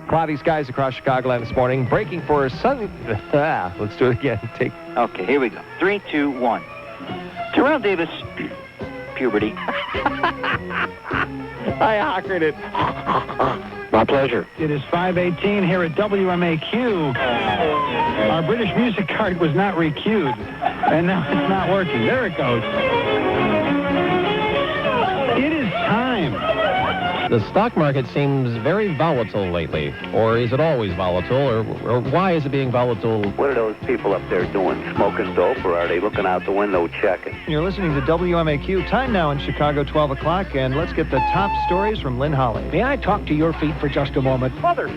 Cloudy skies across Chicagoland this morning. Breaking for sun... let's do it again. Okay, here we go. 3, 2, 1. Terrell Davis... Puberty. I hockered it. My pleasure. It is 5:18 here at WMAQ. Our British music card was not requeued, and now it's not working. There it goes. It is time. The stock market seems very volatile lately. Or is it always volatile? Or why is it being volatile? What are those people up there doing? Smoking dope, or are they looking out the window checking? You're listening to WMAQ. Time now in Chicago, 12 o'clock, and let's get the top stories from Lynn Holly. May I talk to your feet for just a moment? Mother,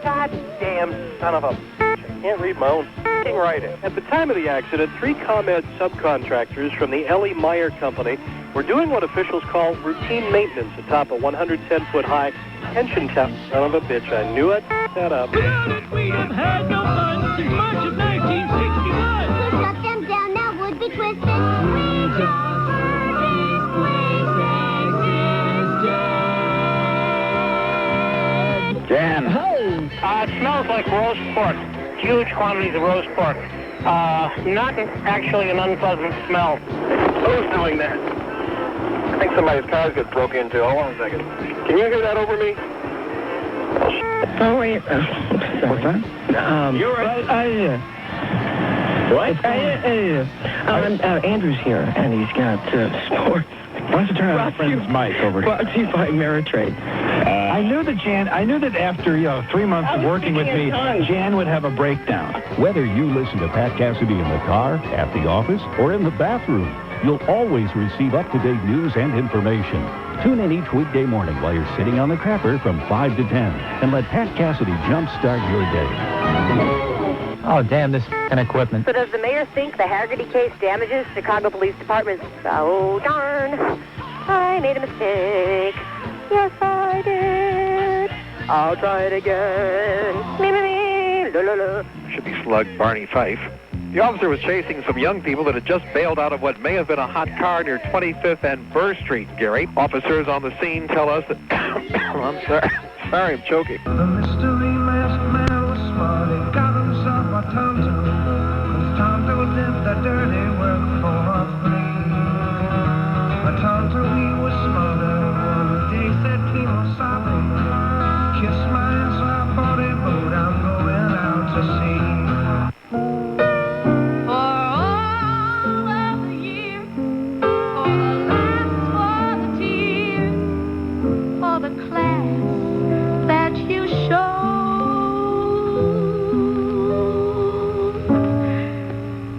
goddamn son of a I can't read my own writing. At the time of the accident, 3 ComEd subcontractors from the L.E. Meyer Company were doing what officials call routine maintenance atop a 110-foot-high tension tower. Son of a bitch, I knew I'd that up. Without it, we have had no fun since March of 1961. To shut them down now would be twisted. Jan. It smells like roast pork. Huge quantities of roast pork. Not actually an unpleasant smell. Who's doing that? I think somebody's car got broke into. Hold on a second. Can you hear that over me? Oh, wait. What's that? You're right. What? Andrew's here, and he's got sports. Why don't you turn on our friend's mic over here? Brought to you by Ameritrade. I knew that after 3 months of working with me, Jan would have a breakdown. Whether you listen to Pat Cassidy in the car, at the office, or in the bathroom, you'll always receive up-to-date news and information. Tune in each weekday morning while you're sitting on the crapper from 5 to 10 and let Pat Cassidy jumpstart your day. Oh, damn this f***ing equipment. So does the mayor think the Haggerty case damages Chicago Police Department? Oh, darn. I made a mistake. Yes, I did. I'll try it again. Me, me, me. La, la, la. Should be slugged Barney Fife. The officer was chasing some young people that had just bailed out of what may have been a hot car near 25th and Burr Street, Gary. Officers on the scene tell us that... I'm sorry. Sorry, I'm choking. The mystery masked man was smart. He got himself a Tonto. Cause Tonto did the dirty work for free. A Tonto, he was smarter. They said Kimosabe. Kiss my ass, I bought a boat. I'm going out to sea.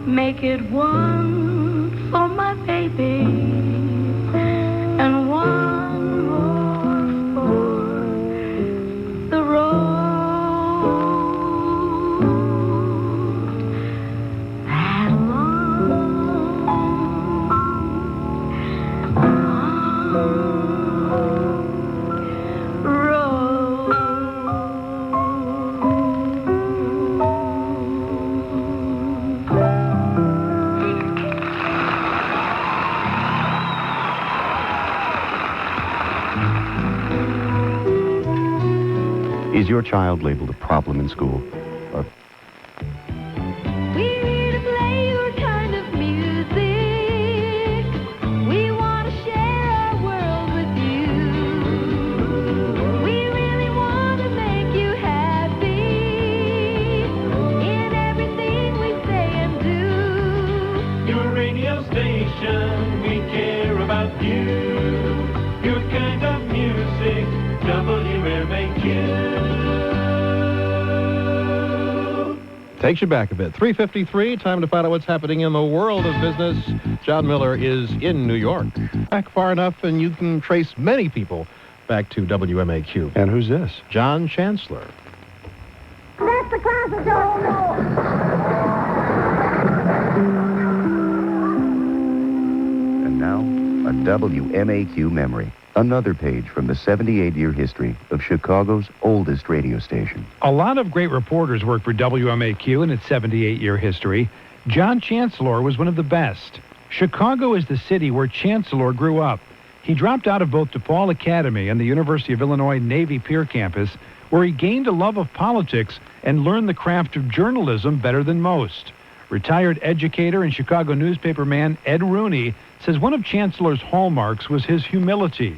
Make it one for my baby and one more for the road. That long road. Is your child labeled a problem in school? We're here to play your kind of music. We want to share our world with you. We really want to make you happy in everything we say and do. Your radio station, we care about you. Your kind of music, WMAQ. Takes you back a bit. 3:53, time to find out what's happening in the world of business. John Miller is in New York. Back far enough, and you can trace many people back to WMAQ. And who's this? John Chancellor. That's the class of don't know. And now, a WMAQ memory. Another page from the 78-year history of Chicago's oldest radio station. A lot of great reporters work for WMAQ in its 78-year history. John Chancellor was one of the best. Chicago is the city where Chancellor grew up. He dropped out of both DePaul Academy and the University of Illinois Navy Pier campus, where he gained a love of politics and learned the craft of journalism better than most. Retired educator and Chicago newspaper man Ed Rooney says one of Chancellor's hallmarks was his humility.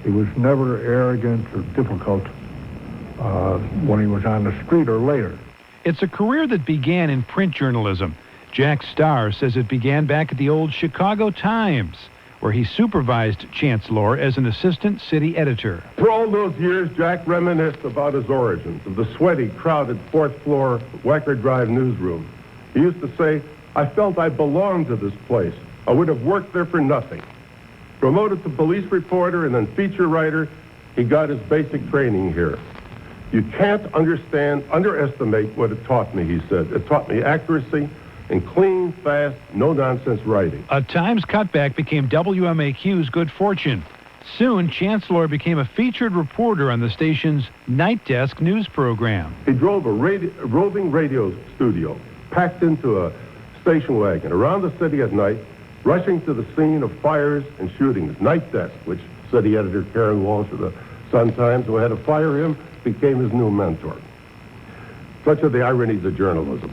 He was never arrogant or difficult when he was on the street or later. It's a career that began in print journalism. Jack Starr says it began back at the old Chicago Times, where he supervised Chancellor as an assistant city editor. For all those years, Jack reminisced about his origins, of the sweaty, crowded fourth-floor Wacker Drive newsroom. He used to say, "I felt I belonged to this place. I would have worked there for nothing." Promoted to police reporter and then feature writer, he got his basic training here. "You can't underestimate what it taught me," he said. "It taught me accuracy and clean, fast, no-nonsense writing." A Times cutback became WMAQ's good fortune. Soon, Chancellor became a featured reporter on the station's Night Desk news program. He drove a roving radio studio, packed into a station wagon, around the city at night, rushing to the scene of fires and shootings. Night Desk, which city editor Karen Walsh of the Sun-Times, who had to fire him, became his new mentor. Such are the ironies of journalism.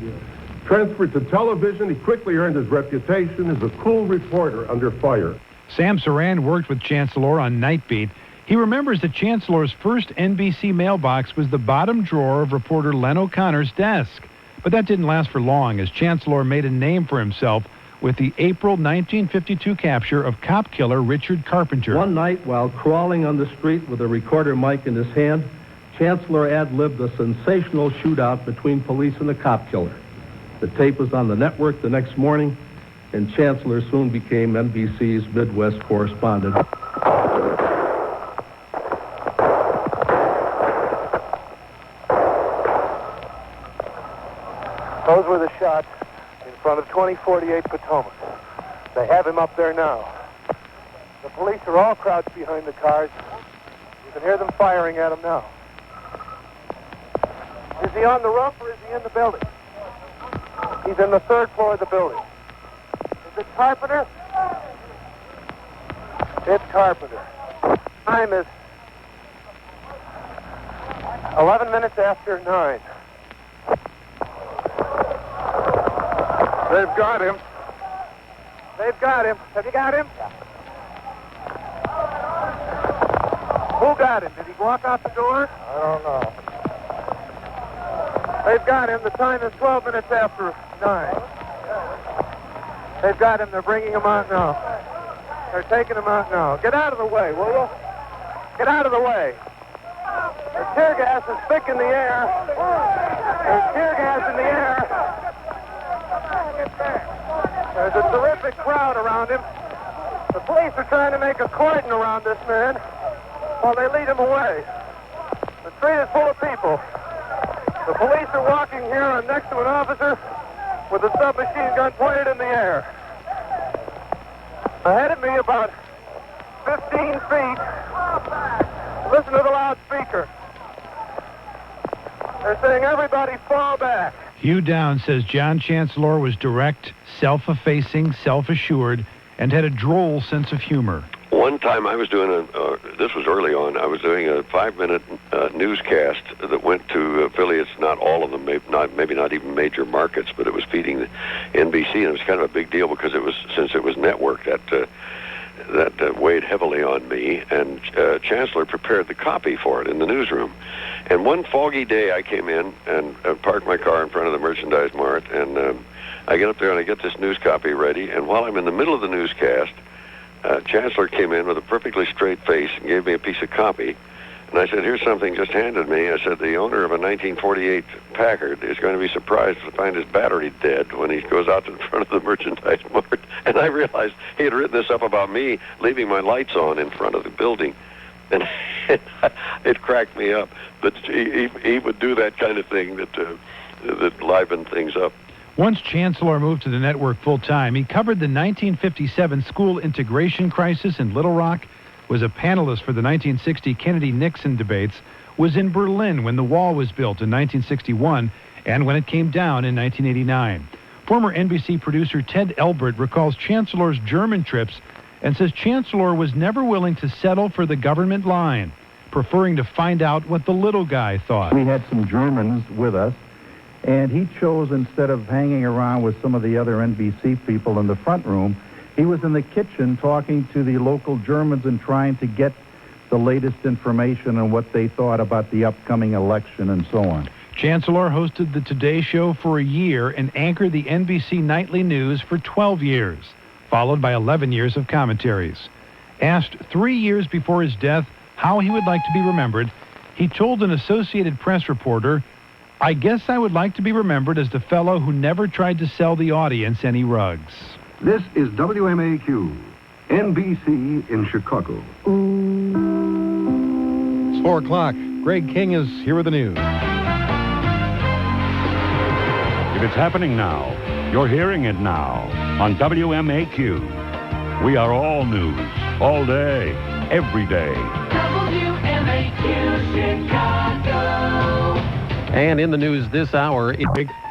Transferred to television, he quickly earned his reputation as a cool reporter under fire. Sam Saran worked with Chancellor on Night Beat. He remembers that Chancellor's first NBC mailbox was the bottom drawer of reporter Len O'Connor's desk. But that didn't last for long, as Chancellor made a name for himself with the April 1952 capture of cop killer Richard Carpenter. One night, while crawling on the street with a recorder mic in his hand, Chancellor ad-libbed a sensational shootout between police and the cop killer. The tape was on the network the next morning, and Chancellor soon became NBC's Midwest correspondent. Those were the shots in front of 2048 Potomac. They have him up there now. The police are all crouched behind the cars. You can hear them firing at him now. Is he on the roof or is he in the building? He's in the third floor of the building. Is it Carpenter? It's Carpenter. Time is 11 minutes after 9. They've got him. They've got him. Have you got him? Who got him? Did he walk out the door? I don't know. They've got him. The time is 12 minutes after 9. They've got him. They're bringing him out now. They're taking him out now. Get out of the way, will you? Get out of the way. The tear gas is thick in the air. There's tear gas in the air. There's a terrific crowd around him. The police are trying to make a cordon around this man while they lead him away. The street is full of people. The police are walking here next to an officer with a submachine gun pointed in the air. Ahead of me about 15 feet. Listen to the loudspeaker. They're saying, "Everybody fall back." Hugh Downs says John Chancellor was direct, self-effacing, self-assured, and had a droll sense of humor. One time I was doing this was early on, I was doing a 5-minute newscast that went to affiliates, not all of them, maybe not even major markets, but it was feeding the NBC, and it was kind of a big deal because since it was networked, that weighed heavily on me, and Chancellor prepared the copy for it in the newsroom. And one foggy day I came in and parked my car in front of the merchandise mart, and I get up there and I get this news copy ready, and while I'm in the middle of the newscast, Chancellor came in with a perfectly straight face and gave me a piece of copy. And I said, "Here's something just handed me." I said, "The owner of a 1948 Packard is going to be surprised to find his battery dead when he goes out to the front of the merchandise mart." And I realized he had written this up about me leaving my lights on in front of the building. And it cracked me up. But he would do that kind of thing that livened things up. Once Chancellor moved to the network full-time, he covered the 1957 school integration crisis in Little Rock, was a panelist for the 1960 Kennedy-Nixon debates, was in Berlin when the wall was built in 1961, and when it came down in 1989. Former NBC producer Ted Elbert recalls Chancellor's German trips and says Chancellor was never willing to settle for the government line, preferring to find out what the little guy thought. We had some Germans with us, and he chose, instead of hanging around with some of the other NBC people in the front room, he was in the kitchen talking to the local Germans and trying to get the latest information on what they thought about the upcoming election and so on. Chancellor hosted the Today Show for a year and anchored the NBC Nightly News for 12 years, followed by 11 years of commentaries. Asked 3 years before his death how he would like to be remembered, he told an Associated Press reporter, "I guess I would like to be remembered as the fellow who never tried to sell the audience any rugs." This is WMAQ, NBC in Chicago. It's 4 o'clock. Greg King is here with the news. If it's happening now, you're hearing it now on WMAQ. We are all news, all day, every day. WMAQ Chicago. And in the news this hour,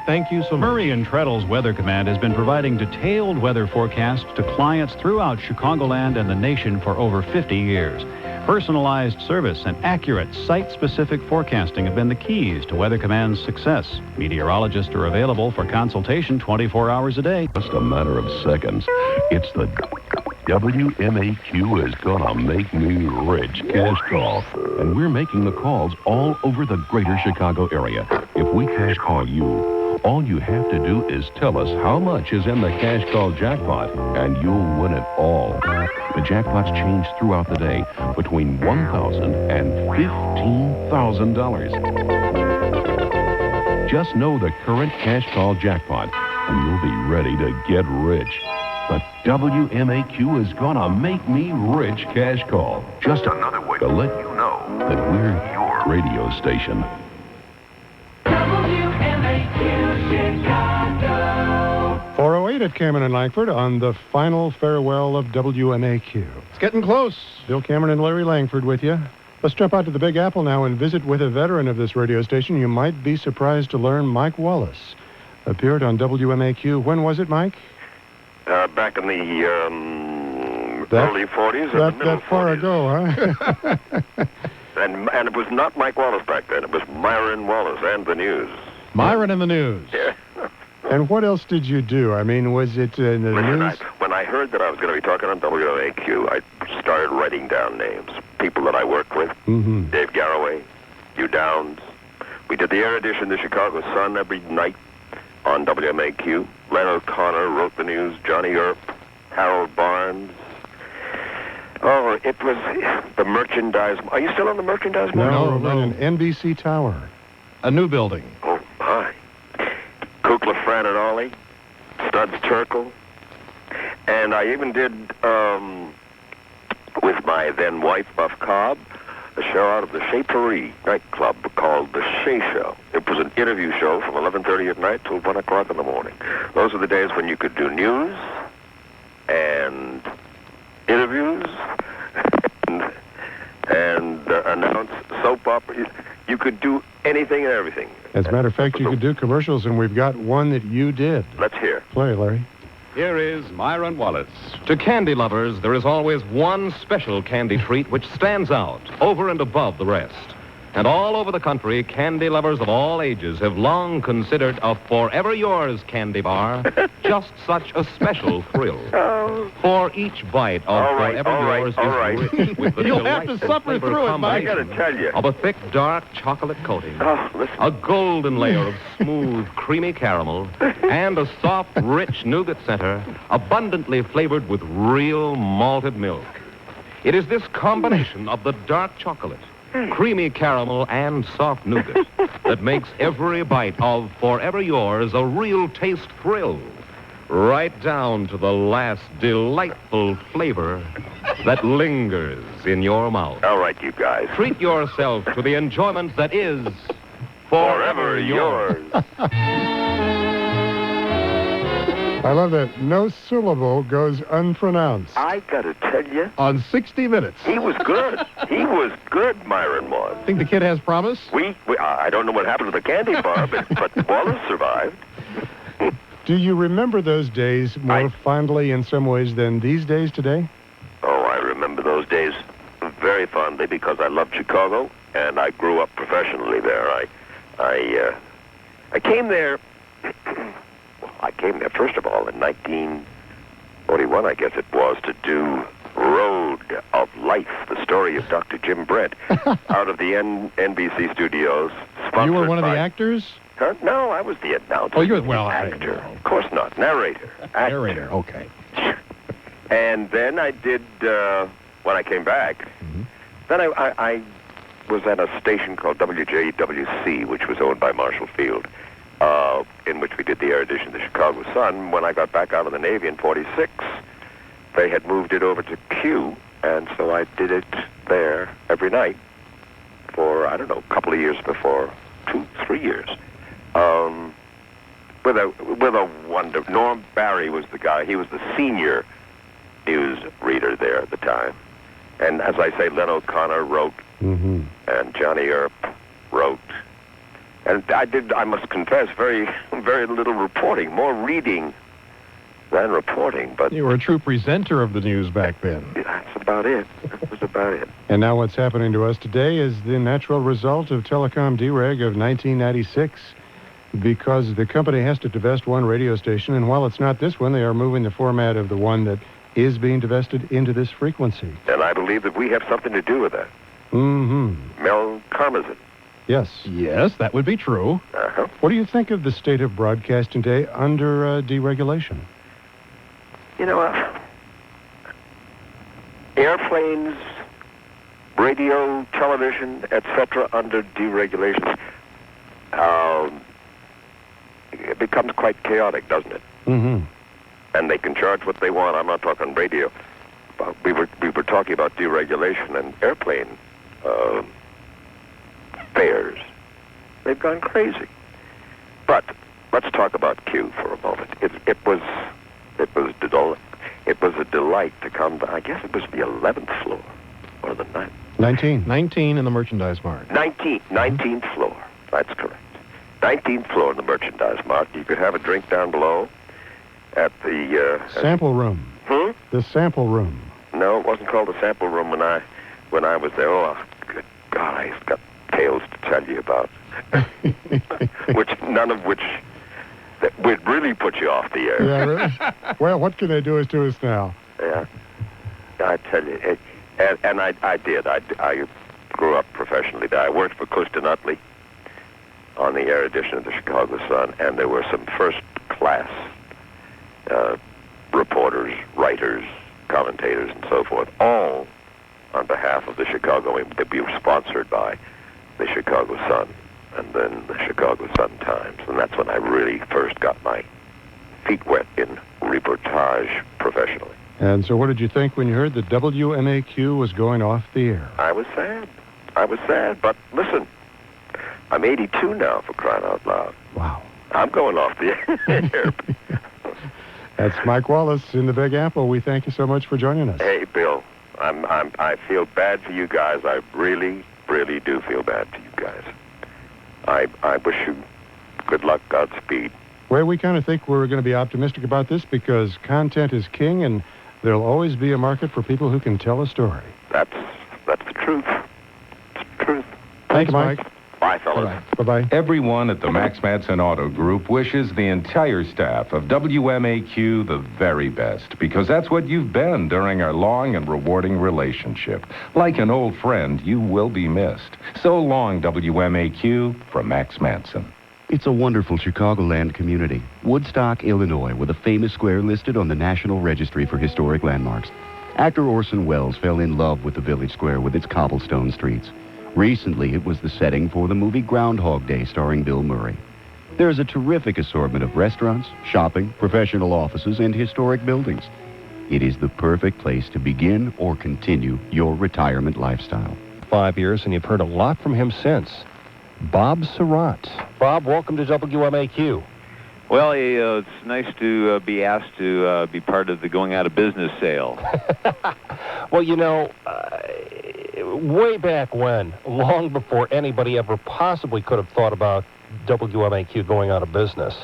Thank you so much. Murray and Treadle's Weather Command has been providing detailed weather forecasts to clients throughout Chicagoland and the nation for over 50 years. Personalized service and accurate site-specific forecasting have been the keys to Weather Command's success. Meteorologists are available for consultation 24 hours a day. Just a matter of seconds. It's the WMAQ is gonna make me rich cash call. And we're making the calls all over the greater Chicago area. If we cash call you, all you have to do is tell us how much is in the cash call jackpot, and you'll win it all. The jackpots change throughout the day between $1,000 and $15,000. Just know the current cash call jackpot, and you'll be ready to get rich. The WMAQ is gonna make me rich cash call. Just another way to let you know that we're your radio station. WMAQ Chicago. 408 at Cameron and Langford on the final farewell of WMAQ. It's getting close. Bill Cameron and Larry Langford with you. Let's jump out to the Big Apple now and visit with a veteran of this radio station. You might be surprised to learn Mike Wallace appeared on WMAQ. When was it, Mike? Back in the early 40s. Or the middle that far 40s. ago, huh? And it was not Mike Wallace back then. It was Myron Wallace and the news. Myron and the news. Yeah. And what else did you do? I mean, was it in the news? When I heard that I was going to be talking on WMAQ, I started writing down names. People that I worked with. Mm-hmm. Dave Garroway, Hugh Downs. We did the air edition of the Chicago Sun every night on WMAQ. Leonard Connor wrote the news. Johnny Earp, Harold Barnes. Oh, it was the merchandise. Are you still on the merchandise? No, we're in an NBC Tower. A new building. Oh, my. Kukla, Fran and Ollie, Studs Terkel. And I even did, with my then wife, Buff Cobb, a show out of the Chez Paris nightclub called The Chez Show. It was an interview show from 11:30 at night till 1 o'clock in the morning. Those were the days when you could do news and interviews and announce soap opera. You could do anything and everything. As a matter of fact, you could do commercials, and we've got one that you did. Let's hear. Play, Larry. Here is Myron Wallace. To candy lovers, there is always one special candy treat which stands out over and above the rest. And all over the country, candy lovers of all ages have long considered a Forever Yours candy bar just such a special thrill. For each bite of Forever Yours is rich with the You'll have to delightful suffer flavor through it, Mike. I gotta tell you. of a thick, dark chocolate coating, listen. a golden layer of smooth, creamy caramel, and a soft, rich nougat center abundantly flavored with real malted milk. It is this combination of the dark chocolate, creamy caramel, and soft nougat that makes every bite of Forever Yours a real taste thrill, right down to the last delightful flavor that lingers in your mouth. All right, you guys. Treat yourself to the enjoyment that is Forever Yours. I love that. No syllable goes unpronounced. I gotta tell you. On 60 Minutes. He was good. He was good, Myron was. Think the kid has promise? I don't know what happened to the candy bar, but Wallace survived. Do you remember those days more fondly in some ways than these days today? profoundly because I loved Chicago and I grew up professionally there. I came there. I came there first of all in 1941, I guess it was, to do Road of Life, the story of Dr. Jim Brent, out of the NBC studios. You were one of the actors? Huh? No, I was the announcer. Oh, you're actor. Of course not. Narrator. Actor. Narrator, okay. And then I did, when I came back, then I was at a station called WJWC, which was owned by Marshall Field, in which we did the air edition of the Chicago Sun. When I got back out of the Navy in 46, they had moved it over to Q, and so I did it there every night for, I don't know, a couple of years before, 2-3 years. With a wonder. Norm Barry was the guy. He was the senior news reader there at the time. And as I say, Len O'Connor wrote, and Johnny Earp wrote. And I must confess, very, very little reporting, more reading than reporting. But you were a true presenter of the news back then. That's about it. That was about it. And now what's happening to us today is the natural result of telecom dereg of 1996, because the company has to divest one radio station, and while it's not this one, they are moving the format of the one that is being divested into this frequency. And I believe that we have something to do with that. Mel Karmazin. Yes. Yes, that would be true. What do you think of the state of broadcasting today under deregulation? You know, airplanes, radio, television, etc., under deregulation, it becomes quite chaotic, doesn't it? And they can charge what they want. I'm not talking radio. But we were talking about deregulation and airplane fares. They've gone crazy. But let's talk about Q for a moment. It was a delight to come. I guess it was the 11th floor or the 9th. 19 in the merchandise mart. 19th floor. That's correct. 19th floor in the merchandise mart. You could have a drink down below at the sample room. The sample room. No, it wasn't called the sample room when I was there. Oh, good God, I've got tales to tell you about, none of which would really put you off the air. Yeah, really? Well, what can they do to us now? Yeah, I tell you, and I did. I grew up professionally. I worked for Clifton Utley on the air edition of the Chicago Sun, and there were some first-class reporters, writers, commentators, and so forth, all on behalf of the Chicago, that we were sponsored by the Chicago Sun and then the Chicago Sun-Times. And that's when I really first got my feet wet in reportage professionally. And so what did you think when you heard that WMAQ was going off the air? I was sad, but listen, I'm 82 now, for crying out loud. Wow. I'm going off the air. That's Mike Wallace in the Big Apple. We thank you so much for joining us. Hey, Bill, I feel bad for you guys. I really, really do feel bad for you guys. I wish you good luck, Godspeed. Well, we kind of think we're going to be optimistic about this because content is king, and there'll always be a market for people who can tell a story. That's the truth. It's the truth. Thanks, Mike. Bye, fellas. Bye-bye. Everyone at the Max Madsen Auto Group wishes the entire staff of WMAQ the very best, because that's what you've been during our long and rewarding relationship. Like an old friend, you will be missed. So long, WMAQ, from Max Madsen. It's a wonderful Chicagoland community. Woodstock, Illinois, with a famous square listed on the National Registry for Historic Landmarks. Actor Orson Welles fell in love with the village square with its cobblestone streets. Recently, it was the setting for the movie Groundhog Day starring Bill Murray. There's a terrific assortment of restaurants, shopping, professional offices, and historic buildings. It is the perfect place to begin or continue your retirement lifestyle. 5 years, and you've heard a lot from him since. Bob Sirrott. Bob, welcome to WMAQ. Well, it's nice to be asked to be part of the going out of business sale. Well, you know, way back when, long before anybody ever possibly could have thought about WMAQ going out of business,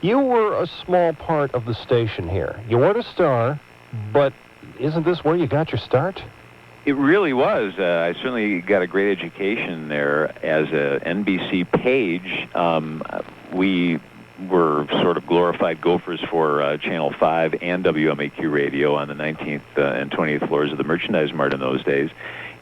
you were a small part of the station here. You weren't a star, but isn't this where you got your start? It really was. I certainly got a great education there as a NBC page. We were sort of glorified gophers for Channel 5 and WMAQ radio on the 19th and 20th floors of the Merchandise Mart in those days.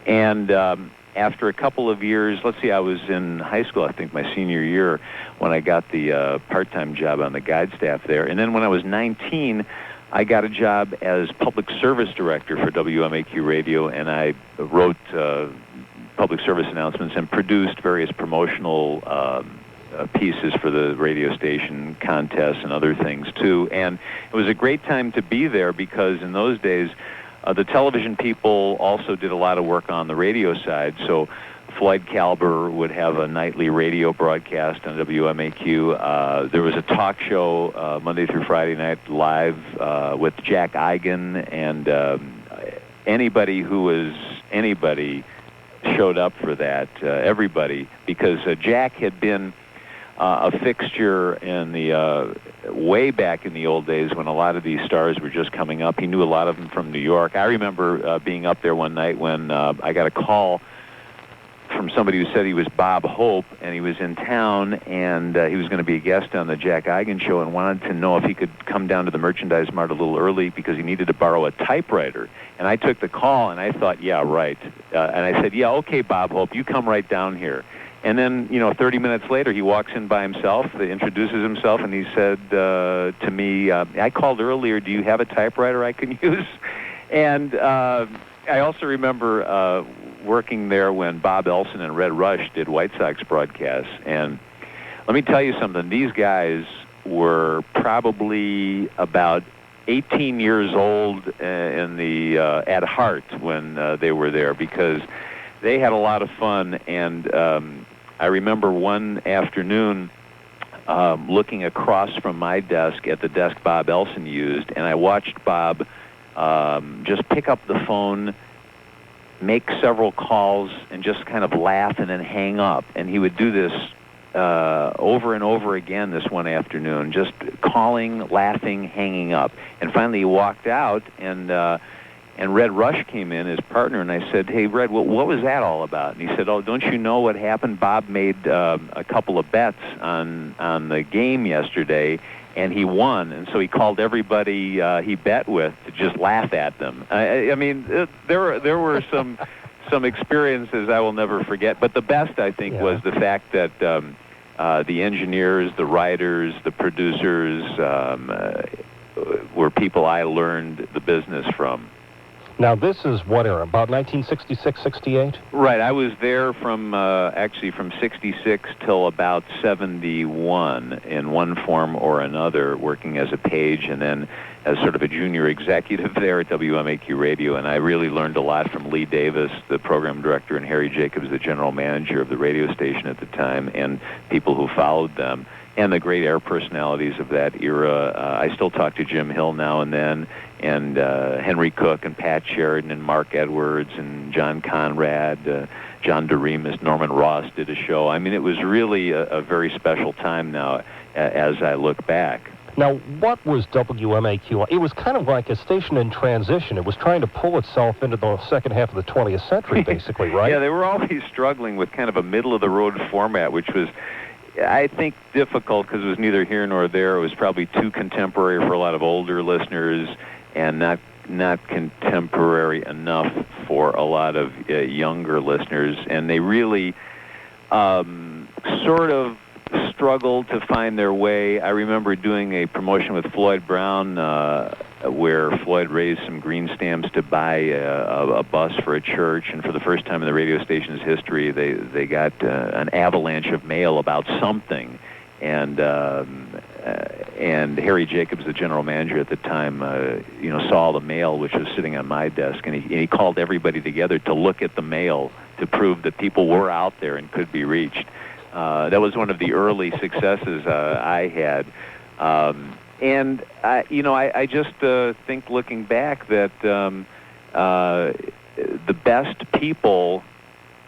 And after a couple of years, let's see, I was in high school, I think my senior year, when I got the part-time job on the guide staff there. And then when I was 19, I got a job as public service director for WMAQ radio, and I wrote public service announcements and produced various promotional pieces for the radio station, contests and other things too. And it was a great time to be there because in those days the television people also did a lot of work on the radio side. So Floyd Calber would have a nightly radio broadcast on WMAQ. There was a talk show Monday through Friday night live with Jack Eigen, and anybody showed up for that, everybody, because Jack had been a fixture in the way back in the old days when a lot of these stars were just coming up. He knew a lot of them from New York. I remember being up there one night when I got a call from somebody who said he was Bob Hope, and he was in town, and he was going to be a guest on the Jack Eigen show and wanted to know if he could come down to the Merchandise Mart a little early because he needed to borrow a typewriter. And I took the call, and I thought, yeah, right. And I said, yeah, okay, Bob Hope, you come right down here. And then, 30 minutes later, he walks in by himself, introduces himself, and he said to me, I called earlier, do you have a typewriter I can use? And I also remember working there when Bob Elson and Red Rush did White Sox broadcasts. And let me tell you something, these guys were probably about 18 years old at heart when they were there, because they had a lot of fun. And I remember one afternoon looking across from my desk at the desk Bob Elson used, and I watched Bob just pick up the phone, make several calls, and just kind of laugh and then hang up. And he would do this over and over again this one afternoon, just calling, laughing, hanging up. And finally he walked out, and Red Rush came in, his partner, and I said, hey, Red, what was that all about? And he said, oh, don't you know what happened? Bob made a couple of bets on the game yesterday, and he won, and so he called everybody he bet with to just laugh at them. I mean, there were some experiences I will never forget, but the best, I think, was the fact that the engineers, the writers, the producers were people I learned the business from. Now, this is what era? About 1966, 68? Right. I was there from actually from 66 till about 71 in one form or another, working as a page and then as sort of a junior executive there at WMAQ Radio. And I really learned a lot from Lee Davis, the program director, and Harry Jacobs, the general manager of the radio station at the time, and people who followed them, and the great air personalities of that era. I still talk to Jim Hill now and then, and Henry Cook and Pat Sheridan and Mark Edwards and John Conrad, John DeRemus, Norman Ross did a show. I mean, it was really a very special time now as I look back. Now, what was WMAQ? It was kind of like a station in transition. It was trying to pull itself into the second half of the 20th century, basically, right? Yeah, they were always struggling with kind of a middle-of-the-road format, which was, I think, difficult because it was neither here nor there. It was probably too contemporary for a lot of older listeners and not contemporary enough for a lot of younger listeners. And they really sort of struggled to find their way. I remember doing a promotion with Floyd Brown where Floyd raised some green stamps to buy a bus for a church, and for the first time in the radio station's history, they got an avalanche of mail about something. And Harry Jacobs, the general manager at the time, saw the mail, which was sitting on my desk, and he called everybody together to look at the mail to prove that people were out there and could be reached. That was one of the early successes I had. And I just think, looking back, that the best people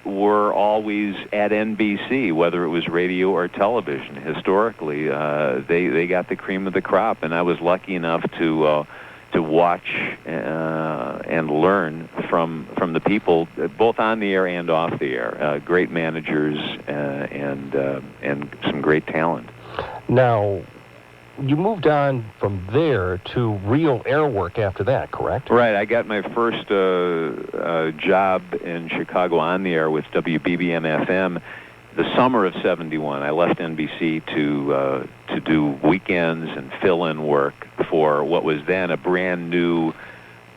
were always at NBC, whether it was radio or television. Historically, they got the cream of the crop, and I was lucky enough to watch and learn from the people, both on the air and off the air. Great managers and some great talent. Now, you moved on from there to real air work after that, correct? Right. I got my first job in Chicago on the air with WBBM-FM the summer of '71. I left NBC to do weekends and fill-in work for what was then a brand new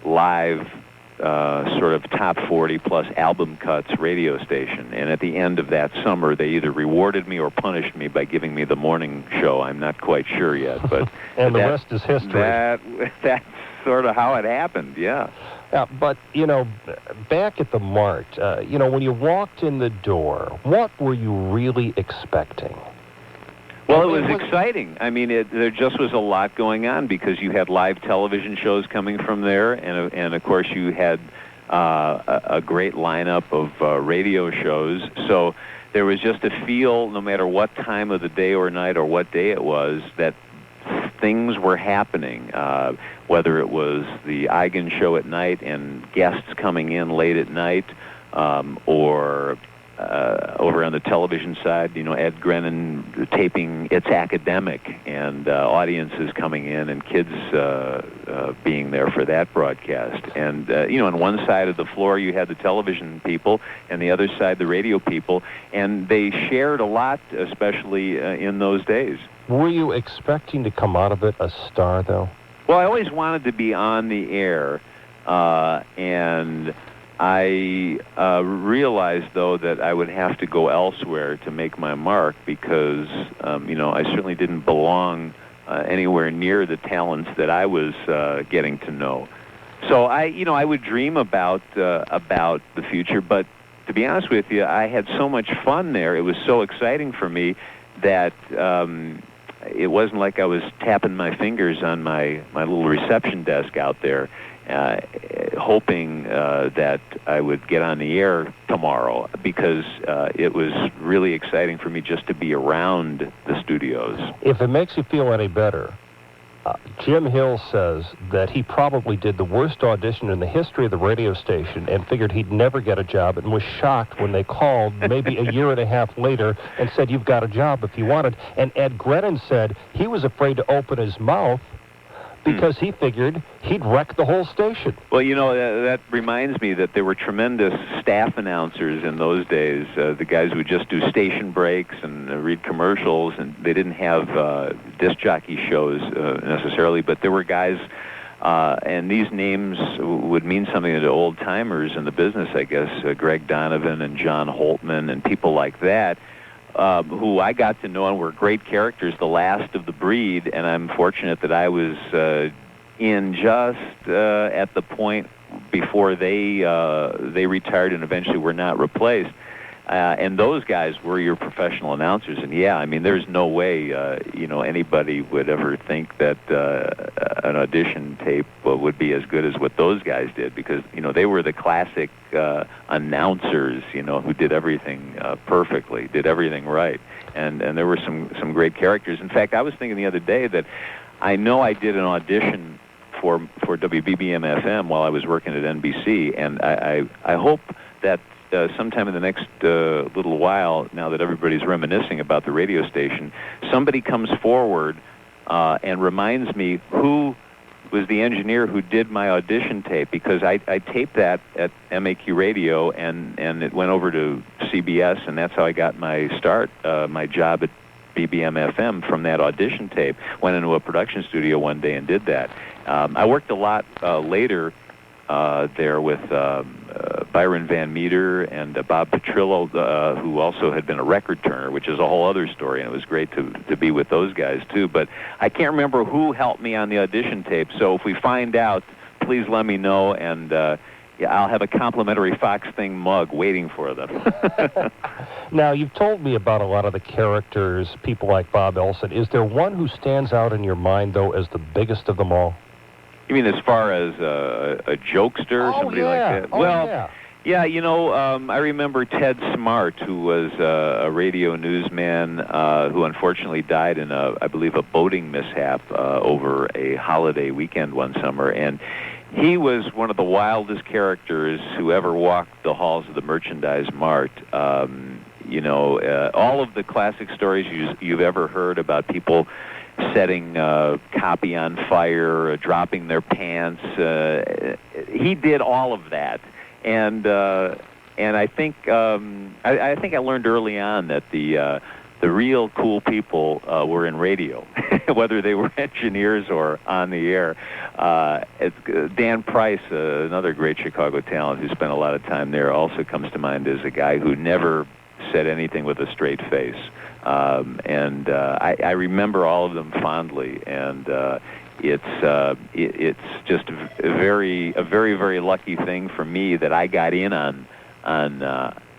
live sort of top 40 plus album cuts radio station. And at the end of that summer, they either rewarded me or punished me by giving me the morning show. I'm not quite sure yet, but and the rest is history. That's sort of how it happened. Yeah. Yeah, but, you know, back at the Mart, you know, when you walked in the door, what were you really expecting? Well, it was exciting. I mean, there just was a lot going on because you had live television shows coming from there, and of course you had a great lineup of radio shows. So there was just a feel, no matter what time of the day or night or what day it was, that things were happening, whether it was the Eigen show at night and guests coming in late at night, or over on the television side, you know, Ed Grennan taping It's Academic, and audiences coming in and kids being there for that broadcast. And, you know, on one side of the floor you had the television people, and the other side the radio people, and they shared a lot, especially in those days. Were you expecting to come out of it a star, though? Well, I always wanted to be on the air, and I realized, though, that I would have to go elsewhere to make my mark because, you know, I certainly didn't belong anywhere near the talents that I was getting to know. So I would dream about the future, but to be honest with you, I had so much fun there. It was so exciting for me that it wasn't like I was tapping my fingers on my little reception desk out there, hoping that I would get on the air tomorrow, because it was really exciting for me just to be around the studios. If it makes you feel any better, Jim Hill says that he probably did the worst audition in the history of the radio station and figured he'd never get a job, and was shocked when they called maybe a year and a half later and said, "You've got a job if you want it." And Ed Grennan said he was afraid to open his mouth because he figured he'd wreck the whole station. Well, you know, that reminds me that there were tremendous staff announcers in those days, the guys who would just do station breaks and read commercials, and they didn't have disc jockey shows necessarily, but there were guys, and these names would mean something to old-timers in the business, I guess, Greg Donovan and John Holtman and people like that, who I got to know and were great characters, the last of the breed, and I'm fortunate that I was in just at the point before they retired and eventually were not replaced. And those guys were your professional announcers. And yeah, I mean, there's no way, you know, anybody would ever think that an audition tape would be as good as what those guys did, because, you know, they were the classic announcers, you know, who did everything perfectly, did everything right. And there were some great characters. In fact, I was thinking the other day that I know I did an audition for WBBM-FM while I was working at NBC, and I hope that sometime in the next little while, now that everybody's reminiscing about the radio station, somebody comes forward and reminds me who was the engineer who did my audition tape, because I taped that at MAQ Radio, and it went over to CBS, and that's how I got my start, my job at BBM-FM from that audition tape. Went into a production studio one day and did that. I worked a lot later there with Byron Van Meter and Bob Petrillo, who also had been a record turner, which is a whole other story, and it was great to be with those guys too. But I can't remember who helped me on the audition tape, so if we find out, please let me know, and I'll have a complimentary Fox Thing mug waiting for them. Now, you've told me about a lot of the characters, people like Bob Elson. Is there one who stands out in your mind, though, as the biggest of them all? You mean as far as a jokester or somebody like that? Oh, Well, yeah. Yeah, I remember Ted Smart, who was a radio newsman who unfortunately died in, I believe, a boating mishap over a holiday weekend one summer. And he was one of the wildest characters who ever walked the halls of the Merchandise Mart. All of the classic stories you've ever heard about people setting copy on fire, dropping their pants. He did all of that. And I think I learned early on that the real cool people were in radio, whether they were engineers or on the air. Dan Price, another great Chicago talent who spent a lot of time there, also comes to mind as a guy who never said anything with a straight face. I remember all of them fondly, and it's just a very, very lucky thing for me that I got in on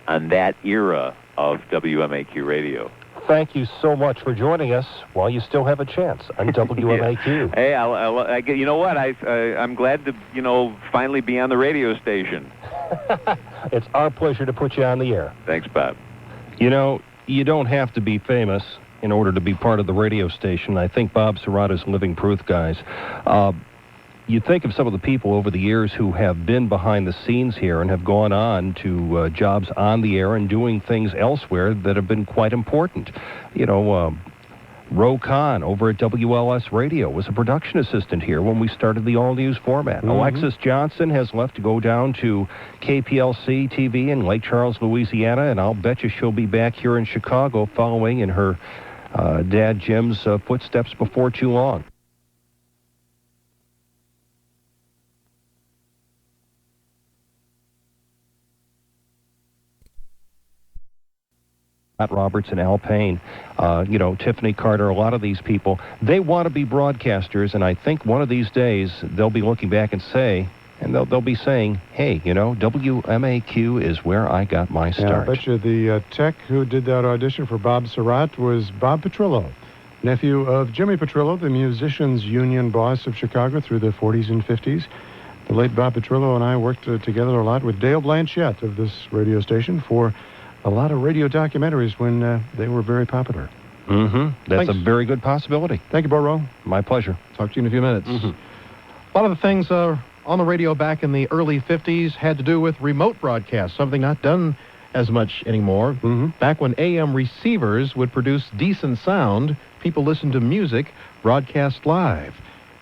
that era of WMAQ radio. Thank you so much for joining us while you still have a chance on WMAQ. Yeah. Hey, you know what? I'm glad to finally be on the radio station. It's our pleasure to put you on the air. Thanks, Bob. You don't have to be famous in order to be part of the radio station. I think Bob Sirrott is living proof, guys. You think of some of the people over the years who have been behind the scenes here and have gone on to jobs on the air and doing things elsewhere that have been quite important. Ro Khan over at WLS Radio was a production assistant here when we started the all-news format. Mm-hmm. Alexis Johnson has left to go down to KPLC TV in Lake Charles, Louisiana, and I'll bet you she'll be back here in Chicago following in her dad Jim's footsteps before too long. Matt Roberts and Al Payne, Tiffany Carter, a lot of these people, they want to be broadcasters, and I think one of these days they'll be looking back and they'll be saying, hey, WMAQ is where I got my start. Yeah, I bet you the tech who did that audition for Bob Sirrott was Bob Petrillo, nephew of Jimmy Petrillo, the Musicians Union boss of Chicago through the 40s and 50s. The late Bob Petrillo and I worked together a lot with Dale Blanchett of this radio station for a lot of radio documentaries when they were very popular. Mm-hmm. That's Thanks. a very good possibility. Thank you, Bo. My pleasure. Talk to you in a few minutes. Mm-hmm. A lot of the things on the radio back in the early 50s had to do with remote broadcasts, something not done as much anymore. Mm-hmm. Back when AM receivers would produce decent sound, people listened to music broadcast live.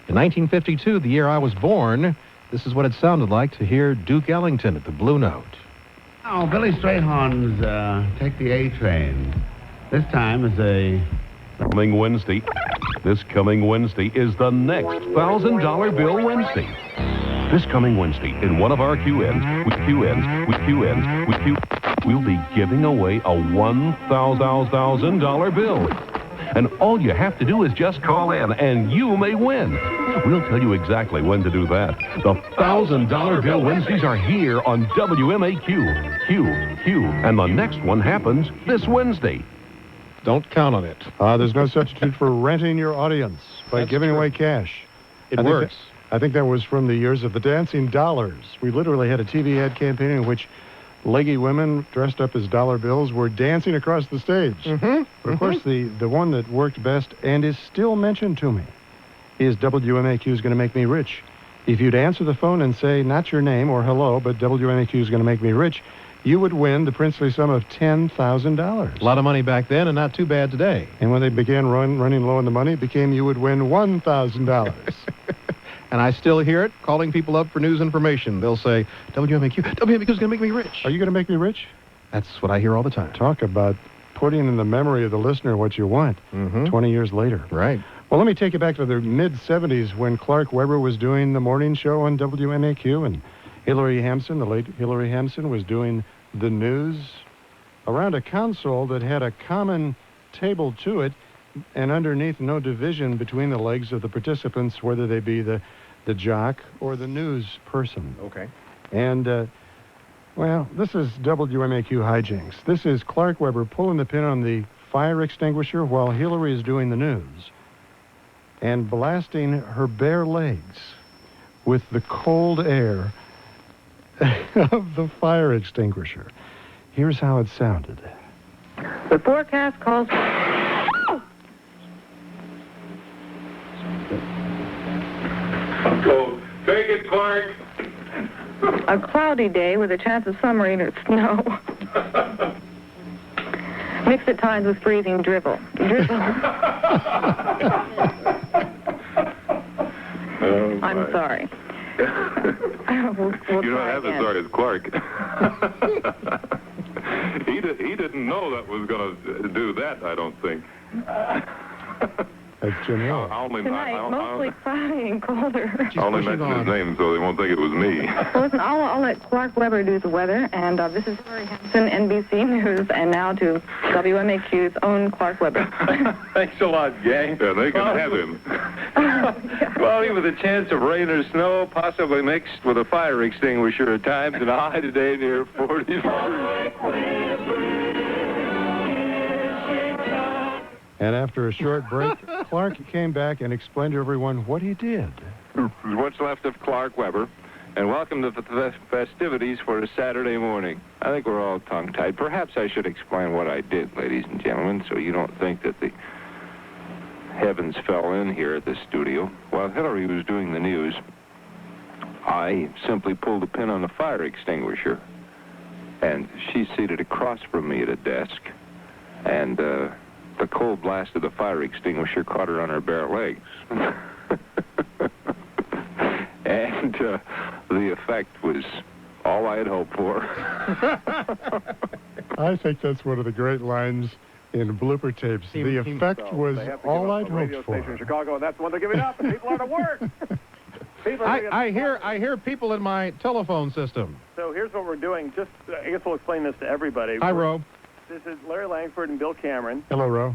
In 1952, the year I was born, this is what it sounded like to hear Duke Ellington at the Blue Note. Now, Billy Strayhorn's Take the A Train. This time is a... Coming Wednesday. This coming Wednesday is the next $1,000 bill Wednesday. This coming Wednesday, in one of our we'll be giving away a $1,000 bill. And all you have to do is just call in, and you may win. We'll tell you exactly when to do that. The $1,000 bill Wednesdays are here on WMAQ. Q. And the next one happens this Wednesday. Don't count on it. There's no substitute for renting your audience by giving away cash. It works. I think that was from the years of the dancing dollars. We literally had a TV ad campaign in which leggy women dressed up as dollar bills were dancing across the stage. Mm-hmm. But of course, the one that worked best and is still mentioned to me is WMAQ is going to make me rich. If you'd answer the phone and say, not your name or hello, but WMAQ is going to make me rich, you would win the princely sum of $10,000. A lot of money back then and not too bad today. And when they began running low on the money, it became you would win $1,000. And I still hear it, calling people up for news information. They'll say, WMAQ is going to make me rich. Are you going to make me rich? That's what I hear all the time. Talk about putting in the memory of the listener what you want 20 years later. Right. Well, let me take you back to the mid-'70s when Clark Weber was doing the morning show on WMAQ, and Hillary Hampson, the late Hillary Hampson, was doing the news around a console that had a common table to it, and underneath no division between the legs of the participants, whether they be the jock or the news person. Okay. And, this is WMAQ hijinks. This is Clark Weber pulling the pin on the fire extinguisher while Hillary is doing the news and blasting her bare legs with the cold air of the fire extinguisher. Here's how it sounded. The forecast calls So, take it, Clark. a cloudy day with a chance of some rain or snow. Mixed at times with freezing drizzle. I'm sorry. We'll You don't try have again. as hard as Clark. He didn't know that was going to do that, I don't think. That's Janelle. Tonight, mostly cloudy and colder. I only mentioned his name so they won't think it was me. Well, listen, I'll let Clark Weber do the weather, and this is Hillary Henson, NBC News, and now to WMAQ's own Clark Weber. Thanks a lot, gang. Yeah, they can have him. Cloudy with a chance of rain or snow, possibly mixed with a fire extinguisher at times, and a high today near 40 And after a short break, Clark came back and explained to everyone what he did. What's left of Clark Weber, and welcome to the festivities for a Saturday morning. I think we're all tongue-tied. Perhaps I should explain what I did, ladies and gentlemen, so you don't think that the heavens fell in here at the studio. While Hillary was doing the news, I simply pulled a pin on the fire extinguisher, and she's seated across from me at a desk, and the cold blast of the fire extinguisher caught her on her bare legs. And the effect was all I had hoped for. I think that's one of the great lines in blooper tapes. The effect was all I'd hoped for. In Chicago, and that's the one they're giving up, and people are to work. I hear people in my telephone system. So here's what we're doing. I guess we'll explain this to everybody. Hi, Ro. This is Larry Langford and Bill Cameron. Hello, Ro.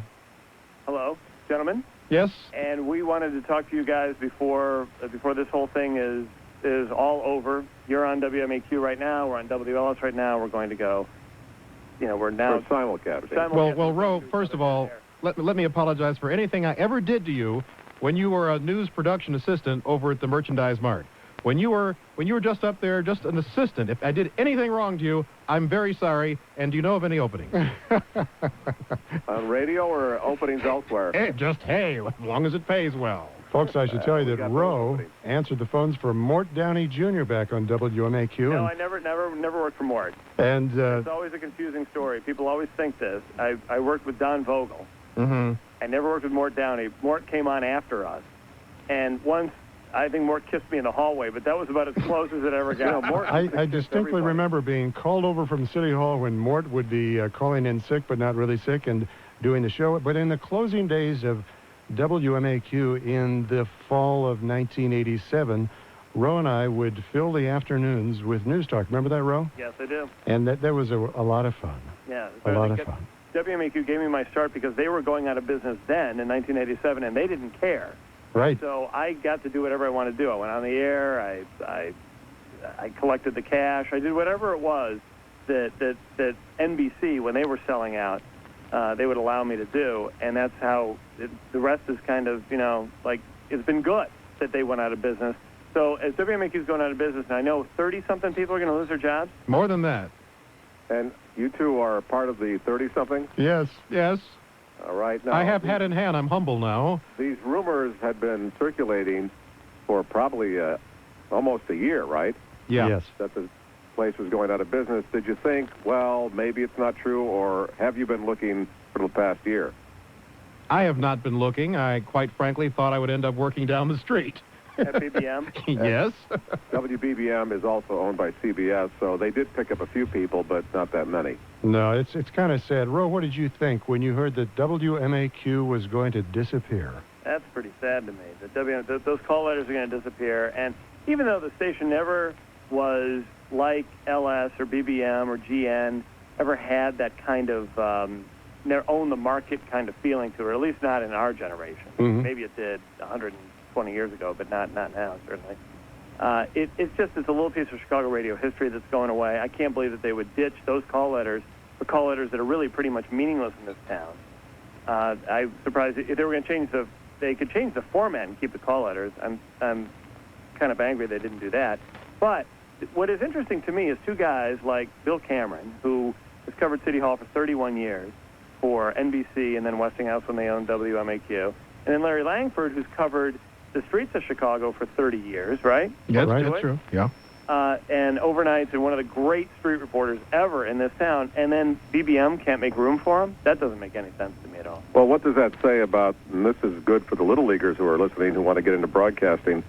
Hello, gentlemen. Yes. And we wanted to talk to you guys before this whole thing is all over. You're on WMAQ right now. We're on WLS right now. We're going to go. We're now simulcast. Well, Ro. First of all, let me apologize for anything I ever did to you when you were a news production assistant over at the Merchandise Mart. When you were just up there, just an assistant, if I did anything wrong to you, I'm very sorry. And do you know of any openings? on radio or openings elsewhere? Hey, as long as it pays well. Folks, I should tell you that Ro answered the phones for Mort Downey Jr. back on WMAQ. No, I never worked for Mort. And it's always a confusing story. People always think this. I worked with Don Vogel. Mm-hmm. I never worked with Mort Downey. Mort came on after us, and once. I think Mort kissed me in the hallway, but that was about as close as it ever got. I distinctly remember being called over from City Hall when Mort would be calling in sick, but not really sick, and doing the show. But in the closing days of WMAQ in the fall of 1987, Ro and I would fill the afternoons with News Talk. Remember that, Ro? Yes, I do. And that was a lot of fun. Yeah. A lot of fun. WMAQ gave me my start because they were going out of business then in 1987, and they didn't care. Right. So I got to do whatever I wanted to do. I went on the air. I collected the cash. I did whatever it was that NBC, when they were selling out, they would allow me to do. And that's how the rest is kind of, it's been good that they went out of business. So as WMAQ is going out of business, and I know 30-something people are going to lose their jobs. More than that. And you two are part of the 30-something? Yes. All right. Now, I have hat in hand. I'm humble now. These rumors had been circulating for probably almost a year, right? Yeah. Yes. That the place was going out of business. Did you think, well, maybe it's not true, or have you been looking for the past year? I have not been looking. I quite frankly thought I would end up working down the street. At BBM? Yes. WBBM is also owned by CBS, so they did pick up a few people, but not that many. No, it's kind of sad. Ro, what did you think when you heard that WMAQ was going to disappear? That's pretty sad to me. That those call letters are going to disappear, and even though the station never was like LS or BBM or GN, ever had that kind of never own the market kind of feeling to it, at least not in our generation. Mm-hmm. Maybe it did 120 years ago, but not now, certainly. It's a little piece of Chicago radio history that's going away. I can't believe that they would ditch those call letters for call letters that are really pretty much meaningless in this town. I'm surprised if they were going to they could change the format and keep the call letters. I'm kind of angry they didn't do that. But what is interesting to me is two guys like Bill Cameron, who has covered City Hall for 31 years for NBC and then Westinghouse when they owned WMAQ, and then Larry Langford, who's covered the streets of Chicago for 30 years, right? Yeah, that's true. Yeah. And overnights, and one of the great street reporters ever in this town, and then BBM can't make room for him? That doesn't make any sense to me at all. Well, what does that say about, and this is good for the little leaguers who are listening who want to get into broadcasting, it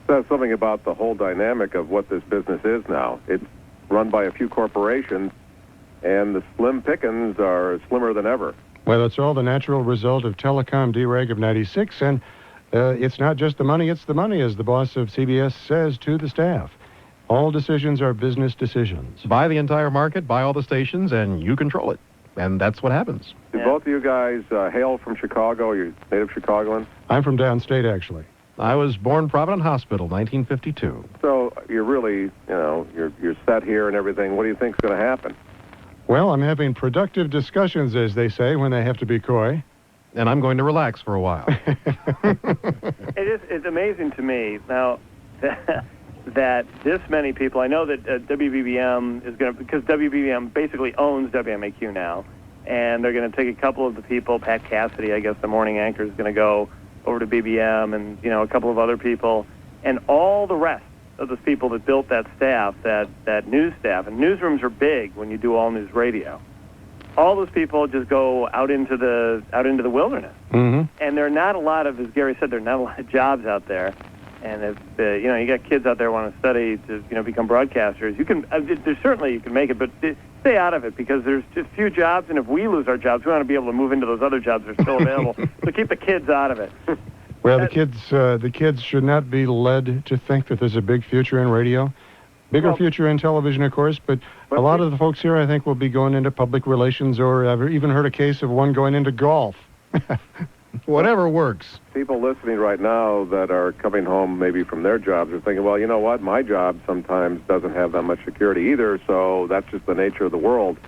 says something about the whole dynamic of what this business is now. It's run by a few corporations, and the slim pickings are slimmer than ever. Well, it's all the natural result of telecom dereg of 96, and it's not just the money, it's the money, as the boss of CBS says to the staff. All decisions are business decisions. Buy the entire market, buy all the stations, and you control it. And that's what happens. Do both of you guys hail from Chicago? Are you native Chicagoans? I'm from downstate, actually. I was born Provident Hospital, 1952. So you're really, you're set here and everything. What do you think's going to happen? Well, I'm having productive discussions, as they say, when they have to be coy. And I'm going to relax for a while. It's amazing to me now that this many people, I know that WBBM is going to, because WBBM basically owns WMAQ now, and they're going to take a couple of the people, Pat Cassidy, I guess the morning anchor, is going to go over to BBM, and a couple of other people, and all the rest of those people that built that staff, that news staff, and newsrooms are big when you do all news radio. All those people just go out into the wilderness, and there are not a lot of, as Gary said, there are not a lot of jobs out there. And if you got kids out there who want to study to become broadcasters, you can. There's certainly you can make it, but stay out of it because there's just few jobs. And if we lose our jobs, we want to be able to move into those other jobs that are still available. So keep the kids out of it. Well, the kids should not be led to think that there's a big future in radio. Bigger future in television, of course, but a lot of the folks here, I think, will be going into public relations, or I've even heard a case of one going into golf. Whatever works. People listening right now that are coming home maybe from their jobs are thinking, well, you know what, my job sometimes doesn't have that much security either, so that's just the nature of the world.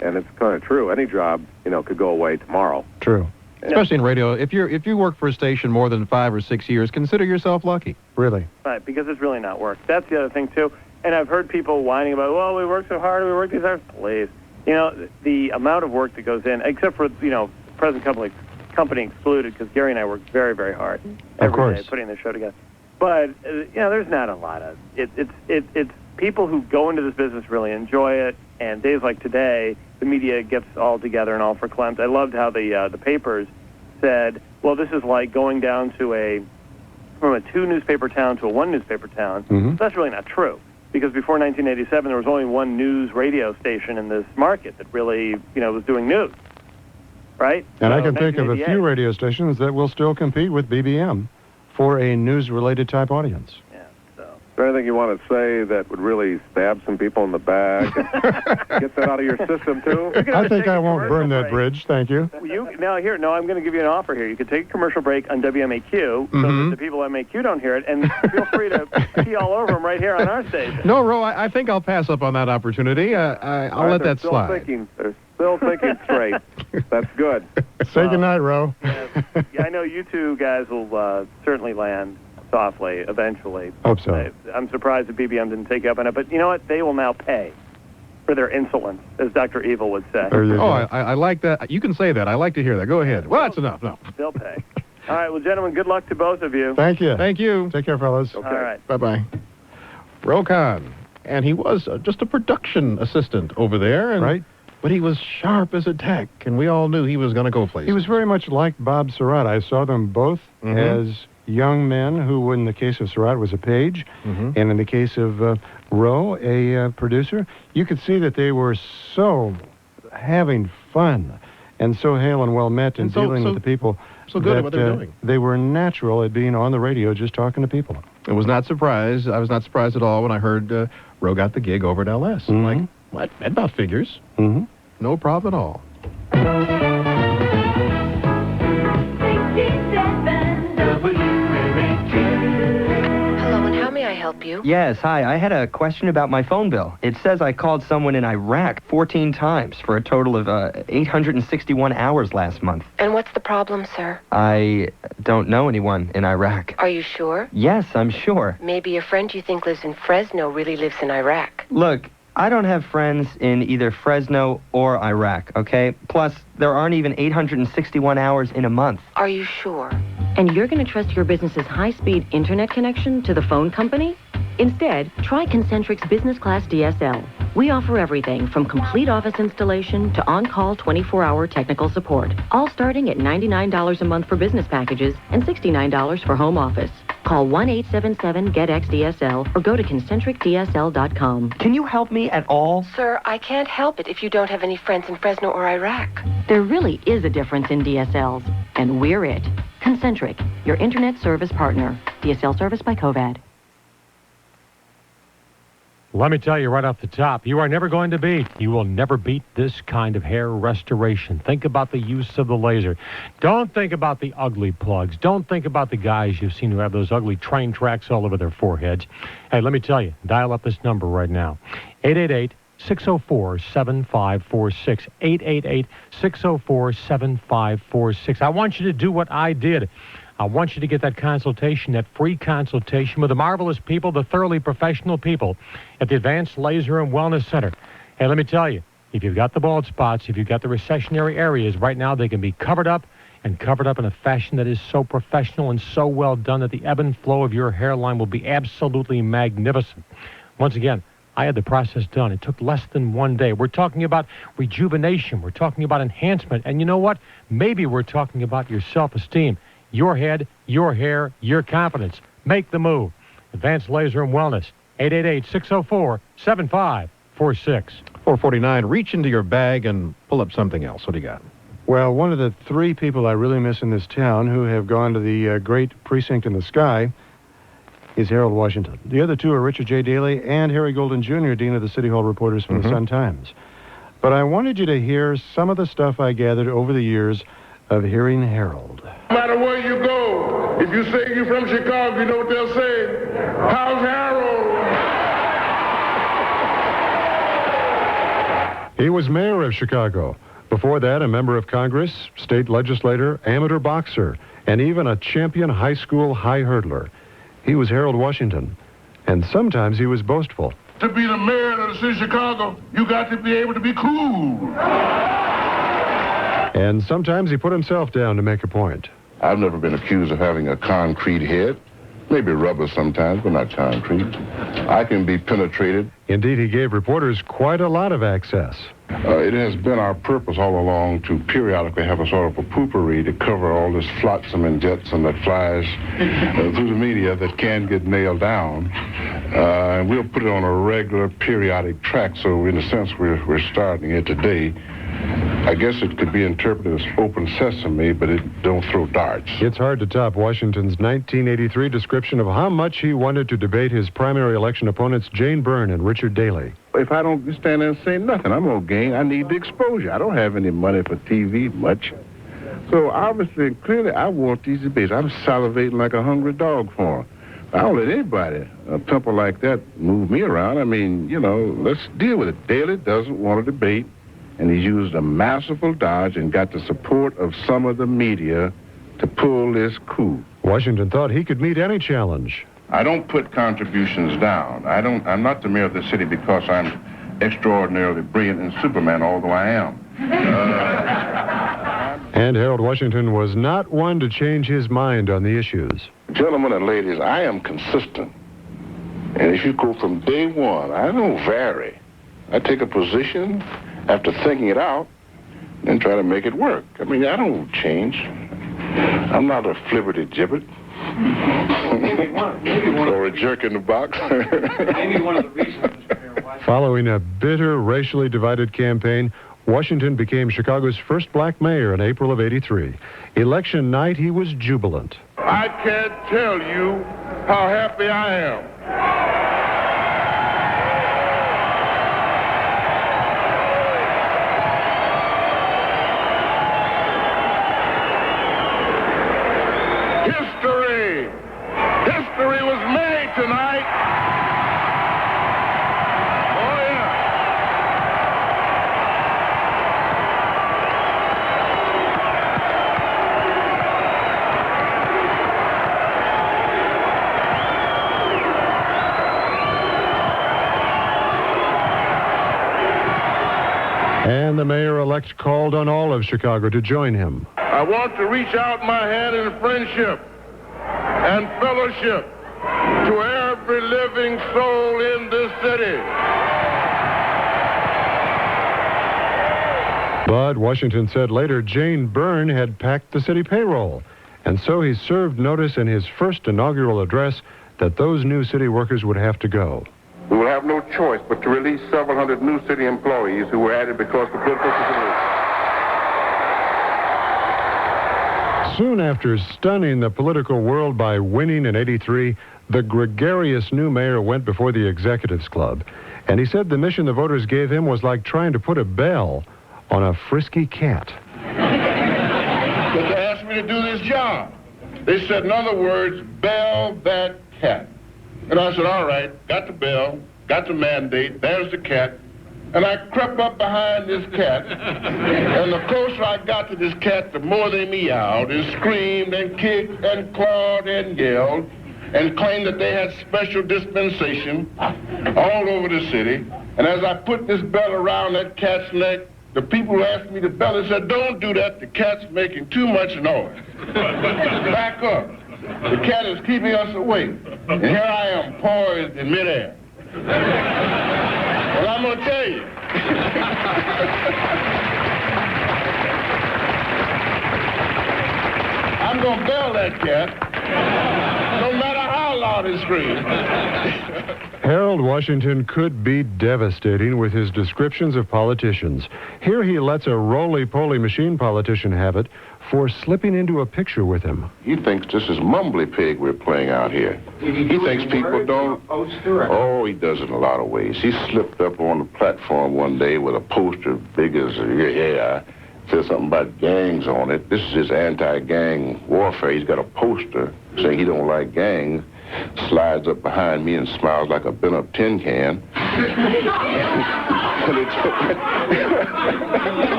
And it's kind of true. Any job, could go away tomorrow. True. Especially in radio. If you work for a station more than 5 or 6 years, consider yourself lucky. Really? Right, because it's really not work. That's the other thing, too. And I've heard people whining about, well, we work so hard, we work these hours. Please. The amount of work that goes in, except for, present company excluded, because Gary and I work very, very hard every day putting this show together. But there's not a lot of it's people who go into this business really enjoy it. And days like today, the media gets all together and all for Clemson. I loved how the papers said, well, this is like going down to from a 2-newspaper town to a 1-newspaper town. That's really not true, because before 1987 there was only one news radio station in this market that really was doing news. Right? And I can think of a few radio stations that will still compete with BBM for a news-related type audience. Yeah, so. Is there anything you want to say that would really stab some people in the back and get that out of your system, too? I think I won't burn that bridge, thank you. I'm going to give you an offer here. You could take a commercial break on WMAQ so that the people at MAQ don't hear it, and feel free to pee all over them right here on our station. No, Ro, I think I'll pass up on that opportunity. I'll let that slide. They're still thinking straight. That's good. Say goodnight, Ro. I know you two guys will certainly land softly eventually. Hope so. I'm surprised that BBM didn't take you up on it, but you know what? They will now pay for their insolence, as Dr. Evil would say. I like that. You can say that. I like to hear that. Go ahead. Well, that's enough. No. They'll pay. All right, well, gentlemen, good luck to both of you. Thank you. Thank you. Take care, fellas. Okay. All right. Bye-bye. Ro Khan. And he was just a production assistant over there. And, right. But he was sharp as a tack, and we all knew he was going to go places. He was very much like Bob Sirrott. I saw them both as young men who, in the case of Sirrott, was a page, and in the case of Ro, a producer. You could see that they were so having fun and so hale and well met in dealing with the people. So good at what they're doing. They were natural at being on the radio, just talking to people. I was not surprised at all when I heard Ro got the gig over at LS. I'm like, what? That about figures. No problem at all. Hello, and how may I help you? Yes, hi. I had a question about my phone bill. It says I called someone in Iraq 14 times for a total of 861 hours last month. And what's the problem, sir? I don't know anyone in Iraq. Are you sure? Yes, I'm sure. Maybe a friend you think lives in Fresno really lives in Iraq. Look, I don't have friends in either Fresno or Iraq, okay? Plus, there aren't even 861 hours in a month. Are you sure? And you're going to trust your business's high-speed internet connection to the phone company? Instead, try Concentric's Business Class DSL. We offer everything from complete office installation to on-call 24-hour technical support, all starting at $99 a month for business packages and $69 for home office. Call 1-877-GET-XDSL or go to concentricdsl.com. Can you help me at all? Sir, I can't help it if you don't have any friends in Fresno or Iraq. There really is a difference in DSLs, and we're it. Concentric, your internet service partner. DSL service by Covad. Let me tell you right off the top, you are never going to beat. You will never beat this kind of hair restoration. Think about the use of the laser. Don't think about the ugly plugs. Don't think about the guys you've seen who have those ugly train tracks all over their foreheads. Hey, let me tell you, dial up this number right now. 888-604-7546. 888-604-7546. I want you to do what I did. I want you to get that consultation, that free consultation with the marvelous people, the thoroughly professional people at the Advanced Laser and Wellness Center. Hey, let me tell you, if you've got the bald spots, if you've got the recessionary areas, right now they can be covered up in a fashion that is so professional and so well done that the ebb and flow of your hairline will be absolutely magnificent. Once again, I had the process done. It took less than 1 day. We're talking about rejuvenation. We're talking about enhancement. And you know what? Maybe we're talking about your self-esteem. Your head, your hair, your confidence. Make the move. Advanced Laser and Wellness. 888-604-7546. 449, reach into your bag and pull up something else. What do you got? Well, one of the three people I really miss in this town who have gone to the great precinct in the sky is Harold Washington. The other two are Richard J. Daley and Harry Golden Jr., Dean of the City Hall Reporters from the Sun-Times. But I wanted you to hear some of the stuff I gathered over the years of hearing Harold. No matter where you go, if you say you're from Chicago, you know what they'll say? How's Harold? He was mayor of Chicago. Before that, a member of Congress, state legislator, amateur boxer, and even a champion high school high hurdler. He was Harold Washington, and sometimes he was boastful. To be the mayor of the city of Chicago, you got to be able to be cool. And sometimes he put himself down to make a point. I've never been accused of having a concrete head. Maybe rubber sometimes, but not concrete. I can be penetrated. Indeed, he gave reporters quite a lot of access. It has been our purpose all along to periodically have a sort of a poopery to cover all this flotsam and jetsam that flies through the media that can get nailed down. And we'll put it on a regular periodic track, so in a sense we're starting it today. I guess it could be interpreted as open sesame, but it don't throw darts. It's hard to top Washington's 1983 description of how much he wanted to debate his primary election opponents Jane Byrne and Richard Daley. If I don't stand there and say nothing, I'm no gain. I need the exposure. I don't have any money for TV much. So obviously and clearly, I want these debates. I'm salivating like a hungry dog for them. I don't let anybody, a pimple like that, move me around. I mean, you know, let's deal with it. Daley doesn't want to debate. And he used a masterful dodge and got the support of some of the media to pull this coup. Washington thought he could meet any challenge. I don't put contributions down. I'm not the mayor of the city because I'm extraordinarily brilliant and Superman, although I am. And Harold Washington was not one to change his mind on the issues. Gentlemen and ladies, I am consistent. And if you go from day one, I don't vary. I take a position after thinking it out and try to make it work. I mean, I don't change. I'm not a flibberty-gibbet. Or a jerk in the box. Maybe one of the reasons. Following a bitter, racially divided campaign, Washington became Chicago's first black mayor in April of '83. Election night, he was jubilant. I can't tell you how happy I am. History was made tonight. act called on all of Chicago to join him. I want to reach out my hand in friendship and fellowship to every living soul in this city. But Washington said later Jane Byrne had packed the city payroll, and so he served notice in his first inaugural address that those new city workers would have to go. We will have no choice but to release several hundred new city employees who were added because the political situation. Soon after stunning the political world by winning in '83, the gregarious new mayor went before the Executives Club, and he said the mission the voters gave him was like trying to put a bell on a frisky cat. But they asked me to do this job. They said, in other words, bell that cat. And I said, all right, got the bell, got the mandate, there's the cat. And I crept up behind this cat, and the closer I got to this cat, the more they meowed and screamed and kicked and clawed and yelled and claimed that they had special dispensation all over the city. And as I put this bell around that cat's neck, the people who asked me to bell it said, don't do that, the cat's making too much noise. Back up. The cat is keeping us awake. And here I am, poised in midair. Well, I'm going to tell you. I'm going to bell that cat, no matter how loud it screams. Harold Washington could be devastating with his descriptions of politicians. Here he lets a roly-poly machine politician have it for slipping into a picture with him. He thinks this is mumbly pig we're playing out here. He thinks people don't... Oh, he does it in a lot of ways. He slipped up on the platform one day with a poster big as... said something about gangs on it. This is his anti-gang warfare. He's got a poster saying he don't like gangs. Slides up behind me and smiles like a bent-up tin can.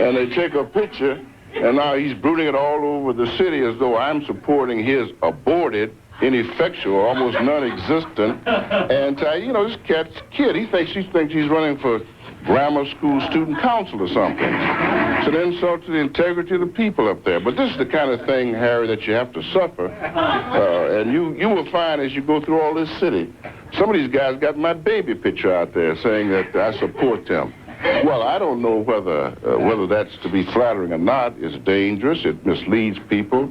And they take a picture, and now he's brooding it all over the city as though I'm supporting his aborted, ineffectual, almost non-existent this cat's kid. He thinks he's running for grammar school student council or something. It's an insult to the integrity of the people up there. But this is the kind of thing, Harry, that you have to suffer. And you will find as you go through all this city, some of these guys got my baby picture out there saying that I support them. Well, I don't know whether that's to be flattering or not. It's dangerous. It misleads people.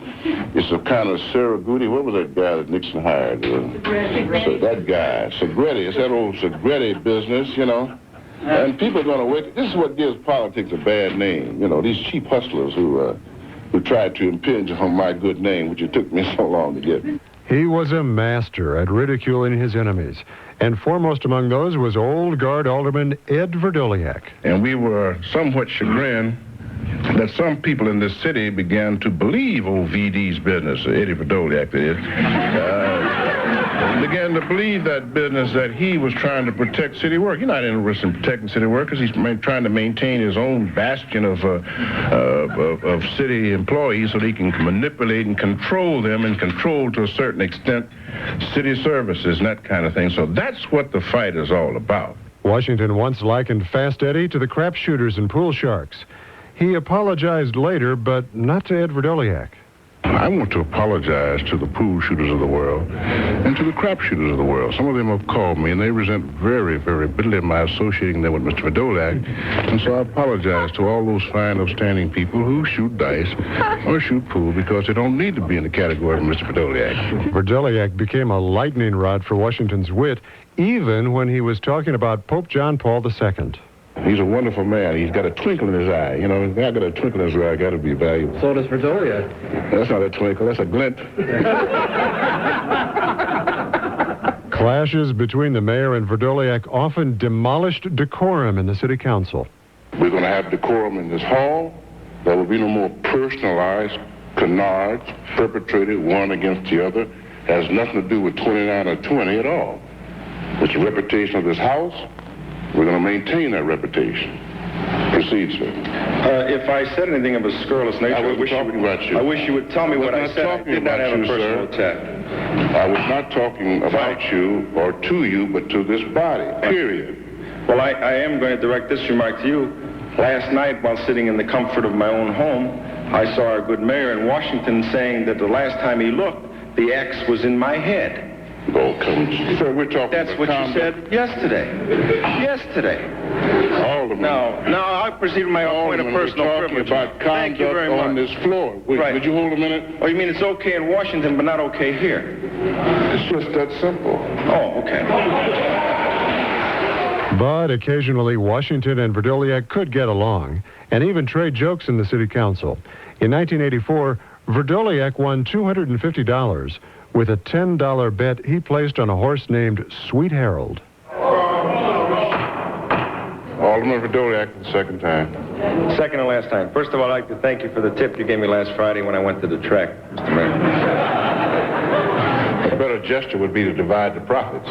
It's a kind of Sarah Goody. What was that guy that Nixon hired? That guy, Segretti. It's that old Segretti business, And people are going to wake. This is what gives politics a bad name. These cheap hustlers who tried to impinge on my good name, which it took me so long to get. He was a master at ridiculing his enemies, and foremost among those was old guard alderman Ed Verdoliak. And we were somewhat chagrined that some people in this city began to believe old VD's business, Eddie Verdoliak, that is. Began to believe that business that he was trying to protect city work. He's not interested in protecting city workers. He's trying to maintain his own bastion of city employees so that he can manipulate and control them and control to a certain extent city services and that kind of thing. So that's what the fight is all about. Washington once likened Fast Eddie to the crap shooters and pool sharks. He apologized later, but not to Ed Verdoliak. I want to apologize to the pool shooters of the world and to the crap shooters of the world. Some of them have called me, and they resent very, very bitterly my associating them with Mr. Verdoliak. And so I apologize to all those fine, upstanding people who shoot dice or shoot pool because they don't need to be in the category of Mr. Verdoliak. Verdoliak became a lightning rod for Washington's wit, even when he was talking about Pope John Paul II. He's a wonderful man. He's got a twinkle in his eye. If I got a twinkle in his eye, got to be valuable. So does Verdoliak. That's not a twinkle. That's a glint. Clashes between the mayor and Verdoliak often demolished decorum in the city council. We're going to have decorum in this hall. There will be no more personalized canards perpetrated one against the other. It has nothing to do with 29 or 20 at all. It's the reputation of this house. We're going to maintain that reputation. Proceed, sir. If I said anything of a scurrilous nature, I wasn't talking about you. I wish you would tell me what I said. I did not have a personal attack. I was not talking about you or to you, but to this body, period. Well, I am going to direct this remark to you. Last night, while sitting in the comfort of my own home, I saw our good mayor in Washington saying that the last time he looked, the X was in my head. Oh, come on. Sir, we're talking That's what you said yesterday. Yesterday. Alderman. Now, I proceed with my own point of personal privilege. About Thank you very much. on this floor. Wait, right. Would you hold a minute? Oh, you mean it's okay in Washington, but not okay here? It's just that simple. Oh, okay. But occasionally, Washington and Verdoliak could get along, and even trade jokes in the city council. In 1984, Verdoliak won $250 with a $10 bet he placed on a horse named Sweet Harold. Alderman Verdoliak for the second time. Second and last time. First of all, I'd like to thank you for the tip you gave me last Friday when I went to the track, Mr. Mayor. A better gesture would be to divide the profits.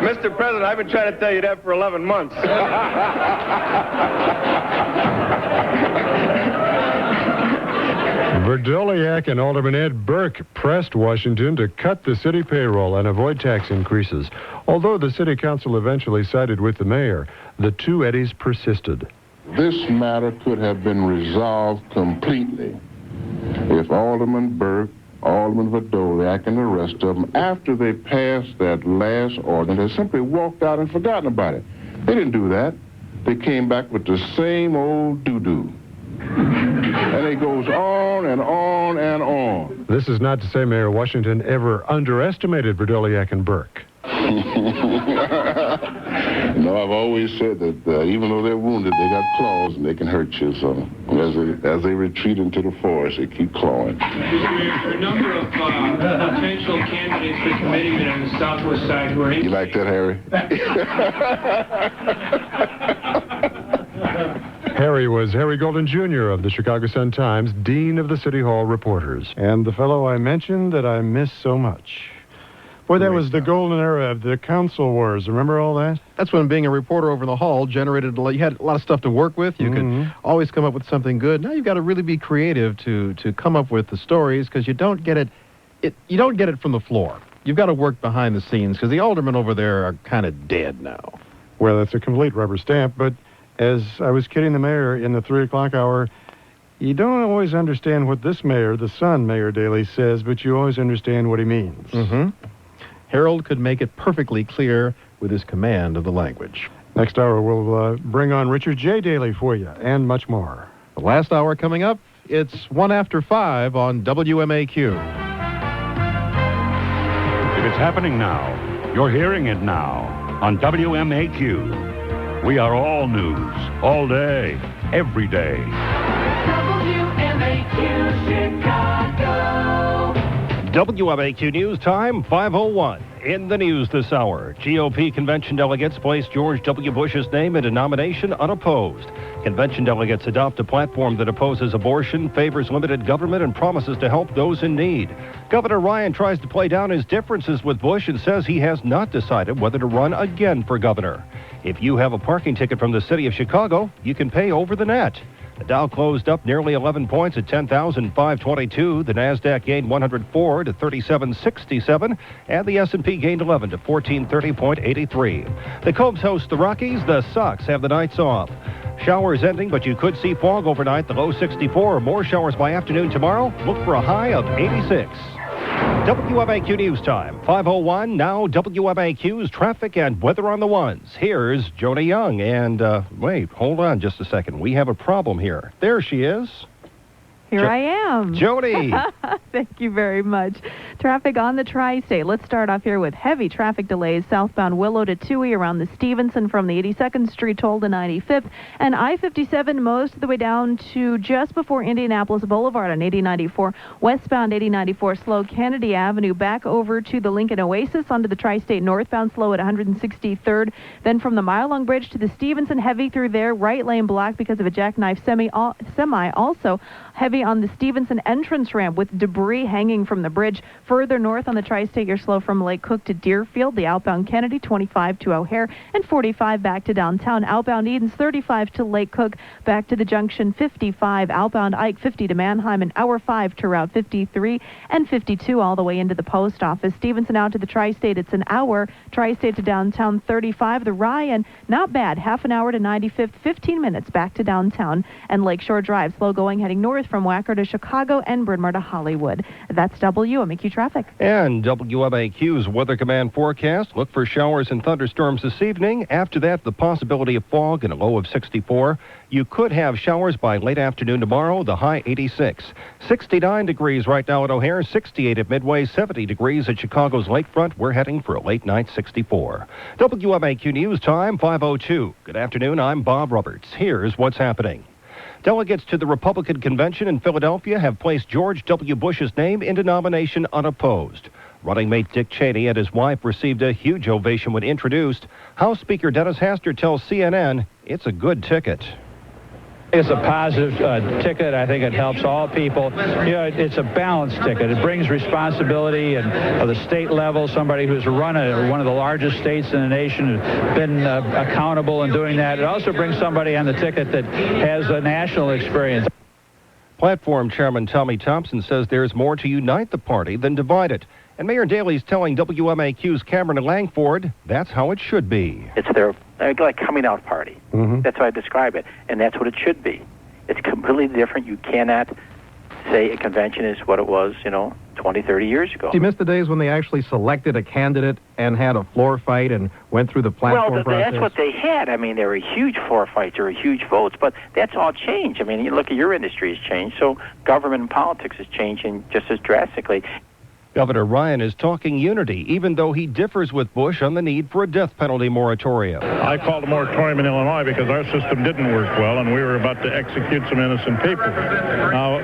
Mr. President, I've been trying to tell you that for 11 months. Verdoliak and Alderman Ed Burke pressed Washington to cut the city payroll and avoid tax increases. Although the city council eventually sided with the mayor, the two eddies persisted. This matter could have been resolved completely if Alderman Burke, Alderman Verdoliak, and the rest of them, after they passed that last ordinance, had simply walked out and forgotten about it. They didn't do that. They came back with the same old doo-doo. And it goes on and on and on. This is not to say Mayor Washington ever underestimated Verdoliak and Burke. No, I've always said that even though they're wounded, they got claws and they can hurt you. So as they retreat into the forest, they keep clawing. There are a number of potential candidates for committeeman on the southwest side who are... You like that, Harry? Harry was Harry Golden Jr. of the Chicago Sun-Times, Dean of the City Hall Reporters. And the fellow I mentioned that I miss so much. Boy, that was the golden era of the council wars. Remember all that? That's when being a reporter over the hall generated, you had a lot of stuff to work with. You could always come up with something good. Now you've got to really be creative to come up with the stories, because you don't get it from the floor. You've got to work behind the scenes, because the aldermen over there are kind of dead now. Well, that's a complete rubber stamp, but as I was kidding the mayor in the 3 o'clock hour, you don't always understand what this mayor, the Sun, Mayor Daley, says, but you always understand what he means. Harold could make it perfectly clear with his command of the language. Next hour, we'll bring on Richard J. Daley for you, and much more. The last hour coming up, it's 1 after 5 on WMAQ. If it's happening now, you're hearing it now on WMAQ. We are all news, all day, every day. WMAQ Chicago. WMAQ News Time, 5:01. In the news this hour, GOP convention delegates place George W. Bush's name in a nomination unopposed. Convention delegates adopt a platform that opposes abortion, favors limited government, and promises to help those in need. Governor Ryan tries to play down his differences with Bush and says he has not decided whether to run again for governor. If you have a parking ticket from the city of Chicago, you can pay over the net. The Dow closed up nearly 11 points at 10,522. The Nasdaq gained 104 to 3767, and the S&P gained 11 to 1430.83. The Cubs host the Rockies. The Sox have the nights off. Showers ending, but you could see fog overnight. The low 64. More showers by afternoon tomorrow. Look for a high of 86. WMAQ News Time, 5:01. Now WMAQ's traffic and weather on the ones. Here's Joni Young. And wait, hold on just a second. We have a problem here. There she is. Here I am. Jody. Thank you very much. Traffic on the Tri-State. Let's start off here with heavy traffic delays southbound Willow to Toohey around the Stevenson from the 82nd Street toll to 95th, and I-57 most of the way down to just before Indianapolis Boulevard on 8094. Westbound 8094 slow Kennedy Avenue back over to the Lincoln Oasis onto the Tri-State northbound slow at 163rd. Then from the Mile-Long Bridge to the Stevenson heavy through there, right lane blocked because of a jackknife semi also heavy heavy on the Stevenson entrance ramp with debris hanging from the bridge. Further north on the Tri-State, you're slow from Lake Cook to Deerfield, the outbound Kennedy, 25 to O'Hare, and 45 back to downtown. Outbound Edens, 35 to Lake Cook, back to the junction, 55. Outbound Ike, 50 to Manheim, and hour 5 to Route 53, and 52 all the way into the post office. Stevenson out to the Tri-State, it's an hour. Tri-State to downtown, 35. The Ryan, not bad, half an hour to 95th, 15 minutes back to downtown. And Lakeshore Drive, slow going heading north from Wacker to Chicago and Bryn Mawr to Hollywood. That's WMAQ traffic. And WMAQ's Weather Command forecast. Look for showers and thunderstorms this evening. After that, the possibility of fog and a low of 64. You could have showers by late afternoon tomorrow, the high 86. 69 degrees right now at O'Hare, 68 at Midway, 70 degrees at Chicago's lakefront. We're heading for a late night 64. WMAQ News Time, 5:02. Good afternoon, I'm Bob Roberts. Here's what's happening. Delegates to the Republican convention in Philadelphia have placed George W. Bush's name into nomination unopposed. Running mate Dick Cheney and his wife received a huge ovation when introduced. House Speaker Dennis Hastert tells CNN it's a good ticket. It's a positive ticket. I think it helps all people. You know, it's a balanced ticket. It brings responsibility and of the state level, somebody who's run one of the largest states in the nation, has been accountable in doing that. It also brings somebody on the ticket that has a national experience. Platform Chairman Tommy Thompson says there's more to unite the party than divide it. And Mayor Daley's telling WMAQ's Cameron Langford that's how it should be. It's their like coming out party. Mm-hmm. That's how I describe it. And that's what it should be. It's completely different. You cannot say a convention is what it was, 20, 30 years ago. Do you miss the days when they actually selected a candidate and had a floor fight and went through the platform process? That's what they had. I mean, there were huge floor fights, there were huge votes, but that's all changed. I mean, you look at your industry has changed, so government and politics is changing just as drastically. Governor Ryan is talking unity, even though he differs with Bush on the need for a death penalty moratorium. I called a moratorium in Illinois because our system didn't work well, and we were about to execute some innocent people. Now,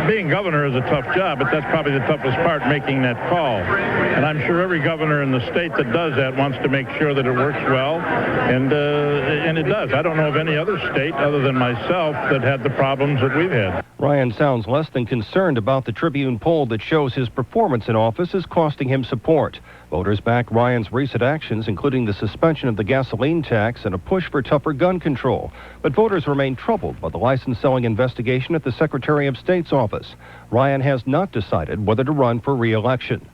being governor is a tough job, but that's probably the toughest part, making that call. And I'm sure every governor in the state that does that wants to make sure that it works well, and it does. I don't know of any other state, other than myself, that had the problems that we've had. Ryan sounds less than concerned about the Tribune poll that shows his performance in office is costing him support. Voters back Ryan's recent actions, including the suspension of the gasoline tax and a push for tougher gun control. But voters remain troubled by the license-selling investigation at the Secretary of State's office. Ryan has not decided whether to run for re-election.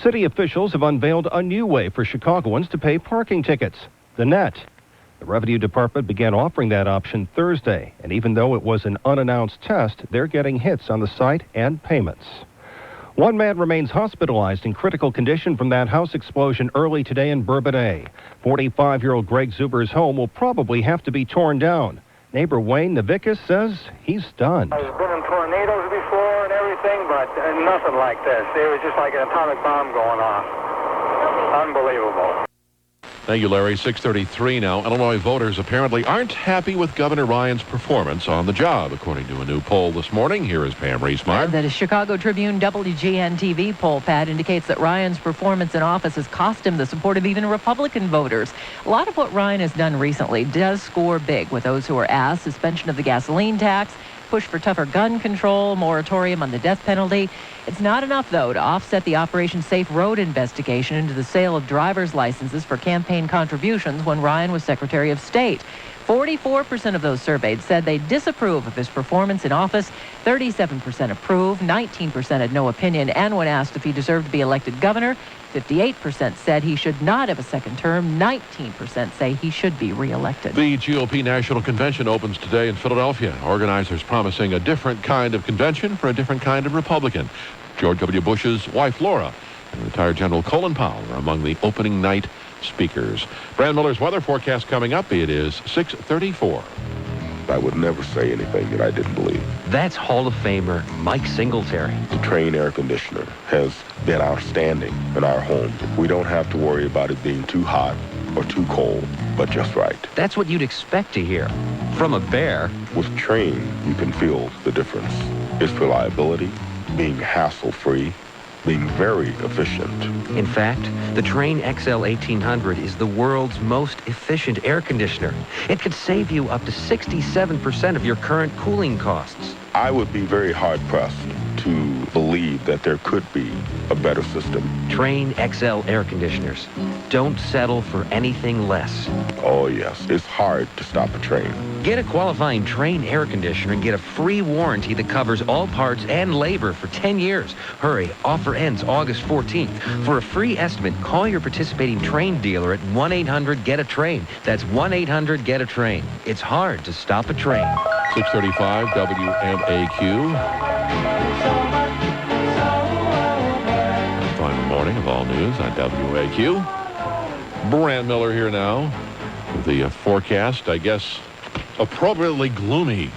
City officials have unveiled a new way for Chicagoans to pay parking tickets, the net. The Revenue Department began offering that option Thursday, and even though it was an unannounced test, they're getting hits on the site and payments. One man remains hospitalized in critical condition from that house explosion early today in Bourbonnais. 45-year-old Greg Zuber's home will probably have to be torn down. Neighbor Wayne Navikas says he's stunned. I've been in tornadoes before and everything, but nothing like this. It was just like an atomic bomb going off. Unbelievable. Thank you, Larry. 6:33 now. Illinois voters apparently aren't happy with Governor Ryan's performance on the job, according to a new poll this morning. Here is Pam Reesmeyer. The Chicago Tribune WGN-TV poll, Pat, indicates that Ryan's performance in office has cost him the support of even Republican voters. A lot of what Ryan has done recently does score big with those who are asked: suspension of the gasoline tax, push for tougher gun control, moratorium on the death penalty. It's not enough, though, to offset the Operation Safe Road investigation into the sale of driver's licenses for campaign contributions when Ryan was Secretary of State. 44% of those surveyed said they disapprove of his performance in office. 37% approve, 19% had no opinion, and when asked if he deserved to be elected governor, 58% said he should not have a second term. 19% say he should be reelected. The GOP National Convention opens today in Philadelphia. Organizers promising a different kind of convention for a different kind of Republican. George W. Bush's wife, Laura, and retired General Colin Powell are among the opening night speakers. Brand Miller's weather forecast coming up. It is 6:34. I would never say anything that I didn't believe. That's Hall of Famer Mike Singletary. The Trane air conditioner has been outstanding in our home. We don't have to worry about it being too hot or too cold, but just right. That's what you'd expect to hear from a bear. With Trane, you can feel the difference. Its reliability, being hassle-free, being very efficient. In fact, the Trane XL 1800 is the world's most efficient air conditioner. It could save you up to 67% of your current cooling costs. I would be very hard-pressed to believe that there could be a better system. Train XL air conditioners. Don't settle for anything less. Oh, yes. It's hard to stop a train. Get a qualifying Train air conditioner and get a free warranty that covers all parts and labor for 10 years. Hurry, offer ends August 14th. For a free estimate, call your participating Train dealer at 1-800-GET-A-TRAIN. That's 1-800-GET-A-TRAIN. It's hard to stop a train. 635 WMAQ. Final morning of all news on WMAQ. Brant Miller here now with the forecast, I guess, appropriately gloomy.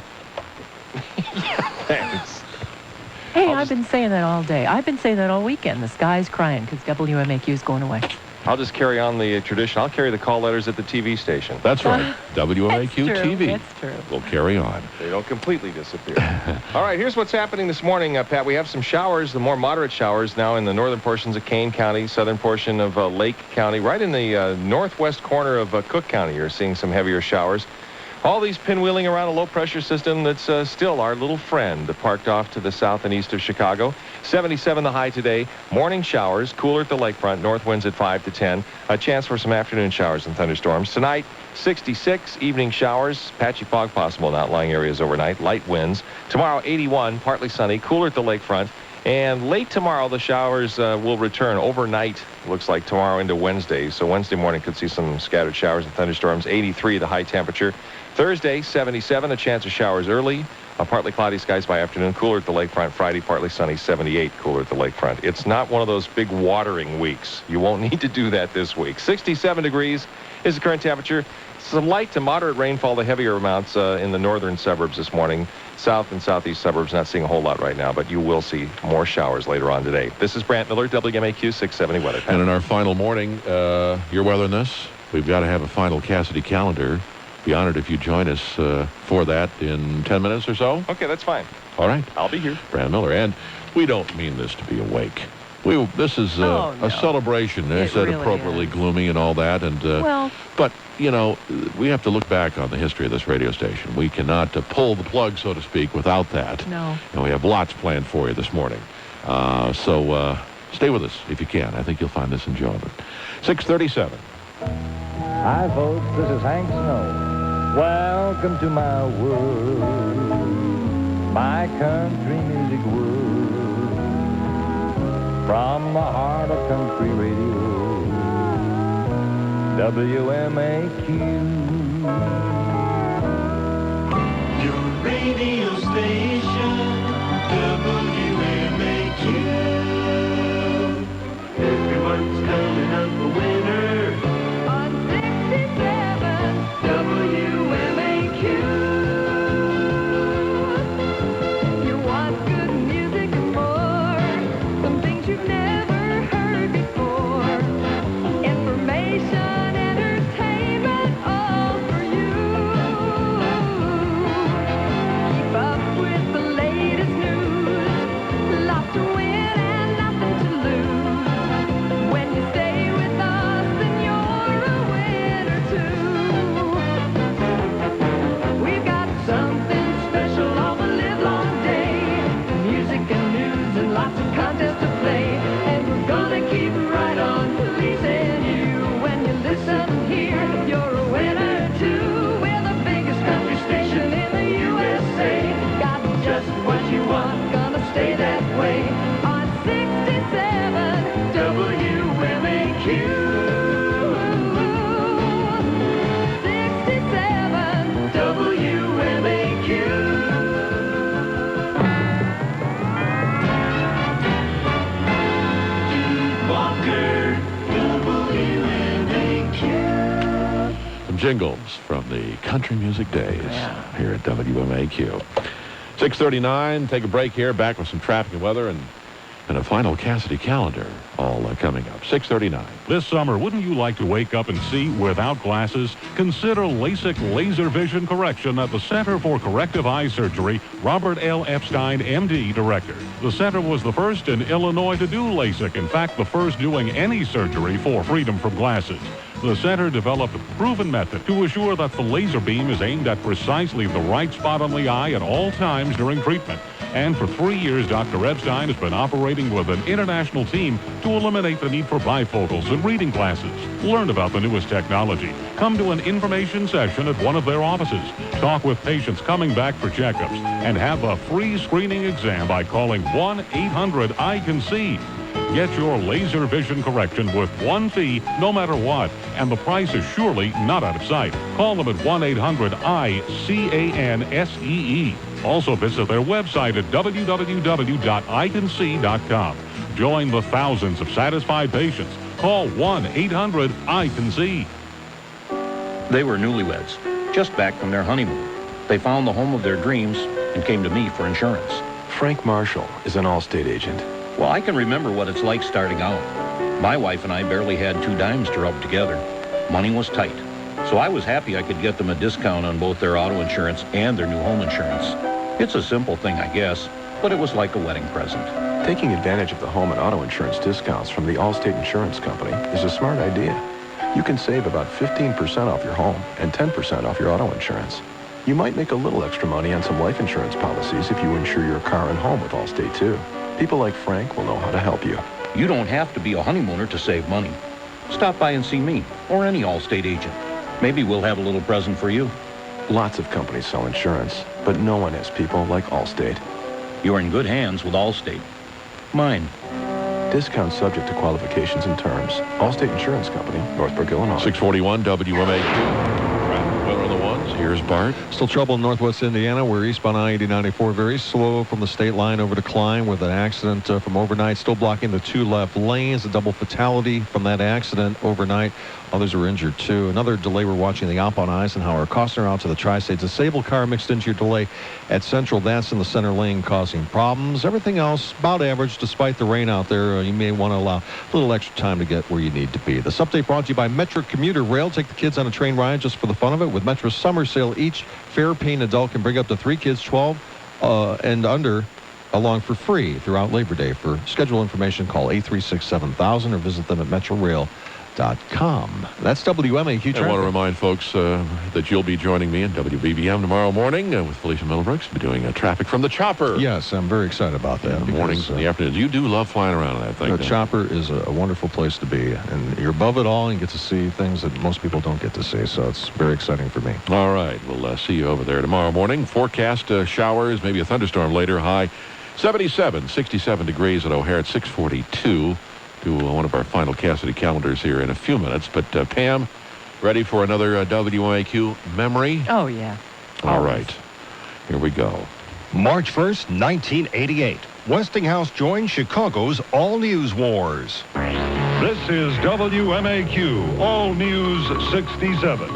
Thanks. Hey, I've been saying that all day. I've been saying that all weekend. The sky's crying because WMAQ is going away. I'll just carry on the tradition. I'll carry the call letters at the TV station. That's right. WMAQ That's true. TV. That's true. We'll carry on. They don't completely disappear. All right, here's what's happening this morning, Pat. We have some showers, the more moderate showers now in the northern portions of Kane County, southern portion of Lake County. Right in the northwest corner of Cook County, you're seeing some heavier showers. All these pinwheeling around a low-pressure system that's still our little friend, parked off to the south and east of Chicago. 77 the high today. Morning showers, cooler at the lakefront. North winds at 5 to 10. A chance for some afternoon showers and thunderstorms. Tonight, 66. Evening showers. Patchy fog possible in outlying areas overnight. Light winds. Tomorrow, 81. Partly sunny. Cooler at the lakefront. And late tomorrow, the showers will return overnight. Looks like tomorrow into Wednesday. So Wednesday morning could see some scattered showers and thunderstorms. 83 the high temperature. Thursday, 77, a chance of showers early. Partly cloudy skies by afternoon, cooler at the lakefront. Friday, partly sunny, 78, cooler at the lakefront. It's not one of those big watering weeks. You won't need to do that this week. 67 degrees is the current temperature. Some light to moderate rainfall, the heavier amounts in the northern suburbs this morning. South and southeast suburbs, not seeing a whole lot right now, but you will see more showers later on today. This is Brant Miller, WMAQ 670 weather. And in our final morning, your weather in this, we've got to have a final Cassidy calendar. Be honored if you join us for that in 10 minutes or so. Okay, that's fine. All right. I'll be here. Brant Miller. And we don't mean this to be awake. This is a celebration. I said really appropriately gloomy and all that. And but, you know, we have to look back on the history of this radio station. We cannot pull the plug, so to speak, without that. No. And we have lots planned for you this morning. So stay with us if you can. I think you'll find this enjoyable. 6:37. Hi, folks. This is Hank Snow. Welcome to my world, my country music world. From the heart of country radio, WMAQ. Your radio station, WMAQ. Everyone's coming up a winner. On 67, WMAQ. You want good music and more, some things you've never heard before. Information, entertainment, all for you. Keep up with the latest news, lots to win and nothing to lose. When you stay with us, then you're a winner too. We've got something special all the livelong day. Music and news and lots of contests to play. And we're gonna keep right on pleasing you. When you listen here, you're a winner too. We're the biggest country station in the USA. Got just what you want, gonna stay that way. On 67 WMAQ. 67 WMAQ. Walker, WMAQ. Some jingles from the Country Music Days here at WMAQ. 6:39, take a break here, back with some traffic and weather and a final Cassidy calendar all coming up. 6:39. This summer, wouldn't you like to wake up and see without glasses? Consider LASIK laser vision correction at the Center for Corrective Eye Surgery, Robert L. Epstein, MD, Director. The center was the first in Illinois to do LASIK. In fact, the first doing any surgery for freedom from glasses. The center developed a proven method to assure that the laser beam is aimed at precisely the right spot on the eye at all times during treatment. And for 3 years, Dr. Epstein has been operating with an international team to eliminate the need for bifocals and reading glasses. Learn about the newest technology. Come to an information session at one of their offices. Talk with patients coming back for checkups and have a free screening exam by calling 1-800-I-CAN-SEE. Get your laser vision correction with one fee, no matter what, and the price is surely not out of sight. Call them at 1-800-I-CANSEE. Also visit their website at www.icansee.com. Join the thousands of satisfied patients. Call 1-800-I-CAN-SEE. They were newlyweds, just back from their honeymoon. They found the home of their dreams and came to me for insurance. Frank Marshall is an Allstate agent. Well, I can remember what it's like starting out. My wife and I barely had 2 dimes to rub together. Money was tight. So I was happy I could get them a discount on both their auto insurance and their new home insurance. It's a simple thing, I guess, but it was like a wedding present. Taking advantage of the home and auto insurance discounts from the Allstate Insurance Company is a smart idea. You can save about 15% off your home and 10% off your auto insurance. You might make a little extra money on some life insurance policies if you insure your car and home with Allstate, too. People like Frank will know how to help you. You don't have to be a honeymooner to save money. Stop by and see me or any Allstate agent. Maybe we'll have a little present for you. Lots of companies sell insurance, but no one has people like Allstate. You're in good hands with Allstate. Mine. Discount subject to qualifications and terms. Allstate Insurance Company, Northbrook, Illinois. 641 WMAQ. Weather on the ones. Here's Bart. Still trouble in northwest Indiana, where eastbound I-80-94 very slow from the state line over to Klein with an accident from overnight, still blocking the 2 left lanes. A double fatality from that accident overnight. Others were injured, too. Another delay we're watching, the outbound Eisenhower. Costner out to the Tri-States. A Sable car mixed into your delay at Central. That's in the center lane causing problems. Everything else about average despite the rain out there. You may want to allow a little extra time to get where you need to be. This update brought to you by Metro Commuter Rail. Take the kids on a train ride just for the fun of it. With Metro's summer sale, each fare-paying adult can bring up to 3 kids, 12 and under, along for free throughout Labor Day. For schedule information, call 836-7000 or visit them at metrorail.com. That's WMAQ traffic. I want to remind folks that you'll be joining me in WBBM tomorrow morning with Felicia Middlebrooks. We're doing traffic from the chopper. Yes, I'm very excited about that. In the mornings and the afternoons. You do love flying around in that thing. The chopper is a wonderful place to be, and you're above it all and get to see things that most people don't get to see, so it's very exciting for me. All right, we'll see you over there tomorrow morning. Forecast showers, maybe a thunderstorm later. High 77, 67 degrees at O'Hare at 642. To one of our final Cassidy calendars here in a few minutes. But Pam, ready for another WMAQ memory? Oh, yeah. All right. Here we go. March 1st, 1988. Westinghouse joined Chicago's All News Wars. This is WMAQ All News 67.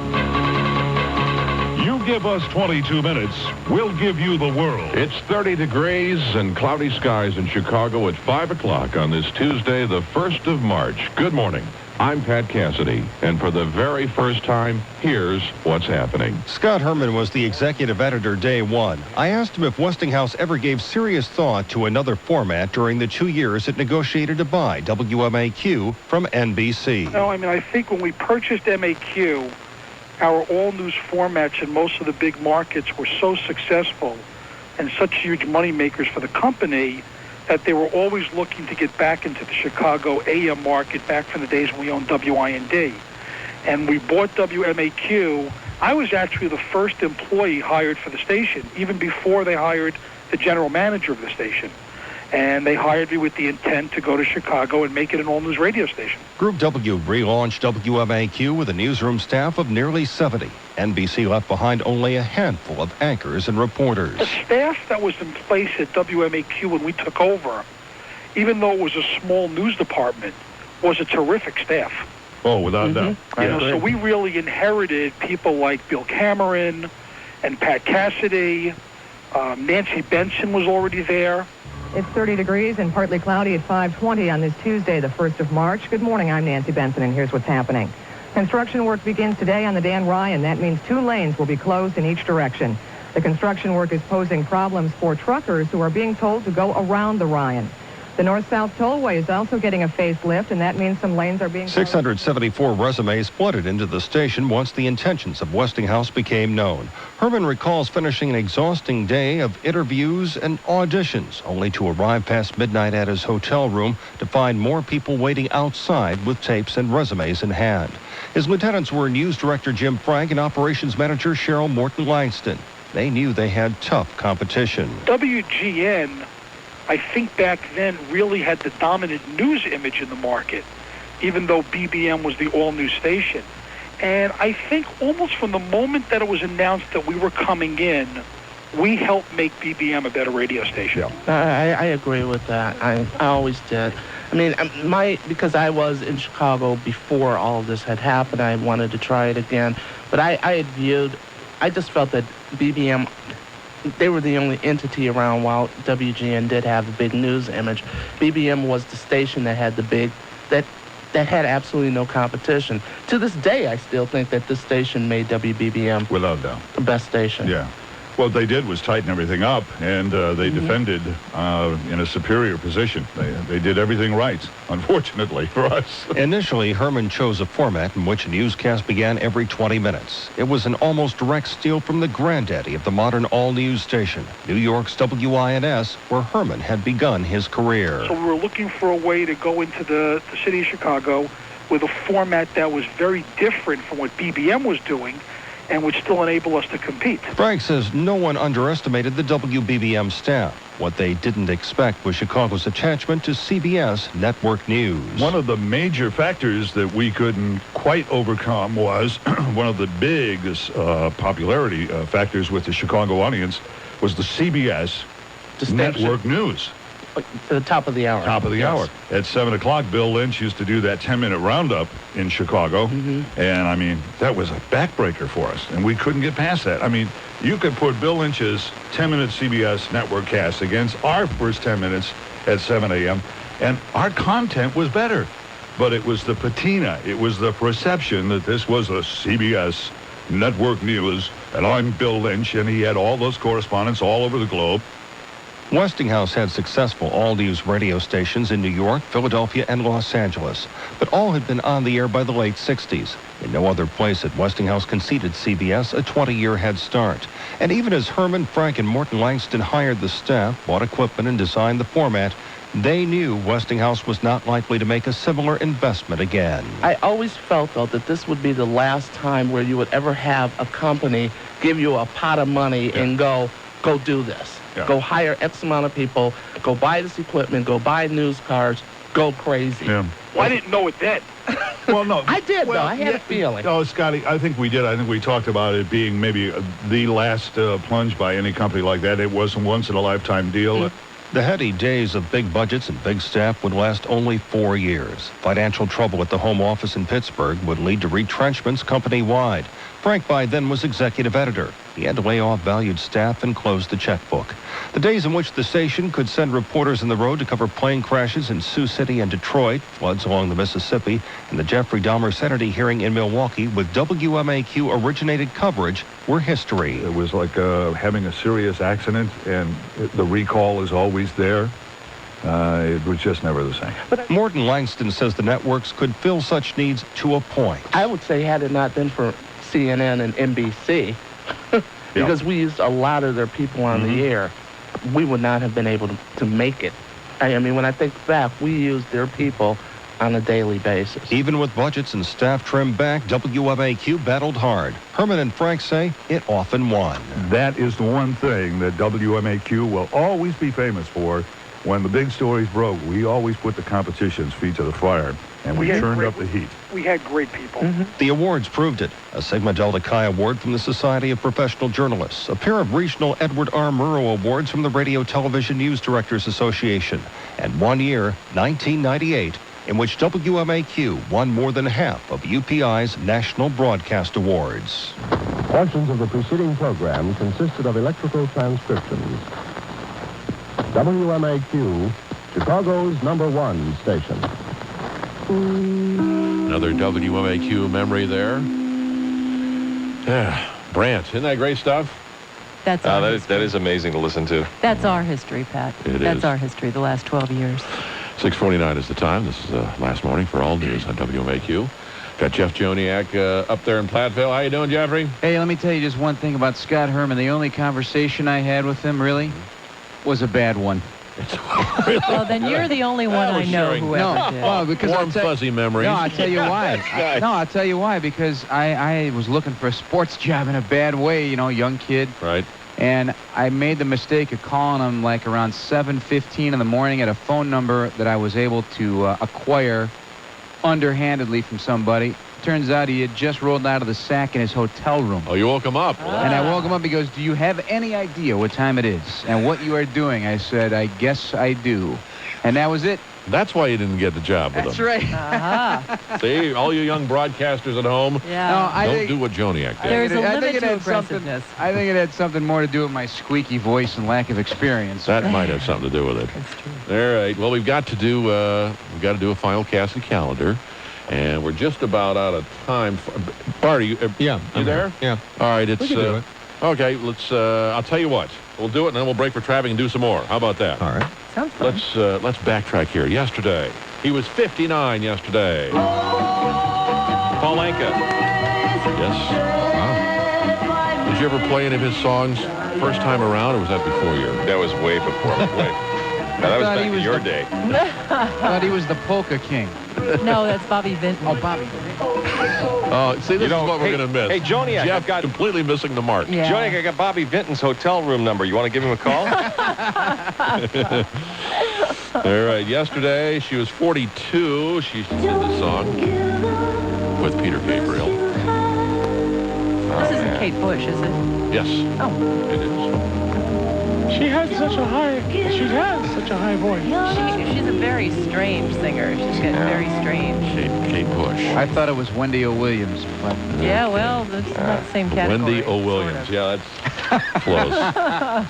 You give us 22 minutes, we'll give you the world. It's 30 degrees and cloudy skies in Chicago at 5 o'clock on this Tuesday, the 1st of March. Good morning. I'm Pat Cassidy, and for the very first time, here's what's happening. Scott Herman was the executive editor day one. I asked him if Westinghouse ever gave serious thought to another format during the 2 years it negotiated to buy WMAQ from NBC. No, I mean, I think when we purchased MAQ, our all-news formats in most of the big markets were so successful and such huge money makers for the company that they were always looking to get back into the Chicago AM market back from the days when we owned WIND. And we bought WMAQ. I was actually the first employee hired for the station, even before they hired the general manager of the station. And they hired me with the intent to go to Chicago and make it an all-news radio station. Group W relaunched WMAQ with a newsroom staff of nearly 70. NBC left behind only a handful of anchors and reporters. The staff that was in place at WMAQ when we took over, even though it was a small news department, was a terrific staff. Oh, without doubt. So we really inherited people like Bill Cameron and Pat Cassidy. Nancy Benson was already there. It's 30 degrees and partly cloudy at 5:20 on this Tuesday, the 1st of March. Good morning, I'm Nancy Benson, and here's what's happening. Construction work begins today on the Dan Ryan. That means 2 lanes will be closed in each direction. The construction work is posing problems for truckers who are being told to go around the Ryan. The north-south tollway is also getting a facelift, and that means some lanes are being... 674 resumes flooded into the station once the intentions of Westinghouse became known. Herman recalls finishing an exhausting day of interviews and auditions, only to arrive past midnight at his hotel room to find more people waiting outside with tapes and resumes in hand. His lieutenants were News Director Jim Frank and Operations Manager Cheryl Morton Langston. They knew they had tough competition. WGN, I think back then, really had the dominant news image in the market, even though BBM was the all-new station. And I think almost from the moment that it was announced that we were coming in, we helped make BBM a better radio station. I agree with that. I always did. I mean, because I was in Chicago before all of this had happened, I wanted to try it again. But I just felt that BBM, they were the only entity around while WGN did have a big news image. BBM was the station that had that had absolutely no competition. To this day, I still think that this station made WBBM without doubt the best station. Yeah. What they did was tighten everything up, and they defended in a superior position. They did everything right, unfortunately for us. Initially, Herman chose a format in which a newscast began every 20 minutes. It was an almost direct steal from the granddaddy of the modern all-news station, New York's WINS, where Herman had begun his career. So we were looking for a way to go into the city of Chicago with a format that was very different from what BBM was doing, and would still enable us to compete. Frank says no one underestimated the WBBM staff. What they didn't expect was Chicago's attachment to CBS network news. One of the major factors that we couldn't quite overcome was one of the biggest popularity factors with the Chicago audience was the CBS network news. To the top of the hour. Top of the hour. At 7 o'clock, Bill Lynch used to do that 10-minute roundup in Chicago. And, I mean, that was a backbreaker for us. And we couldn't get past that. I mean, you could put Bill Lynch's 10-minute CBS network cast against our first 10 minutes at 7 a.m., and our content was better. But it was the patina. It was the perception that this was a CBS network news, and I'm Bill Lynch, and he had all those correspondents all over the globe. Westinghouse had successful all-news radio stations in New York, Philadelphia, and Los Angeles, but all had been on the air by the late 60s. In no other place had Westinghouse conceded CBS a 20-year head start. And even as Herman, Frank, and Morton Langston hired the staff, bought equipment, and designed the format, they knew Westinghouse was not likely to make a similar investment again. I always felt, though, that this would be the last time where you would ever have a company give you a pot of money and go do this. Go hire X amount of people, go buy this equipment, go buy news cards, go crazy. Well, I didn't know it then. Well, no. I did, though. I had a feeling. Oh, Scotty, I think we did. I think we talked about it being maybe the last plunge by any company like that. It was a once-in-a-lifetime deal. The heady days of big budgets and big staff would last only 4 years. Financial trouble at the home office in Pittsburgh would lead to retrenchments company-wide. Frank by then was executive editor. He had to lay off valued staff and close the checkbook. The days in which the station could send reporters on the road to cover plane crashes in Sioux City and Detroit, floods along the Mississippi, and the Jeffrey Dahmer Sanity hearing in Milwaukee with WMAQ-originated coverage were history. It was like having a serious accident, and the recall is always there. It was just never the same. But Morton Langston says the networks could fill such needs to a point. I would say had it not been for CNN and NBC, because we used a lot of their people on the air, we would not have been able to make it. I mean, when I think back, we used their people on a daily basis. Even with budgets and staff trimmed back, WMAQ battled hard. Herman and Frank say it often won. That is the one thing that WMAQ will always be famous for. When the big stories broke, we always put the competition's feet to the fire, and we turned up the heat. We had great people. The awards proved it. A Sigma Delta Chi Award from the Society of Professional Journalists, a pair of regional Edward R. Murrow Awards from the Radio Television News Directors Association, and 1 year, 1998, in which WMAQ won more than half of UPI's National Broadcast Awards. Portions of the preceding program consisted of electrical transcriptions. WMAQ, Chicago's #1 station. Another WMAQ memory there. Yeah, Brant, isn't that great stuff? That's our that is amazing to listen to. That's our history, Pat. That's is. our history, the last 12 years. 6:49 is the time. This is Last Morning for All News on WMAQ. Got Jeff Joniak up there in Platteville. How you doing, Jeffrey? Hey, let me tell you just one thing about Scott Herman. The only conversation I had with him, really, was a bad one. Well, then you're the only one I know who ever did. Well, because warm, fuzzy memories. No, I'll tell you why. I'll tell you why. Because I was looking for a sports job in a bad way, young kid. Right. And I made the mistake of calling him like around 7:15 in the morning at a phone number that I was able to acquire underhandedly from somebody. Turns out he had just rolled out of the sack in his hotel room. Oh, you woke him up. And I woke him up. He goes, "Do you have any idea what time it is and what you are doing?" I said, "I guess I do." And that was it. That's why you didn't get the job with That's him. right. See, all you young broadcasters at home, don't do what Joniak did. There's a I limit think it to had aggressiveness. I think it had something more to do with my squeaky voice and lack of experience. That might have something to do with it. That's true. All right. Well, we've got to do a final Cassidy calendar, and we're just about out of time. Bart, you there? Yeah. All right. It's We can do it. Okay. Let's. I'll tell you what. We'll do it, and then well break for traffic and do some more. How about that? All right. Sounds fun. Let's backtrack here. Yesterday, he was 59. Yesterday. Paul Anka. Yes. Wow. Did you ever play any of his songs first time around, or was that before you? That was way before. Now, that was back in your day. I thought he was the polka king. No, that's Bobby Vinton. Oh, Bobby. Oh, see, this is what we're going to miss. Hey, Joniak, Jeff I've got completely missing the mark. Yeah. Joniak, I got Bobby Vinton's hotel room number. You want to give him a call? All right. Yesterday, she was 42. She did this song with Peter Gabriel. This isn't Kate Bush, is it? Yes. Oh. It is. She has such a high voice. She's a very strange singer. She's got very strange. Kate Bush. I thought it was Wendy O. Williams. But Yeah, well, that's not the same category. Wendy O. Williams. Yeah, that's close.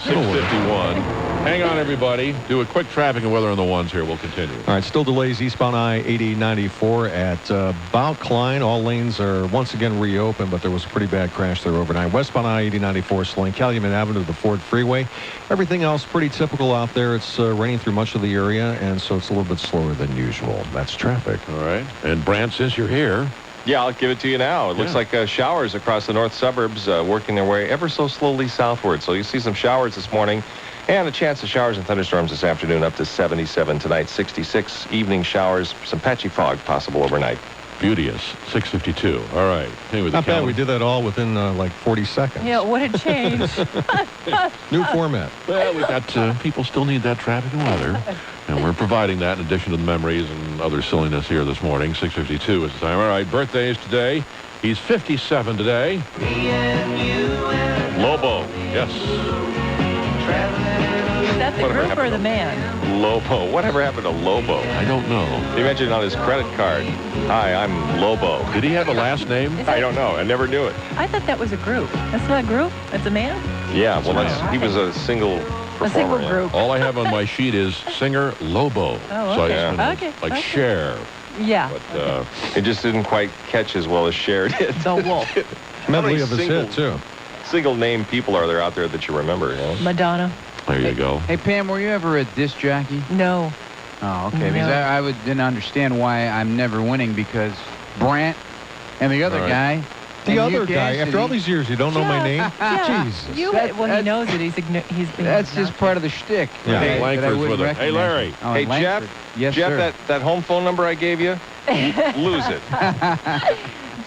6:51. Hang on, everybody. Do a quick traffic and weather on the ones here. We'll continue. All right, still delays eastbound I-80-94 at about Klein. All lanes are once again reopened, but there was a pretty bad crash there overnight. Westbound I-80-94 slowing Calumet Avenue to the Ford Freeway. Everything else pretty typical out there. It's raining through much of the area, and so it's a little bit slower than usual. That's traffic. All right. And Brant, since you're here. Yeah, I'll give it to you now. It looks like showers across the north suburbs working their way ever so slowly southward. So you see some showers this morning and a chance of showers and thunderstorms this afternoon up to 77 tonight, 66. Evening showers, some patchy fog possible overnight. Beauteous, 6:52. All right. Anyway, Not bad. We did that all within like 40 seconds. Yeah, what a change. New format. Well, we got people still need that traffic and weather, and we're providing that in addition to the memories and other silliness here this morning. 6:52 is the time. All right, birthdays today. He's 57 today. Lobo. Yes. Is that the group or the man? Lobo. Whatever happened to Lobo? I don't know. He mentioned it on his credit card. Hi, I'm Lobo. Did he have a last name? I don't know. I never knew it. I thought that was a group. That's not a group? That's a man? Yeah, well, he was a single performer. A single group. All I have on my sheet is singer Lobo. Oh, So okay. I just Okay, like okay. Cher. Yeah. But it just didn't quite catch as well as Cher did. The Wolf. Medley of his hit, too. Single name people are there out there that you remember? You know? Madonna. There you go. Hey, Pam, were you ever a disc jockey? No. Oh, okay. Because I didn't understand why I'm never winning because Brant and the other guy. The and other you, guy. Cassidy, After all these years, you don't know my name? Jesus. Well, he knows it. He's being That's just part of the shtick. Yeah. that I Langford's wouldn't with us. Hey, recognize. Larry. Oh, Hey, Langford. Jeff. Yes, Jeff, sir. that home phone number I gave you, lose it.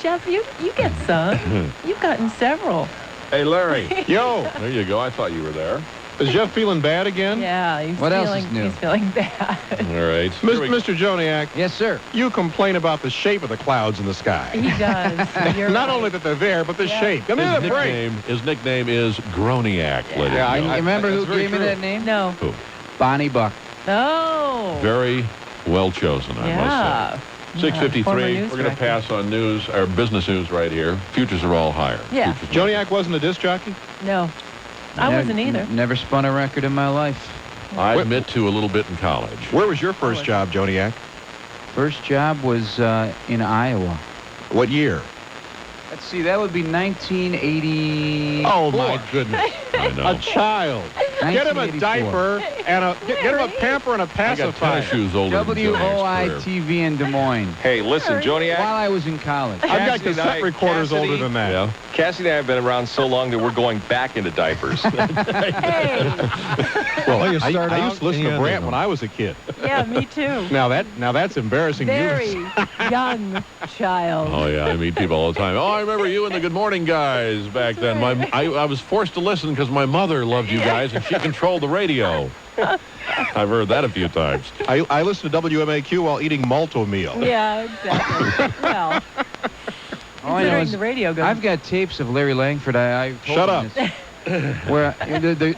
Jeff, you get some. You've gotten several. Hey, Larry. Yo. There you go. I thought you were there. Is Jeff feeling bad again? Yeah, he's What else feeling, is new? He's feeling bad. All right. Mr. Joniak. Yes, sir. You complain about the shape of the clouds in the sky. He does. You're Not right. only that they're there, but the shape. Give me that break. His nickname is Groniak, ladies Yeah, and I remember who very gave me true. that name? No. Who? Bonnie Buck. No. Very well chosen, I must Yeah. say. 6:53. Former We're news going to director. pass on news, or business news right here. Futures are all higher. Yeah. Futures Joniak wasn't a disc jockey? No. I wasn't either. Never spun a record in my life. I admit to a little bit in college. Where was your first job, Joniak? First job was in Iowa. What year? Let's see, that would be 1980. Oh, my goodness. I know. A child. Get him a 1984. diaper and get him a pamper and a I got pacifier. tennis shoes older than Joniak's career. WOI-TV in Des Moines. Hey, listen, Joniak. While I was in college. I've got Cassidy and cassette I- recorders Cassidy- older than that. Yeah. Cassidy and I have been around so long that we're going back into diapers. Well, you I start used to listen out to and Brant you when I was a kid. Yeah, me too. Now that's embarrassing Very news. young child. Oh, yeah, I meet people all the time. Oh, I remember you and the Good Morning guys back then. I was forced to listen because my mother loved you guys, and she controlled the radio. I've heard that a few times. I listen to WMAQ while eating malto meal. Yeah, exactly. Well, All I know considering is the radio goes. I've got tapes of Larry Langford. I told Shut him up. this, where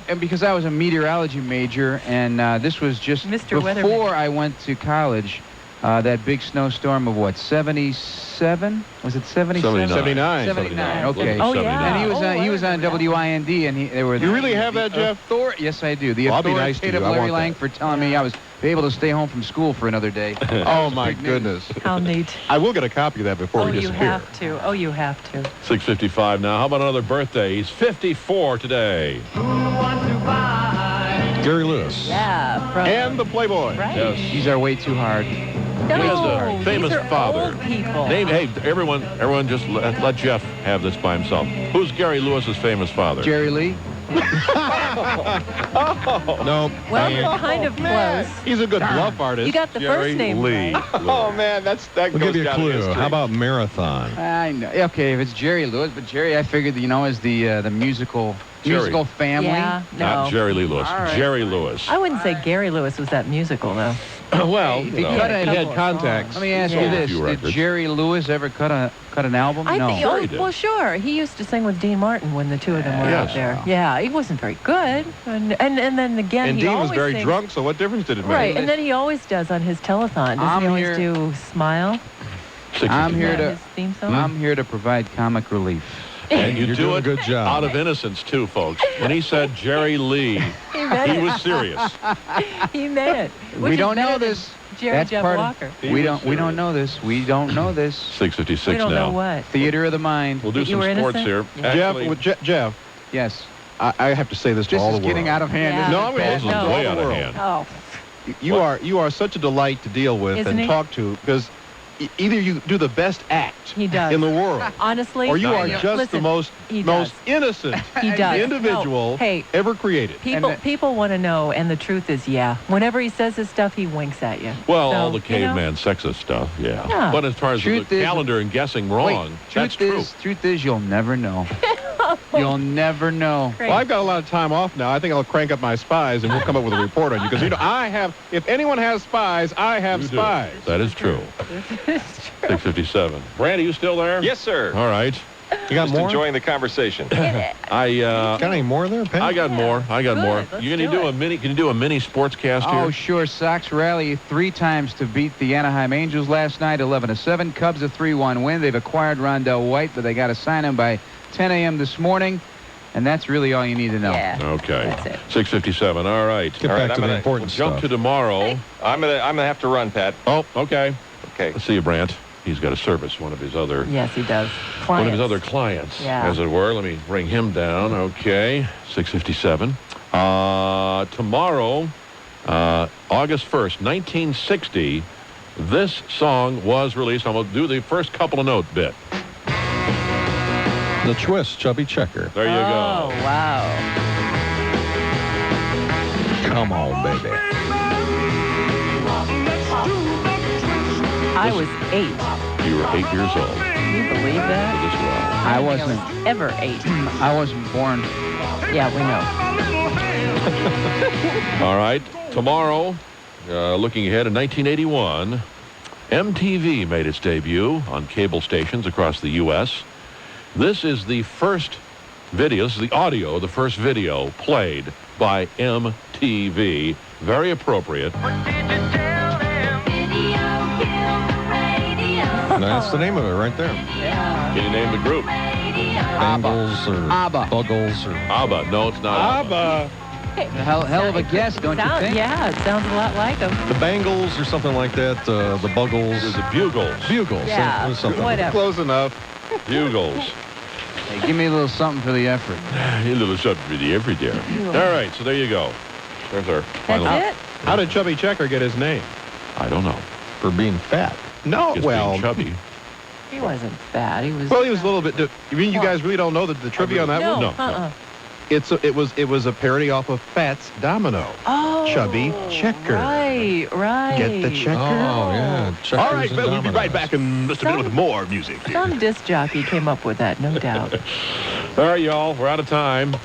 and because I was a meteorology major, and this was just Mr. before Weatherman. I went to college. That big snowstorm of what, 77? Was it 77? 79. 79. Okay. Oh, yeah. And he was on WIND, and they were. You really have that, Jeff? Yes, I do. The Well, I'll be nice to authoritative you. I Larry want that. Langford telling me I was able to stay home from school for another day. Oh, my goodness. How neat. I will get a copy of that before Oh, we you disappear. have to. Oh, you have to. 6:55 now. How about another birthday? He's 54 today. Gary Lewis. Yeah. From, And the Playboy. right. Yes. These are way too hard. No, He has a famous these are father. Old people. Hey, everyone just let Jeff have this by himself. Who's Gary Lewis's famous father? Jerry Lee. No. Well, you're kind of close. He's a good bluff artist. You got the Jerry first name Lee. right. Oh, man, that We'll goes give you a down in clue. history. How about Marathon? I know. Okay, if it's Jerry Lewis, but Jerry, I figured, is the musical family. Yeah, no. Not Jerry Lee Lewis. All right. Jerry Lewis. I wouldn't say Gary Lewis was that musical, though. Well, He you know. cut a He had couple of contacts. songs. Let me ask Yeah. you this: Few did records. Jerry Lewis ever cut an album? I no. think, Sure he did. well, sure. He used to sing with Dean Martin when the two of them were Yes. out there. Yeah, he wasn't very good. And then again, And he Dean always was very sings, drunk, so what difference did it make? Right, and then he always does on his telethon. Doesn't I'm he always here- do Smile? 6:55. I'm here Yeah, to. his theme song? I'm here to provide comic relief. And you You're do doing it a good job. out of innocence, too, folks. When he said Jerry Lee, He meant he it. was serious. He meant it. Which We is don't better know than this. Jerry That's Jeff part Walker. of. We don't know this. We don't know this. 6:56 We don't now. know what. Theater of the mind. We'll do You some were sports innocent? here. Jeff, Actually, Jeff, Yes. I have to say this to This all is the world. getting out of hand. Yeah. isn't No, it, I'm gonna Pat? this is No. way all out the of world. hand. Oh, You are such a delight to deal with Isn't and he? talk to because either you do the best act he does. in the world, Honestly, or you are I- just listen, the most he does. innocent He does. individual No, hey, ever created. people want to know, and the truth is, yeah. Whenever he says his stuff, he winks at you. Well, So, all the you know, caveman sexist stuff, yeah. Yeah. But as far as the Truth is- calendar and guessing wrong, that's true. Truth is, you'll never know. You'll never know. Great. Well, I've got a lot of time off now. I think I'll crank up my spies and we'll come up with a report on you because I have. If anyone has spies, I have You do. spies. That is true. 6:57. Brand, are you still there? Yes, sir. All right. You got Just more? enjoying the conversation. I Got any more there, Pat? I got more. I got Good. more. Let's You gonna do do it. a mini? Can you do a mini sportscast Oh, here? sure. Sox rally 3 times to beat the Anaheim Angels last night, 11-7. Cubs a 3-1 win. They've acquired Rondell White, but they got to sign him by 10 a.m. this morning. And that's really all you need to know. Yeah. Okay. That's it. 6:57. All right. Get All right, back to I'm the gonna important Jump stuff. to tomorrow. I'm gonna have to run, Pat. Oh, okay. Okay. Let's see you, Brant. He's got to service one of his other Yes, he does. one of his Clients. other clients, Yeah. as it were. Let me bring him down. Okay. 6:57. Tomorrow, August 1st, 1960. This song was released. I'm going to do the first couple of note bit. The Twist, Chubby Checker. There you Oh, go. wow. Come on, baby. I was 8. You were 8 years old. Can you believe that? As well. I don't think wasn't. I was ever 8. I wasn't born. Yeah, we know. All right. Tomorrow, looking ahead in 1981, MTV made its debut on cable stations across the U.S. This is the first video, this is the audio, the first video played by MTV. Very appropriate. That's the name of it right there. Yeah. Can you name the group? Bangles or ABBA. Buggles or... ABBA. No, it's not ABBA. Hell of a guess, don't you think? Yeah, it sounds a lot like him. The Bangles or something like that. The Buggles. It was the Bugles. Bugles. Yeah, It was something. whatever. Close enough. Bugles. Hey, give me a little something for the effort. A little something for the effort there. All right, so there you go. There's our final. That's it? How did Chubby Checker get his name? I don't know. For being fat. No, Just well, being chubby. He wasn't fat. He was. well, he was a little bit. You mean you guys really don't know the trivia on that No, one? uh-uh. It was a parody off of Fats Domino. Oh, Chubby Checker. Right. Get the checker? Oh, yeah. Checkers All right, and Bill, we'll be right dominoes. back in just a minute with more music. Some disc jockey came up with that, no doubt. All right, y'all, we're out of time.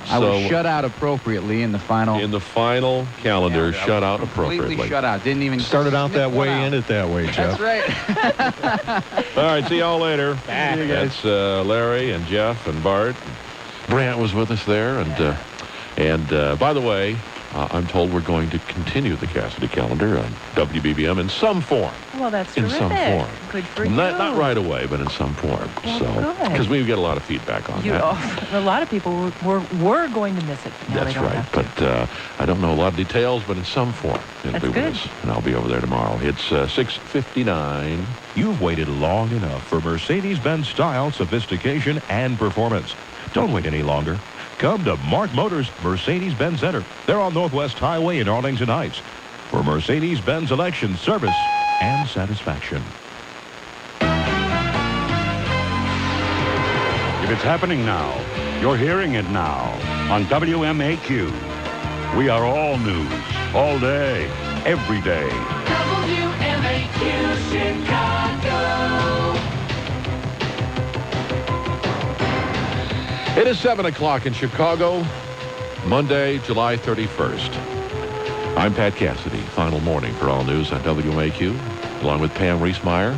I was So, shut out appropriately in the final. in the final calendar, shut out appropriately. Completely shut out. Didn't even Started out sniff that one way, out. ended that way, Jeff. That's right. All right, see y'all later. That's Larry and Jeff and Bart. Brant was with us there, and by the way, I'm told we're going to continue the Cassidy calendar on WBBM in some form. Well, that's In terrific. some form. Good for you. Not right away, but in some form. Well, So, good. because we get a lot of feedback on that. A lot of people were going to miss it. But now That's they don't right, have to. but I don't know a lot of details, but in some form it'll That's be with good. us, and I'll be over there tomorrow. It's 6:59. You've waited long enough for Mercedes-Benz style, sophistication, and performance. Don't wait any longer. Come to Mark Motors Mercedes-Benz Center. They're on Northwest Highway in Arlington Heights for Mercedes-Benz election, service, and satisfaction. If it's happening now, you're hearing it now on WMAQ. We are all news, all day, every day. WMAQ Chicago. It is 7 o'clock in Chicago, Monday, July 31st. I'm Pat Cassidy, final morning for All News on WMAQ, along with Pam Reesmeyer.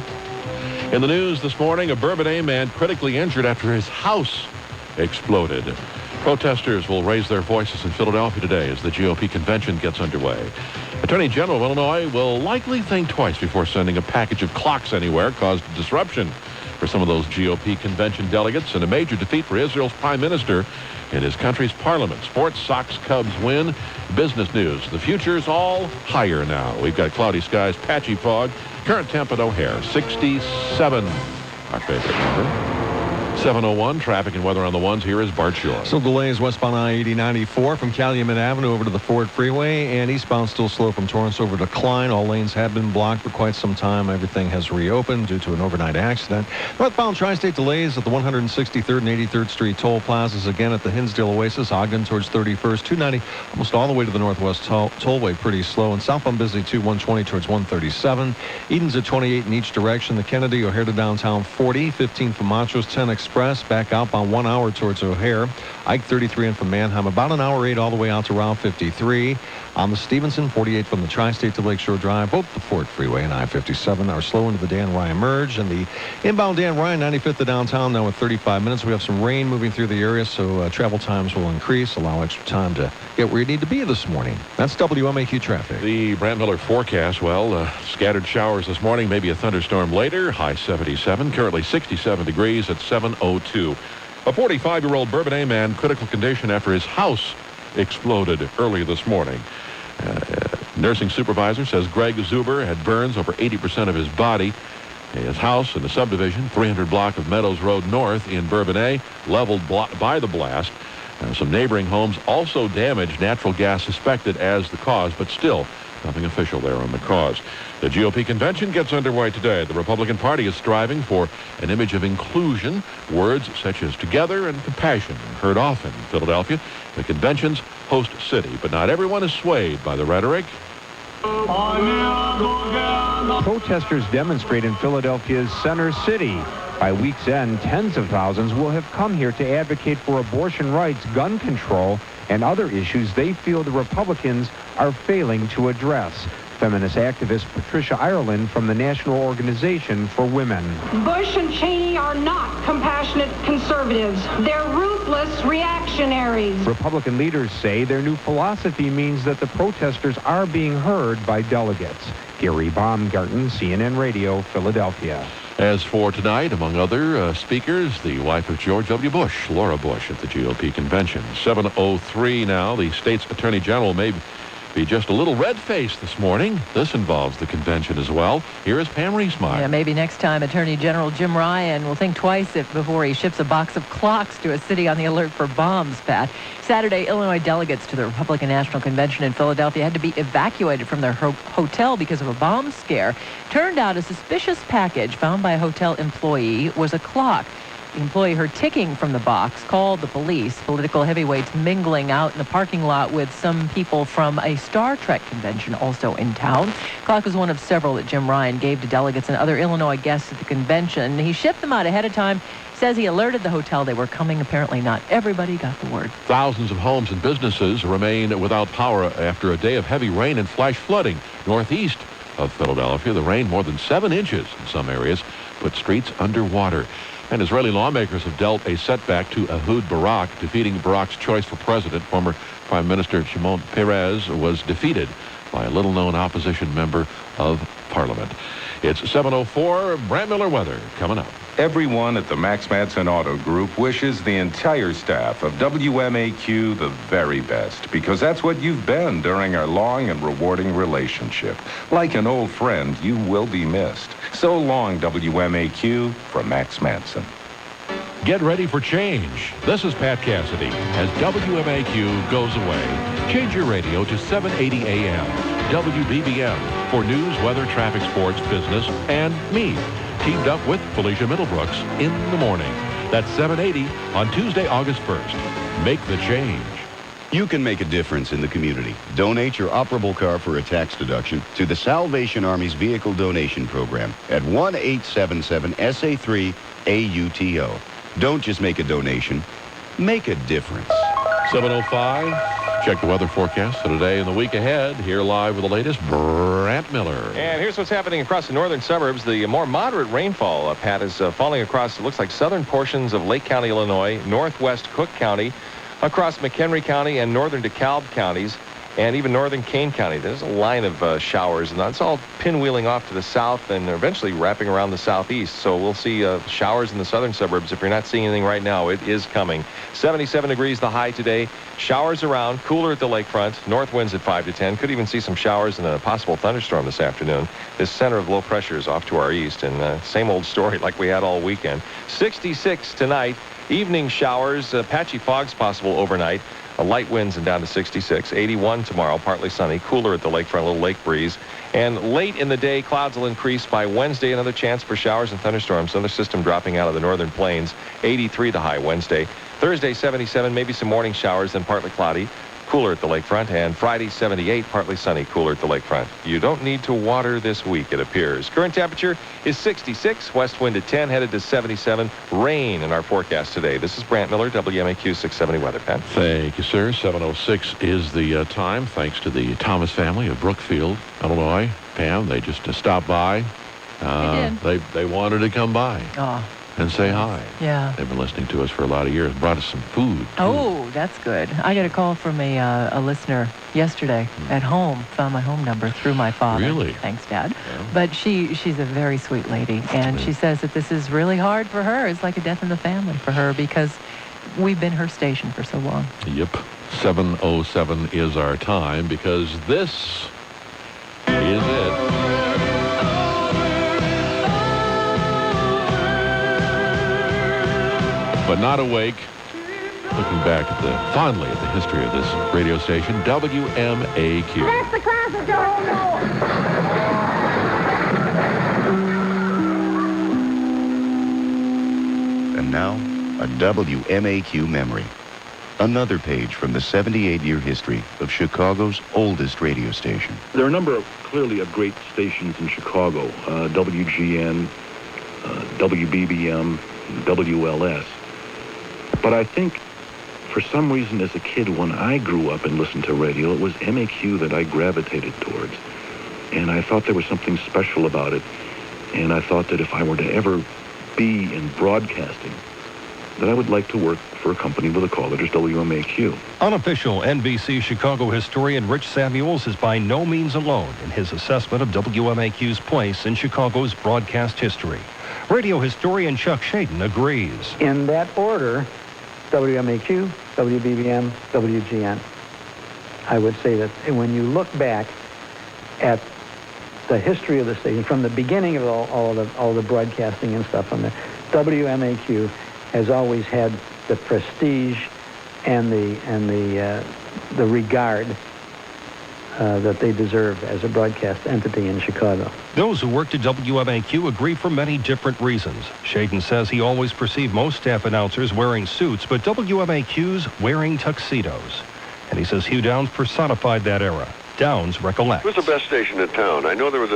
In the news this morning, a Bourbonnais man critically injured after his house exploded. Protesters will raise their voices in Philadelphia today as the GOP convention gets underway. Attorney General of Illinois will likely think twice before sending a package of clocks anywhere caused disruption for some of those GOP convention delegates, and a major defeat for Israel's prime minister in his country's parliament. Sports, Sox, Cubs win. Business news. The future's all higher now. We've got cloudy skies, patchy fog. Current temp at O'Hare, 67. Our favorite number. 7:01, traffic and weather on the ones. Here is Bart Shore. Still delays westbound I-80-94 from Calumet Avenue over to the Ford Freeway, and eastbound still slow from Torrance over to Klein. All lanes have been blocked for quite some time. Everything has reopened due to an overnight accident. Northbound tri-state delays at the 163rd and 83rd Street toll plazas, again at the Hinsdale Oasis, Ogden towards 31st, 290 almost all the way to the Northwest Tollway, pretty slow, and southbound busy too, 120 towards 137. Eden's at 28 in each direction. The Kennedy, O'Hare to downtown 40, 15 from Montrose, 10 Express, back outbound 1 hour towards O'Hare. Ike 33 in from Manheim, about an hour 8 all the way out to Route 53. On the Stevenson, 48 from the Tri-State to Lakeshore Drive. Both the Fort Freeway and I-57 are slow into the Dan Ryan merge. And the inbound Dan Ryan, 95th to downtown, now with 35 minutes. We have some rain moving through the area, so travel times will increase, allow extra time to get where you need to be this morning. That's WMAQ traffic. The Brant Miller forecast, scattered showers this morning, maybe a thunderstorm later. High 77, currently 67 degrees at 7:02. A 45-year-old Bourbonnais man, critical condition after his house exploded early this morning. Nursing supervisor says Greg Zuber had burns over 80% of his body. His house in the subdivision, 300 block of Meadows Road North in Bourbonnais, leveled by the blast. Some neighboring homes also damaged, natural gas suspected as the cause, but still nothing official there on the cause. The GOP convention gets underway today. The Republican Party is striving for an image of inclusion. Words such as together and compassion are heard often in Philadelphia, the convention's host city. But not everyone is swayed by the rhetoric. Protesters demonstrate in Philadelphia's center city. By week's end, tens of thousands will have come here to advocate for abortion rights, gun control, and other issues they feel the Republicans are failing to address. Feminist activist Patricia Ireland from the National Organization for Women. Bush and Cheney are not compassionate conservatives. They're ruthless reactionaries. Republican leaders say their new philosophy means that the protesters are being heard by delegates. Gary Baumgarten, CNN Radio, Philadelphia. As for tonight, among other speakers, the wife of George W. Bush, Laura Bush, at the GOP convention. 7:03 now. The state's attorney general may be just a little red-faced this morning. This involves the convention as well. Here is Pam Reesmeyer. Yeah, maybe next time Attorney General Jim Ryan will think twice before he ships a box of clocks to a city on the alert for bombs, Pat. Saturday, Illinois delegates to the Republican National Convention in Philadelphia had to be evacuated from their hotel because of a bomb scare. Turned out a suspicious package found by a hotel employee was a clock. The employee heard ticking from the box, called the police. Political heavyweights mingling out in the parking lot with some people from a Star Trek convention also in town. Clock was one of several that Jim Ryan gave to delegates and other Illinois guests at the convention. He shipped them out ahead of time. Says he alerted the hotel they were coming. Apparently not everybody got the word. Thousands of homes and businesses remain without power after a day of heavy rain and flash flooding. Northeast of Philadelphia, the rain, more than 7 inches in some areas, put streets underwater. And Israeli lawmakers have dealt a setback to Ehud Barak, defeating Barak's choice for president. Former Prime Minister Shimon Peres was defeated by a little-known opposition member of Parliament. It's 7:04. Brant Miller weather coming up. Everyone at the Max Matson Auto Group wishes the entire staff of WMAQ the very best, because that's what you've been during our long and rewarding relationship. Like an old friend, you will be missed. So long, WMAQ, from Max Matson. Get ready for change. This is Pat Cassidy as WMAQ goes away. Change your radio to 780 AM. WBBM for news, weather, traffic, sports, business, and me. Teamed up with Felicia Middlebrooks in the morning. That's 780 on Tuesday, August 1st. Make the change. You can make a difference in the community. Donate your operable car for a tax deduction to the Salvation Army's Vehicle Donation Program at 1-877-SA3-AUTO. Don't just make a donation, make a difference. 7:05. Check the weather forecast for today and the week ahead. Here live with the latest, Brant Miller. And here's what's happening across the northern suburbs. The more moderate rainfall, Pat, is falling across, it looks like, southern portions of Lake County, Illinois, northwest Cook County, across McHenry County and northern DeKalb counties, and even northern Kane County. There's a line of showers, and that's all pinwheeling off to the south and eventually wrapping around the southeast. So we'll see showers in the southern suburbs. If you're not seeing anything right now, it is coming. 77 degrees the high today. Showers around, cooler at the lakefront. North winds at 5 to 10. Could even see some showers and a possible thunderstorm this afternoon. This center of low pressure is off to our east, and same old story like we had all weekend. 66 tonight. Evening showers, patchy fogs possible overnight. Light winds and down to 66. 81 tomorrow, partly sunny, cooler at the lakefront, a little lake breeze. And late in the day, clouds will increase. By Wednesday, another chance for showers and thunderstorms. Another system dropping out of the northern plains. 83 the high Wednesday. Thursday, 77, maybe some morning showers, then partly cloudy. Cooler at the lakefront. And Friday, 78, partly sunny, cooler at the lakefront. You don't need to water this week, it appears. Current temperature is 66, west wind at 10, headed to 77. Rain in our forecast today. This is Brant Miller, WMAQ 670 Weather. Pat. Thank you, sir. 7:06 is the time, thanks to the Thomas family of Brookfield, Illinois. Pam, they just stopped by. They wanted to come by. Oh. And say hi. Yeah. They've been listening to us for a lot of years. Brought us some food. Oh, that's good. I got a call from a listener yesterday at home. Found my home number through my father. Really? Thanks, Dad. Yeah. But she's a very sweet lady, and she says that this is really hard for her. It's like a death in the family for her because we've been her station for so long. Yep. 7:07 is our time because this is it. But not awake. Looking back fondly at the history of this radio station, WMAQ. That's the closet door. And now, a WMAQ memory. Another page from the 78-year history of Chicago's oldest radio station. There are a number of clearly great stations in Chicago, WGN, WBBM, WLS. But I think for some reason as a kid when I grew up and listened to radio, it was MAQ that I gravitated towards. And I thought there was something special about it. And I thought that if I were to ever be in broadcasting, that I would like to work for a company with a call letters WMAQ. Unofficial NBC Chicago historian Rich Samuels is by no means alone in his assessment of WMAQ's place in Chicago's broadcast history. Radio historian Chuck Shaden agrees. In that order, WMAQ, WBBM, WGN. I would say that when you look back at the history of the station, from the beginning of all the broadcasting and stuff on the WMAQ has always had the prestige and the regard that they deserve as a broadcast entity in Chicago. Those who worked at WMAQ agree for many different reasons. Shaden says he always perceived most staff announcers wearing suits, but WMAQ's wearing tuxedos. And he says Hugh Downs personified that era. Downs recollects. It was the best station in town. I know there was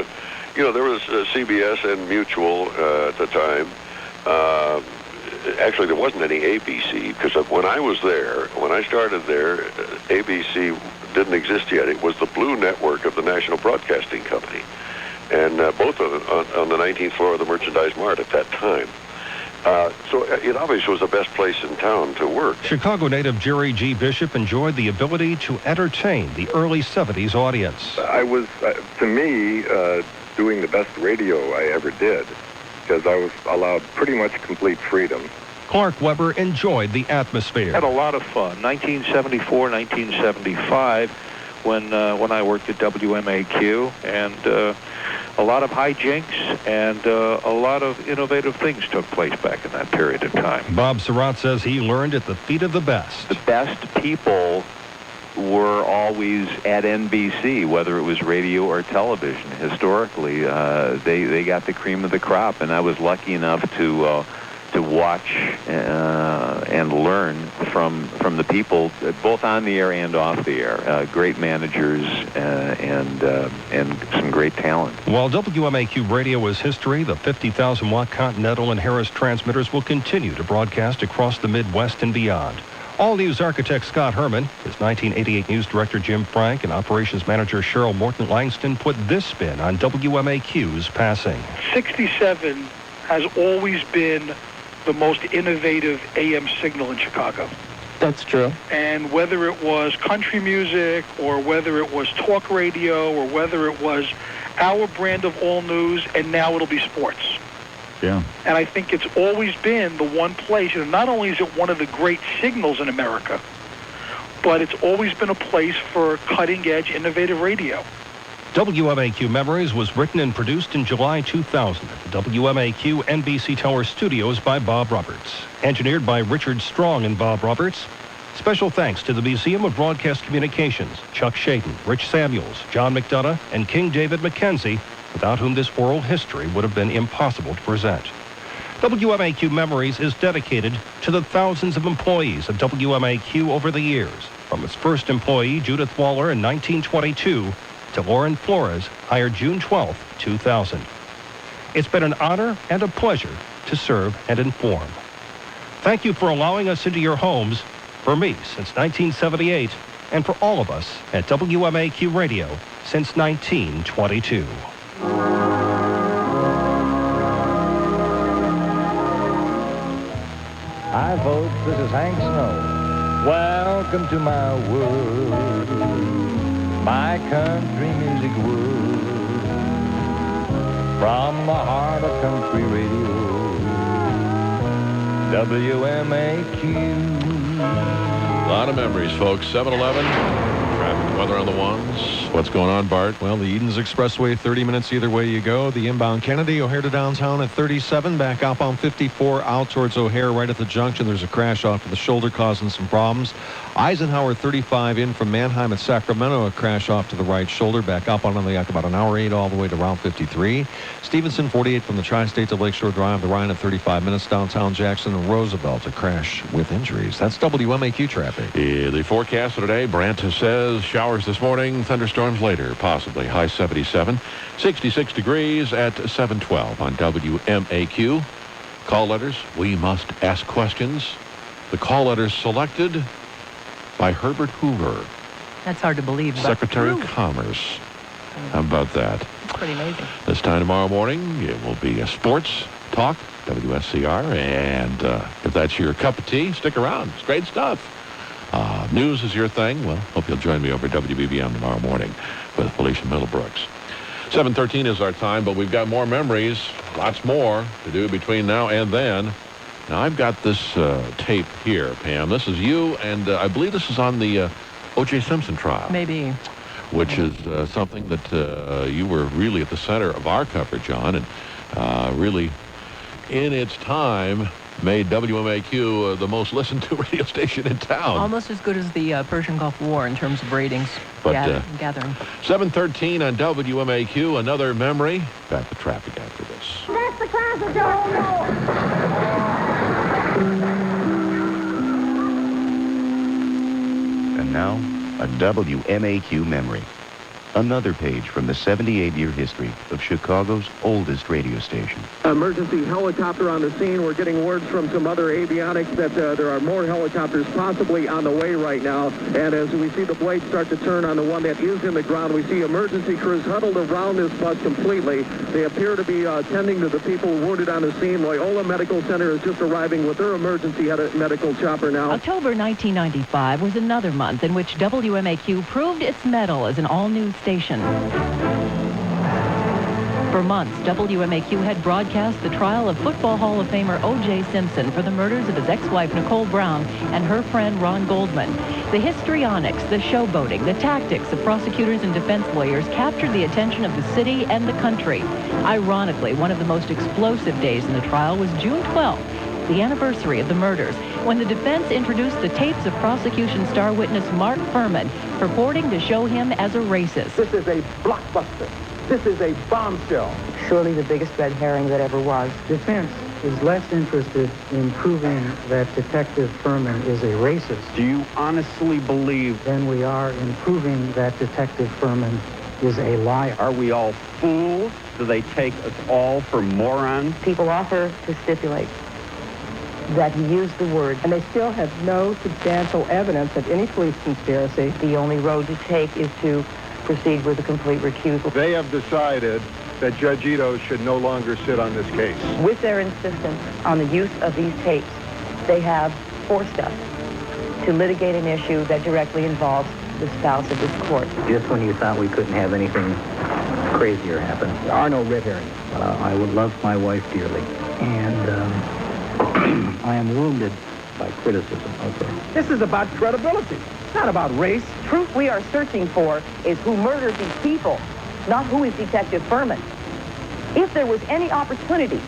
CBS and Mutual at the time. Actually, there wasn't any ABC, because when I was there, when I started there, ABC didn't exist yet. It was the Blue Network of the National Broadcasting Company, and both of them on the 19th floor of the Merchandise Mart at that time. So it obviously was the best place in town to work. Chicago native Jerry G. Bishop enjoyed the ability to entertain the early 70s audience. I was, to me, doing the best radio I ever did, because I was allowed pretty much complete freedom. Clark Weber enjoyed the atmosphere. Had a lot of fun. 1974, 1975, when I worked at WMAQ, and a lot of hijinks and a lot of innovative things took place back in that period of time. Bob Sirrott says he learned at the feet of the best. The best people were always at NBC, whether it was radio or television. Historically, they got the cream of the crop, and I was lucky enough to watch and learn from the people, both on the air and off the air. Great managers and some great talent. While WMAQ radio is history, the 50,000-watt Continental and Harris transmitters will continue to broadcast across the Midwest and beyond. All News architect Scott Herman, his 1988 News Director Jim Frank, and Operations Manager Cheryl Morton Langston put this spin on WMAQ's passing. 67 has always been the most innovative AM signal in Chicago. That's true. And whether it was country music or whether it was talk radio or whether it was our brand of all news, and now it'll be sports. Yeah. And I think it's always been the one place, and not only is it one of the great signals in America, but it's always been a place for cutting-edge, innovative radio. WMAQ Memories was written and produced in July 2000 at the WMAQ NBC Tower Studios by Bob Roberts. Engineered by Richard Strong and Bob Roberts. Special thanks to the Museum of Broadcast Communications, Chuck Shaden, Rich Samuels, John McDonough, and King David McKenzie, without whom this oral history would have been impossible to present. WMAQ Memories is dedicated to the thousands of employees of WMAQ over the years, from its first employee, Judith Waller, in 1922, to Lauren Flores, hired June 12, 2000. It's been an honor and a pleasure to serve and inform. Thank you for allowing us into your homes, for me since 1978, and for all of us at WMAQ Radio since 1922. Hi, folks. This is Hank Snow. Welcome to my world, my country music world. From the heart of country radio, WMAQ. A lot of memories, folks. 7-Eleven. Traffic, weather on the ones. What's going on, Bart? Well, the Edens Expressway, 30 minutes either way you go. The inbound Kennedy, O'Hare to downtown at 37. Back up on 54 out towards O'Hare right at the junction. There's a crash off to the shoulder causing some problems. Eisenhower 35 in from Manheim at Sacramento. A crash off to the right shoulder. Back up on the about an hour 8 all the way to Route 53. Stevenson 48 from the Tri-State to Lakeshore Drive. The Ryan at 35 minutes. Downtown Jackson and Roosevelt. A crash with injuries. That's WMAQ traffic. The forecast for today, Brant says showers this morning, thunderstorms later, possibly. High 77, 66 degrees at 7:12 on WMAQ. Call letters, we must ask questions. The call letters selected by Herbert Hoover, That's hard to believe. But Secretary of Commerce. How about that? Pretty amazing. This time tomorrow morning, it will be a sports talk, WSCR, and if that's your cup of tea, stick around. It's great stuff. News is your thing. Well, hope you'll join me over at WBBM tomorrow morning with Felicia Middlebrooks. 7:13 is our time, but we've got more memories, lots more to do between now and then. Now, I've got this tape here, Pam. This is you, and I believe this is on the O.J. Simpson trial. Maybe. Which is something that you were really at the center of our coverage on, and really, in its time, made WMAQ the most listened to radio station in town. Almost as good as the Persian Gulf War in terms of ratings gathering. 7:13 on WMAQ, another memory. Back to traffic after this. That's the class of Joe. And now, a WMAQ memory. Another page from the 78-year history of Chicago's oldest radio station. Emergency helicopter on the scene. We're getting words from some other avionics that there are more helicopters possibly on the way right now. And as we see the blades start to turn on the one that is in the ground, we see emergency crews huddled around this bus completely. They appear to be tending to the people wounded on the scene. Loyola Medical Center is just arriving with their emergency medical chopper now. October 1995 was another month in which WMAQ proved its mettle as an all-news station. For months, WMAQ had broadcast the trial of Football Hall of Famer O.J. Simpson for the murders of his ex-wife Nicole Brown and her friend Ron Goldman. The histrionics, the showboating, the tactics of prosecutors and defense lawyers captured the attention of the city and the country. Ironically, one of the most explosive days in the trial was June 12th, the anniversary of the murders, when the defense introduced the tapes of prosecution star witness Mark Furman, purporting to show him as a racist. This is a blockbuster. This is a bombshell. Surely the biggest red herring that ever was. Defense is less interested in proving that Detective Furman is a racist. Do you honestly believe? Than we are in proving that Detective Furman is a liar. Are we all fools? Do they take us all for morons? People offer to stipulate that he used the word, and they still have no substantial evidence of any police conspiracy. The only road to take is to proceed with a complete recusal. They have decided that Judge Ito should no longer sit on this case. With their insistence on the use of these tapes, they have forced us to litigate an issue that directly involves the spouse of this court. Just when you thought we couldn't have anything crazier happen. There are no red herrings. I would love my wife dearly, and I am wounded by criticism. Okay. This is about credibility, not about race. Truth we are searching for is who murdered these people, not who is Detective Furman. If there was any opportunity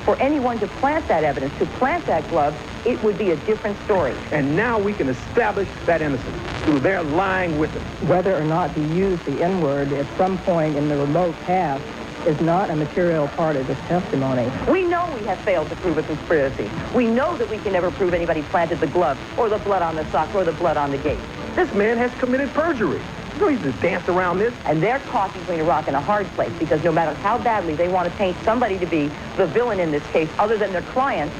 for anyone to plant that evidence, to plant that glove, it would be a different story. And now we can establish that innocence through their lying witness. Whether or not he used the N-word at some point in the remote past is not a material part of this testimony. We know we have failed to prove a conspiracy. We know that we can never prove anybody planted the glove, or the blood on the sock, or the blood on the gate. This man has committed perjury. There's no reason to dance around this. And they're caught between a rock and a hard place, because no matter how badly they want to paint somebody to be the villain in this case, other than their client,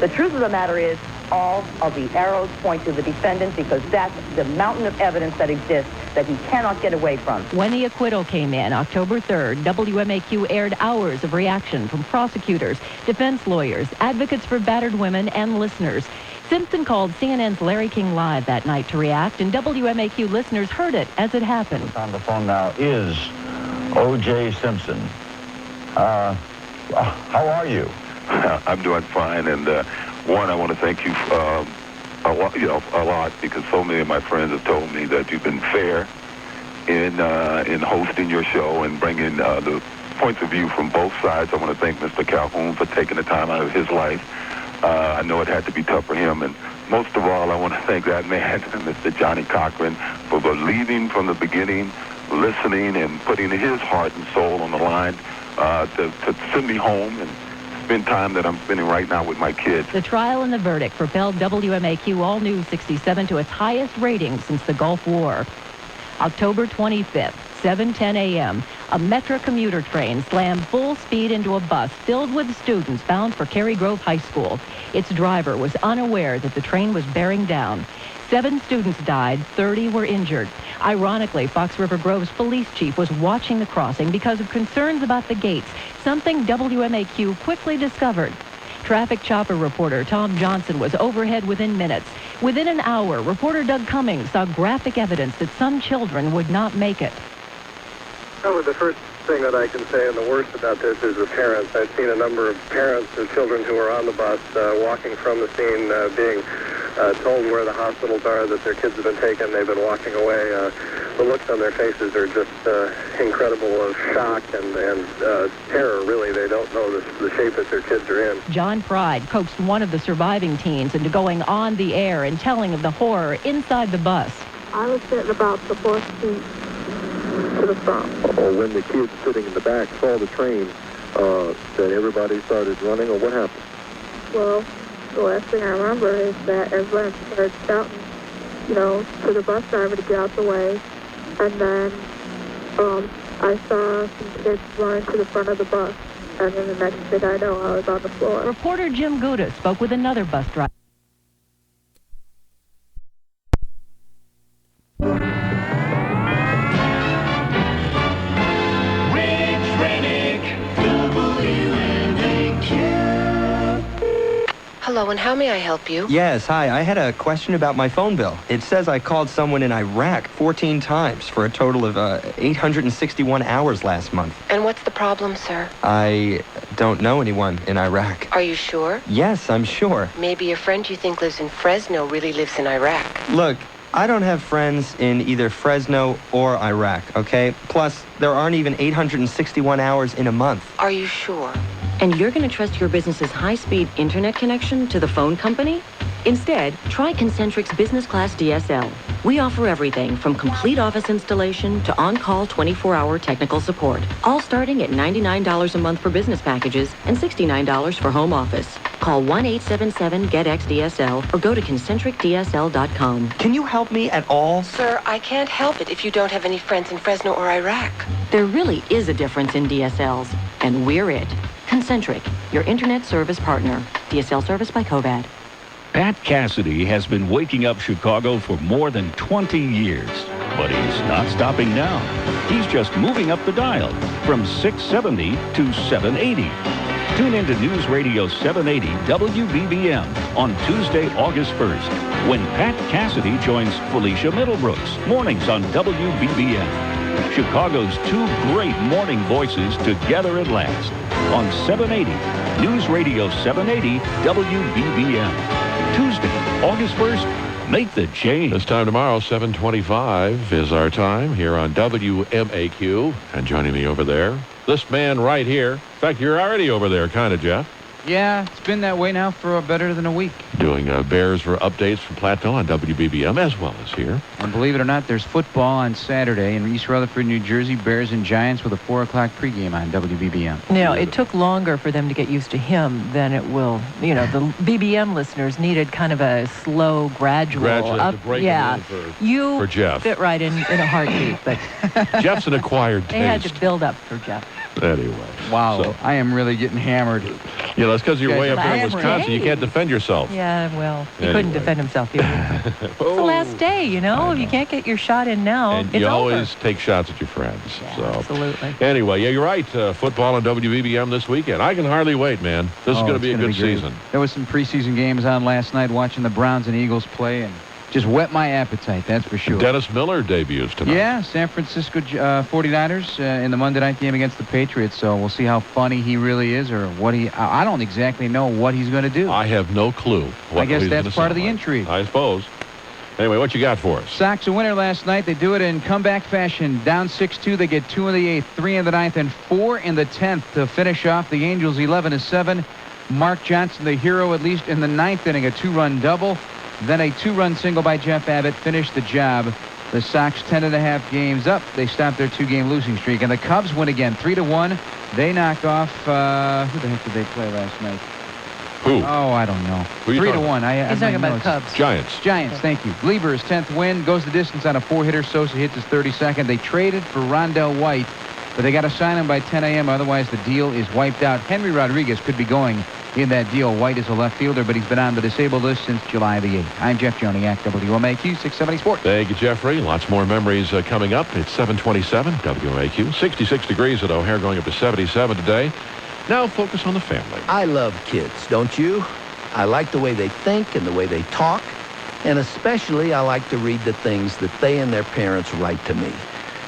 the truth of the matter is all of the arrows point to the defendant, because that's the mountain of evidence that exists that he cannot get away from. When the acquittal came in, October 3rd, WMAQ aired hours of reaction from prosecutors, defense lawyers, advocates for battered women, and listeners. Simpson called CNN's Larry King Live that night to react, and WMAQ listeners heard it as it happened. On the phone now is O.J. Simpson. How are you? I'm doing fine, and one, I want to thank you a lot, because so many of my friends have told me that you've been fair in hosting your show and bringing the points of view from both sides. I want to thank Mr. Calhoun for taking the time out of his life. I know it had to be tough for him, and most of all, I want to thank that man, Mr. Johnny Cochran, for believing from the beginning, listening, and putting his heart and soul on the line to send me home and spend time that I'm spending right now with my kids. The trial and the verdict propelled WMAQ All News 67 to its highest rating since the Gulf War. October 25th, 7:10 a.m., a Metra commuter train slammed full speed into a bus filled with students bound for Cary Grove High School. Its driver was unaware that the train was bearing down. 7 students died, 30 were injured. Ironically, Fox River Grove's police chief was watching the crossing because of concerns about the gates, something WMAQ quickly discovered. Traffic chopper reporter Tom Johnson was overhead within minutes. Within an hour, reporter Doug Cummings saw graphic evidence that some children would not make it. Well, the first thing that I can say, and the worst about this, is the parents. I've seen a number of parents of children who were on the bus walking from the scene being told where the hospitals are, that their kids have been taken. They've been walking away. The looks on their faces are just incredible of shock and terror, really. They don't know the shape that their kids are in. John Pride coaxed one of the surviving teens into going on the air and telling of the horror inside the bus. I was sitting about the 4th seat to the front. When the kids sitting in the back saw the train, that everybody started running, or what happened? Well, the last thing I remember is that everyone started shouting, to the bus driver to get out the way. And then I saw some kids run to the front of the bus. And then the next thing I know, I was on the floor. Reporter Jim Gouda spoke with another bus driver. Hello, and how may I help you? Yes, hi. I had a question about my phone bill. It says I called someone in Iraq 14 times for a total of 861 hours last month. And what's the problem, sir? I don't know anyone in Iraq. Are you sure? Yes, I'm sure. Maybe a friend you think lives in Fresno really lives in Iraq. Look, I don't have friends in either Fresno or Iraq, okay? Plus, there aren't even 861 hours in a month. Are you sure? And you're going to trust your business's high-speed internet connection to the phone company? Instead, try Concentric's Business Class DSL. We offer everything from complete office installation to on-call 24-hour technical support, all starting at $99 a month for business packages and $69 for home office. Call 1-877-GET-XDSL or go to concentricdsl.com. Can you help me at all? Sir, I can't help it if you don't have any friends in Fresno or Iraq. There really is a difference in DSLs, and we're it. Concentric, your internet service partner. DSL service by Covad. Pat Cassidy has been waking up Chicago for more than 20 years, but he's not stopping now. He's just moving up the dial from 670 to 780. Tune into News Radio 780 WBBM on Tuesday, August 1st, when Pat Cassidy joins Felicia Middlebrooks, mornings on WBBM. Chicago's two great morning voices together at last on 780, News Radio 780 WBBM. Tuesday, August 1st, make the change. This time tomorrow, 7:25 is our time here on WMAQ. And joining me over there, this man right here. In fact, you're already over there, kind of, Jeff. Yeah, it's been that way now for better than a week. Doing Bears for updates from Plateau on WBBM as well as here. And believe it or not, there's football on Saturday in East Rutherford, New Jersey. Bears and Giants with a 4 o'clock pregame on WBBM. It took longer for them to get used to him than it will. The BBM listeners needed kind of a slow, gradual up. Yeah, for Jeff. Fit right in a heartbeat. But Jeff's an acquired taste. They had to build up for Jeff. Anyway. Wow, so, I am really getting hammered. That's because you're way up there in Wisconsin. You can't defend yourself. Yeah, well, he couldn't defend himself. It's the last day, If you can't get your shot in now, and it's you over. always take shots at your friends. Yeah, so. Absolutely. Anyway, yeah, you're right. Football on WBBM this weekend. I can hardly wait, man. This is going to be a good season. There was some preseason games on last night, watching the Browns and Eagles play, and just whet my appetite, that's for sure. Dennis Miller debuts tonight. Yeah, San Francisco 49ers in the Monday night game against the Patriots. So we'll see how funny he really is, or what I don't exactly know what he's going to do. I have no clue. I guess that's part of the intrigue. I suppose. Anyway, what you got for us? Sox a winner last night. They do it in comeback fashion. Down 6-2. They get 2 in the 8th, 3 in the 9th, and 4 in the 10th to finish off the Angels 11-7. Mark Johnson, the hero, at least in the 9th inning, a 2-run double. Then a 2-run single by Jeff Abbott finished the job. The Sox 10.5 games up. They stopped their 2-game losing streak. And the Cubs win again, 3-1. They knock off, who the heck did they play last night? Who? Oh, I don't know. 3-1. He's talking about the Cubs. Giants. Giants, thank you. Lieber's 10th win, goes the distance on a 4-hitter. Sosa hits his 32nd. They traded for Rondell White, but they got to sign him by 10 a.m. Otherwise, the deal is wiped out. Henry Rodriguez could be going in that deal. White is a left fielder, but he's been on the disabled list since July the 8th. I'm Jeff Joniak, WMAQ 670 Sports. Thank you, Jeffrey. Lots more memories coming up. It's 7:27, WMAQ. 66 degrees at O'Hare, going up to 77 today. Now focus on the family. I love kids, don't you? I like the way they think and the way they talk. And especially, I like to read the things that they and their parents write to me.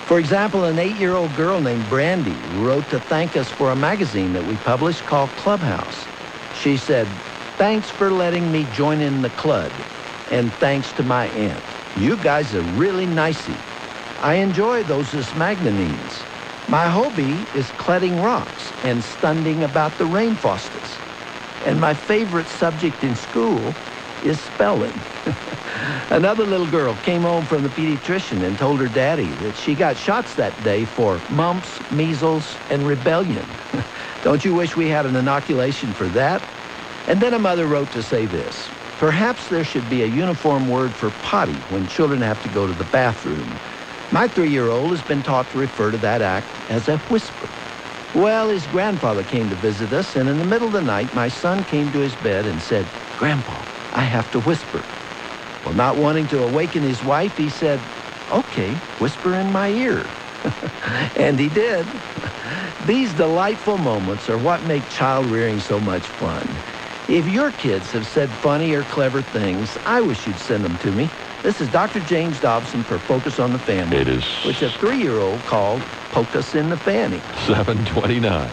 For example, an 8-year-old girl named Brandy wrote to thank us for a magazine that we published called Clubhouse. She said, "Thanks for letting me join in the club. And thanks to my aunt. You guys are really nicey. I enjoy those magnanines. My hobby is cledding rocks and stunning about the rainfostes. And my favorite subject in school is spelling. Another little girl came home from the pediatrician and told her daddy that she got shots that day for mumps, measles, and rebellion. Don't you wish we had an inoculation for that? And then a mother wrote to say this: perhaps there should be a uniform word for potty when children have to go to the bathroom. My 3-year-old has been taught to refer to that act as a whisper. Well, his grandfather came to visit us, and in the middle of the night, my son came to his bed and said, "Grandpa, I have to whisper." Well, not wanting to awaken his wife, he said, "Okay, whisper in my ear." And he did. These delightful moments are what make child rearing so much fun. If your kids have said funny or clever things, I wish you'd send them to me. This is Dr. James Dobson for Focus on the Family. It is. Which a 3-year-old called Poke Us in the Fanny. 7:29.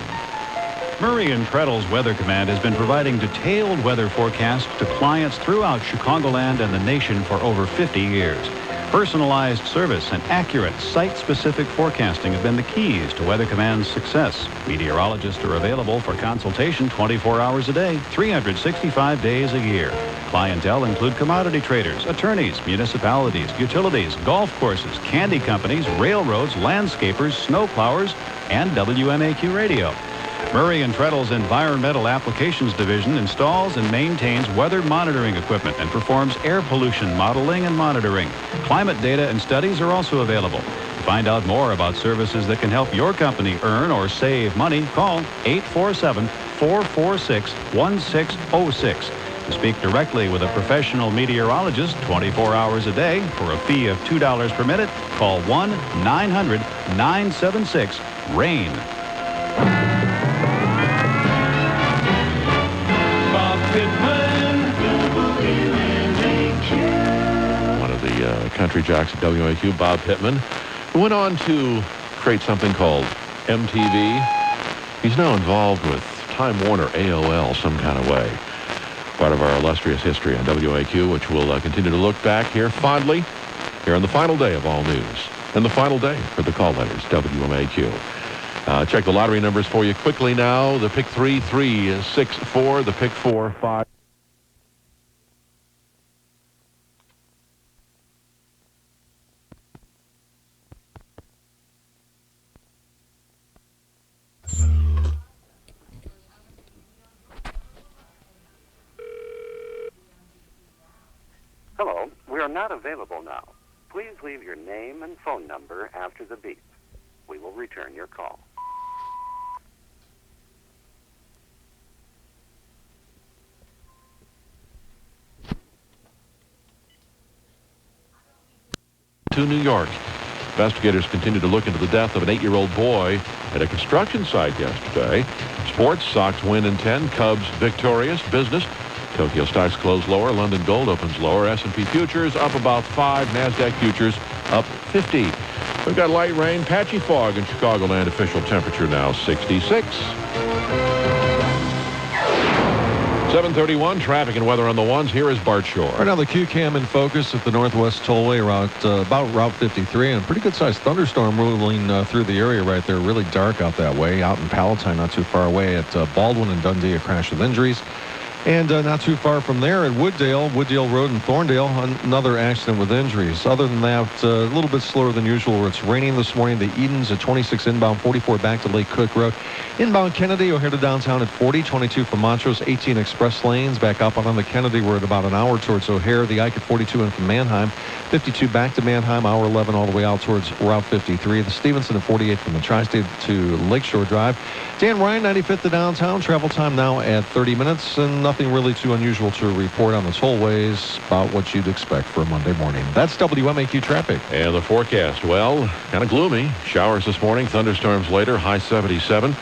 Murray and Treadle's Weather Command has been providing detailed weather forecasts to clients throughout Chicagoland and the nation for over 50 years. Personalized service and accurate site-specific forecasting have been the keys to Weather Command's success. Meteorologists are available for consultation 24 hours a day, 365 days a year. Clientele include commodity traders, attorneys, municipalities, utilities, golf courses, candy companies, railroads, landscapers, snowplowers, and WMAQ radio. Murray and Treadle's Environmental Applications Division installs and maintains weather monitoring equipment and performs air pollution modeling and monitoring. Climate data and studies are also available. To find out more about services that can help your company earn or save money, call 847-446-1606. To speak directly with a professional meteorologist 24 hours a day for a fee of $2 per minute, call 1-900-976-RAIN. One of the country jocks at WMAQ, Bob Pittman, who went on to create something called MTV. He's now involved with Time Warner, AOL, some kind of way. Part of our illustrious history on WMAQ, which we'll continue to look back here fondly here on the final day of all news and the final day for the call letters, WMAQ. Check the lottery numbers for you quickly now. The pick 3, 3, 6, 4. The pick 4, 5. Hello, we are not available now. Please leave your name and phone number after the beep. We will return your call. To New York. Investigators continue to look into the death of an 8-year-old boy at a construction site yesterday. Sports, Sox win in 10, Cubs victorious. Business, Tokyo stocks close lower, London gold opens lower, S&P futures up about 5, NASDAQ futures up 50. We've got light rain, patchy fog in Chicagoland. Official temperature now 66. 7:31, traffic and weather on the ones. Here is Bart Shore. Right now, the Q-Cam in focus at the Northwest Tollway route, about Route 53, and a pretty good-sized thunderstorm rolling through the area right there. Really dark out that way. Out in Palatine, not too far away at Baldwin and Dundee, a crash with injuries. And not too far from there at Wooddale Road in Thorndale, another accident with injuries. Other than that, a little bit slower than usual where it's raining this morning. The Edens at 26 inbound, 44 back to Lake Cook Road. Inbound Kennedy, O'Hare to downtown at 40, 22 from Montrose, 18 express lanes. Back up on the Kennedy, we're at about an hour towards O'Hare. The Ike at 42 in from Manheim, 52 back to Manheim, hour 11 all the way out towards Route 53. The Stevenson at 48 from the Tri-State to Lakeshore Drive. Dan Ryan, 95th to downtown. Travel time now at 30 minutes, and nothing really too unusual to report on the tollways. About what you'd expect for a Monday morning. That's WMAQ traffic. And the forecast, well, kind of gloomy. Showers this morning, thunderstorms later, high 77.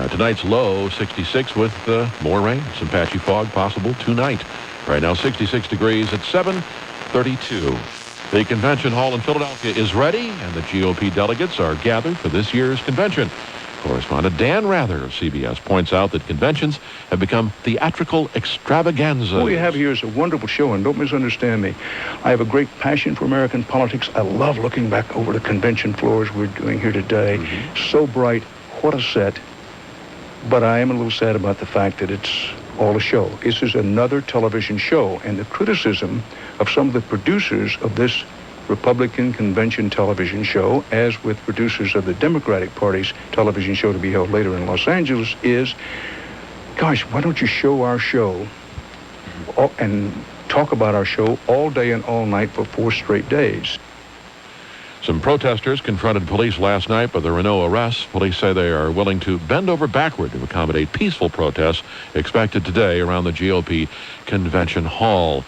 Tonight's low 66 with more rain, some patchy fog possible tonight. Right now 66 degrees at 7:32. The convention hall in Philadelphia is ready, and the GOP delegates are gathered for this year's convention. Correspondent Dan Rather of CBS points out that conventions have become theatrical extravaganzas. What we have here is a wonderful show, and don't misunderstand me. I have a great passion for American politics. I love looking back over the convention floors we're doing here today. So bright, what a set. But I am a little sad about the fact that it's all a show. This is another television show, and the criticism of some of the producers of this Republican convention television show, as with producers of the Democratic Party's television show to be held later in Los Angeles, is, gosh, why don't you show our show and talk about our show all day and all night for 4 straight days? Some protesters confronted police last night, but there were no arrests. Police say they are willing to bend over backward to accommodate peaceful protests expected today around the GOP convention hall.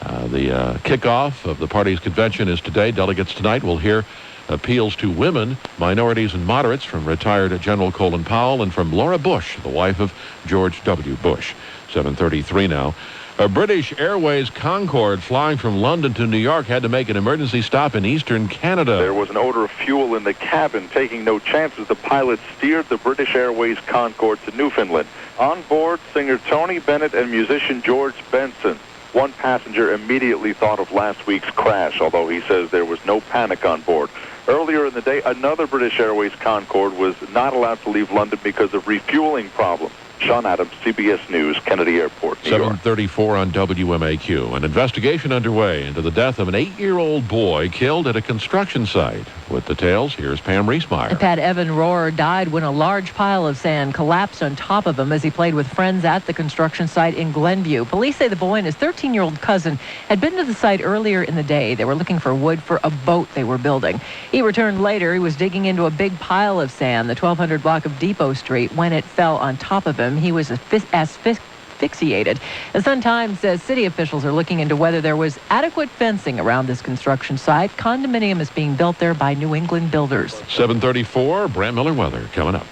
The kickoff of the party's convention is today. Delegates tonight will hear appeals to women, minorities, and moderates from retired General Colin Powell and from Laura Bush, the wife of George W. Bush. 7:33 now. A British Airways Concorde flying from London to New York had to make an emergency stop in eastern Canada. There was an odor of fuel in the cabin. Taking no chances, the pilot steered the British Airways Concorde to Newfoundland. On board, singer Tony Bennett and musician George Benson. One passenger immediately thought of last week's crash, although he says there was no panic on board. Earlier in the day, another British Airways Concorde was not allowed to leave London because of refueling problems. Sean Adams, CBS News, Kennedy Airport, New York. 7:34 on WMAQ. An investigation underway into the death of an 8-year-old boy killed at a construction site. With details, here's Pam Reesmeyer. Pat Evan Rohrer died when a large pile of sand collapsed on top of him as he played with friends at the construction site in Glenview. Police say the boy and his 13-year-old cousin had been to the site earlier in the day. They were looking for wood for a boat they were building. He returned later. He was digging into a big pile of sand, the 1200 block of Depot Street, when it fell on top of him. He was asphyxiated. The Sun-Times says city officials are looking into whether there was adequate fencing around this construction site. Condominium is being built there by New England builders. 7:34, Brant Miller weather coming up.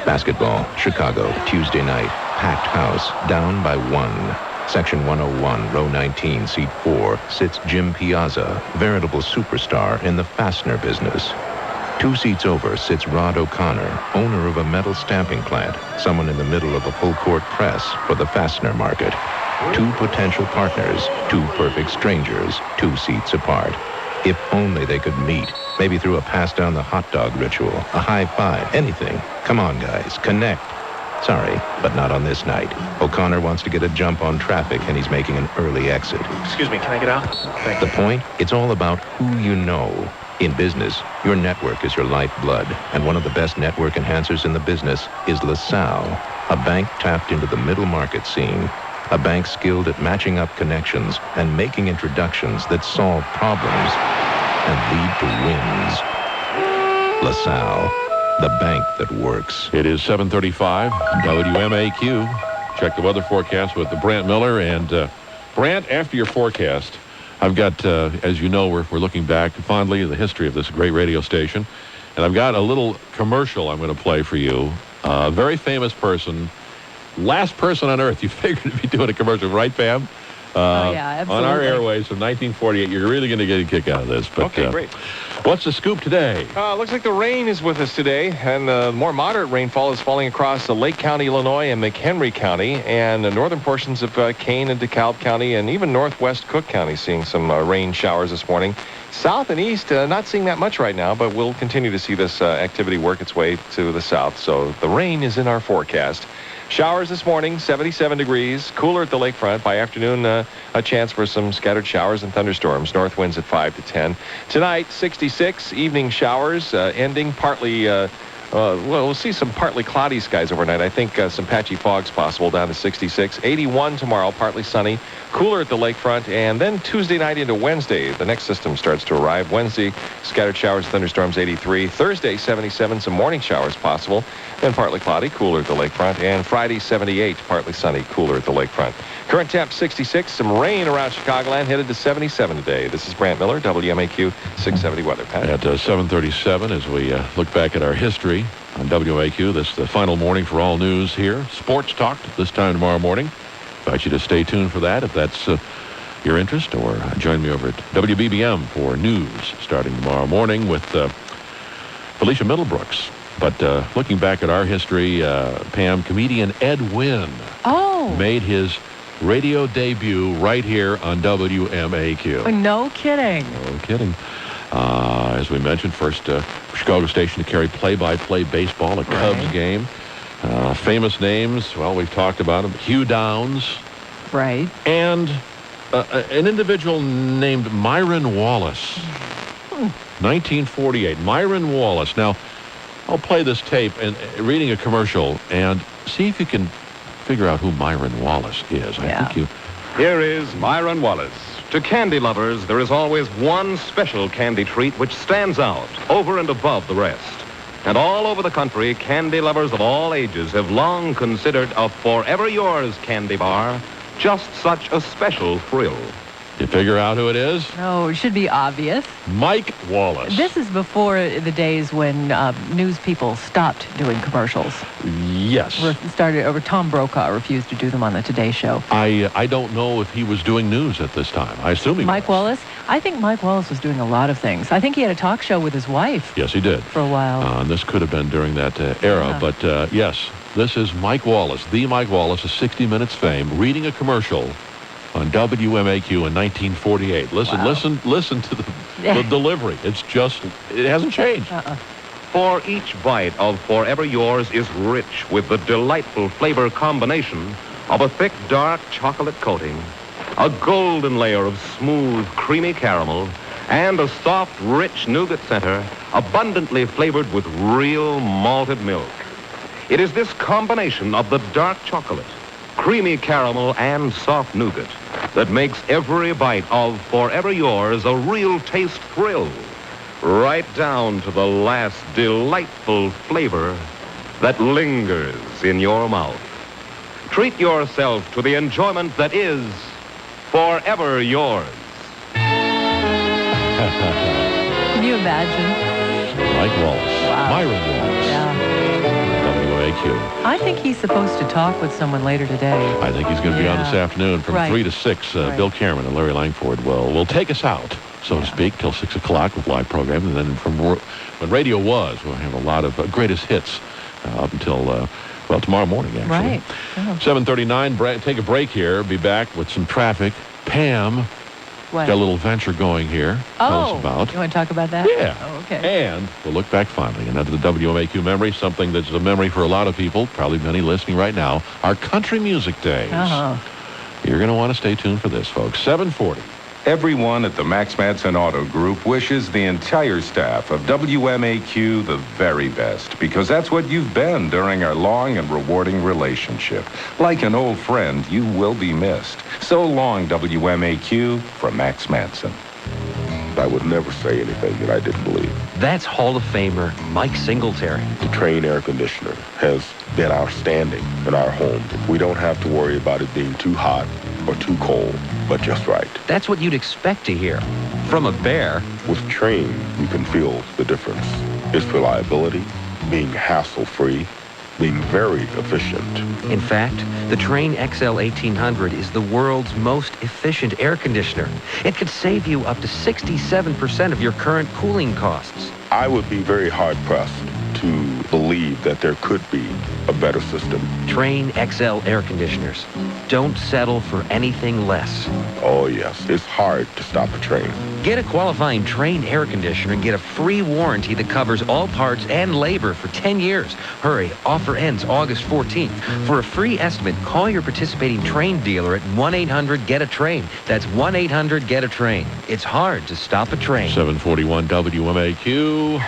Basketball, Chicago, Tuesday night. Packed house, down by 1. Section 101, row 19, seat 4, sits Jim Piazza, veritable superstar in the fastener business. 2 seats over sits Rod O'Connor, owner of a metal stamping plant, someone in the middle of a full-court press for the fastener market. 2 potential partners, 2 perfect strangers, 2 seats apart. If only they could meet, maybe through a pass-down the hot dog ritual, a high five, anything. Come on, guys, connect. Sorry, but not on this night. O'Connor wants to get a jump on traffic, and he's making an early exit. Excuse me, can I get out? Thank you. The point? It's all about who you know. In business, your network is your lifeblood, and one of the best network enhancers in the business is LaSalle, a bank tapped into the middle market scene, a bank skilled at matching up connections and making introductions that solve problems and lead to wins. LaSalle, the bank that works. It is 7:35, WMAQ. Check the weather forecast with Brant Miller. And Brant, after your forecast, I've got, as you know, we're looking back fondly at the history of this great radio station. And I've got a little commercial I'm going to play for you. A very famous person, last person on earth you figured to be doing a commercial, right, Pam? Yeah, absolutely. On our airways from 1948. You're really going to get a kick out of this. But, okay, great. What's the scoop today? Looks like the rain is with us today, and more moderate rainfall is falling across Lake County, Illinois, and McHenry County, and the northern portions of Kane and DeKalb County, and even northwest Cook County seeing some rain showers this morning. South and east, not seeing that much right now, but we'll continue to see this activity work its way to the south. So the rain is in our forecast. Showers this morning, 77 degrees, cooler at the lakefront. By afternoon, a chance for some scattered showers and thunderstorms. North winds at 5 to 10. Tonight, 66, evening showers, ending partly, well, we'll see some partly cloudy skies overnight. I think some patchy fog's possible down to 66. 81 tomorrow, partly sunny, cooler at the lakefront. And then Tuesday night into Wednesday, the next system starts to arrive. Wednesday, scattered showers, thunderstorms, 83. Thursday, 77, some morning showers possible. Then partly cloudy, cooler at the lakefront. And Friday, 78, partly sunny, cooler at the lakefront. Current temp, 66. Some rain around Chicagoland, headed to 77 today. This is Brant Miller, WMAQ 670 weather. Pat. At 7:37, as we look back at our history on WMAQ, this is the final morning for all news here. Sports talk this time tomorrow morning. I invite you to stay tuned for that if that's your interest, or join me over at WBBM for news starting tomorrow morning with Felicia Middlebrooks. But looking back at our history, Pam, comedian Ed Wynn made his radio debut right here on WMAQ. No kidding. No kidding. As we mentioned, first Chicago station to carry play-by-play baseball at Cubs game. Famous names, well, we've talked about them. Hugh Downs. Right. And an individual named Myron Wallace. 1948. Myron Wallace. Now, I'll play this tape and reading a commercial and see if you can figure out who Myron Wallace is. I think you... Here is Myron Wallace. To candy lovers, there is always one special candy treat which stands out over and above the rest. And all over the country, candy lovers of all ages have long considered a Forever Yours candy bar just such a special thrill. You figure out who it is? No, it should be obvious. Mike Wallace. This is before the days when news people stopped doing commercials. Yes. Tom Brokaw refused to do them on the Today Show. I don't know if he was doing news at this time. I assume he Mike Wallace? I think Mike Wallace was doing a lot of things. I think he had a talk show with his wife. Yes, he did. For a while. And this could have been during that era. But yes, this is Mike Wallace, the Mike Wallace of 60 Minutes fame, reading a commercial on WMAQ in 1948. Listen to the delivery. It hasn't changed. For each bite of Forever Yours is rich with the delightful flavor combination of a thick, dark chocolate coating, a golden layer of smooth, creamy caramel, and a soft, rich nougat center abundantly flavored with real malted milk. It is this combination of the dark chocolate, creamy caramel, and soft nougat that makes every bite of Forever Yours a real taste thrill, right down to the last delightful flavor that lingers in your mouth. Treat yourself to the enjoyment that is Forever Yours. Can you imagine? Mike Wallace. Wow. Myron Wallace. Yeah. WMAQ. I think he's supposed to talk with someone later today. I think he's going to be on this afternoon from 3 to 6. Bill Cameron and Larry Langford will take us out, so to speak, till 6 o'clock with live program. And then from when radio was, we'll have a lot of greatest hits up until, tomorrow morning, actually. Right. Oh. 7:39. Take a break here. Be back with some traffic. Pam. What? Got a little venture going here. Tell us about. You want to talk about that? Yeah. Oh, okay. And we'll look back finally. Another WMAQ memory, something that's a memory for a lot of people, probably many listening right now, our country music days. You're going to want to stay tuned for this, folks. 7:40. Everyone at the Max Madsen Auto Group wishes the entire staff of WMAQ the very best, because that's what you've been during our long and rewarding relationship. Like an old friend, you will be missed. So long, WMAQ, from Max Madsen. I would never say anything that I didn't believe. That's Hall of Famer Mike Singletary. The Trane air conditioner has been outstanding in our home. We don't have to worry about it being too hot or too cold, but just right. That's what you'd expect to hear from a bear. With Trane, you can feel the difference. Its reliability, being hassle-free, being very efficient. In fact, the Trane XL 1800 is the world's most efficient air conditioner. It could save you up to 67% of your current cooling costs. I would be very hard-pressed to believe that there could be a better system. Trane XL air conditioners. Don't settle for anything less. Oh, yes. It's hard to stop a train. Get a qualifying Trane air conditioner and get a free warranty that covers all parts and labor for 10 years. Hurry. Offer ends August 14th. For a free estimate, call your participating Trane dealer at 1-800-GET-A-TRAIN. That's 1-800-GET-A-TRAIN. It's hard to stop a train. 741 WMAQ.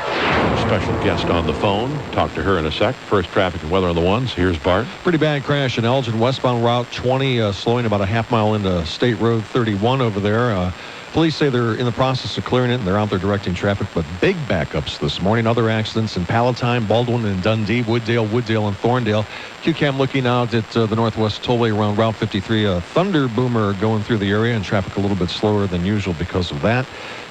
Special guest on the phone. Talk to her in a sec. First traffic and weather on the ones. Here's Bart. Pretty bad crash in Elgin, westbound Route 20, slowing about a half mile into State Road 31 over there. Police say they're in the process of clearing it, and they're out there directing traffic, but big backups this morning. Other accidents in Palatine, Baldwin and Dundee, Wooddale, and Thorndale. QCAM looking out at the Northwest Tollway around Route 53. A thunder boomer going through the area, and traffic a little bit slower than usual because of that.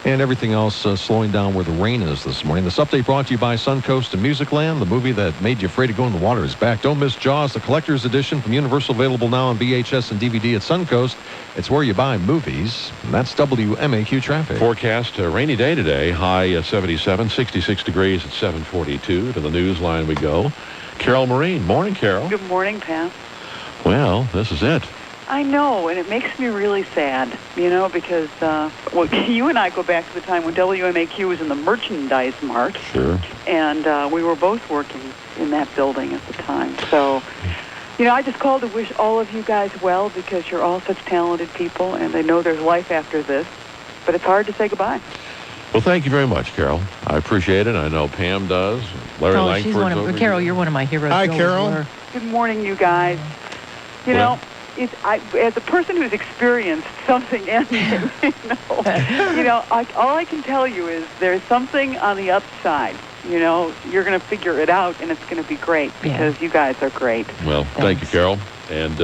And everything else slowing down where the rain is this morning. This update brought to you by Suncoast and Musicland. The movie that made you afraid to go in the water is back. Don't miss Jaws, the collector's edition from Universal, available now on VHS and DVD at Suncoast. It's where you buy movies. And that's WMAQ. WMAQ traffic. Forecast, a rainy day today, high 77, 66 degrees at 7:42. To the news line we go. Carol Marine. Morning, Carol. Good morning, Pat. Well, this is it. I know, and it makes me really sad, because you and I go back to the time when WMAQ was in the Merchandise Mart. Sure. And we were both working in that building at the time. So, I just called to wish all of you guys well because you're all such talented people, and I know there's life after this, but it's hard to say goodbye. Well, thank you very much, Carol. I appreciate it. I know Pam does. Larry Langford's over Carol, here. you're one of my heroes. Hi, You always Carol. were. Good morning, you guys. As a person who's experienced something ending, all I can tell you is there's something on the upside. You're going to figure it out, and it's going to be great because you guys are great. Well, thank you, Carol. And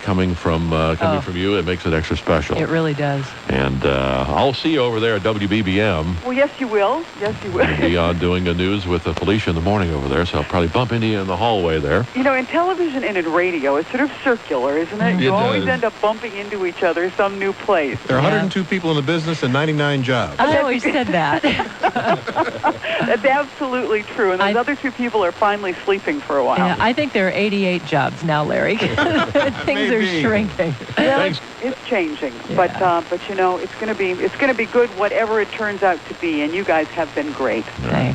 coming from you, it makes it extra special. It really does. And I'll see you over there at WBBM. Well, yes, you will. Yes, you will. I'll be on doing the news with Felicia in the morning over there, so I'll probably bump into you in the hallway there. In television and in radio, it's sort of circular, isn't it? You always end up bumping into each other some new place. There are 102 people in the business and 99 jobs. I always said that. That's absolutely true. And those other two people are finally sleeping for a while. Yeah, I think there are 88 jobs now, Larry. Things are shrinking. Well, it's changing, but it's going to be good whatever it turns out to be, and you guys have been great.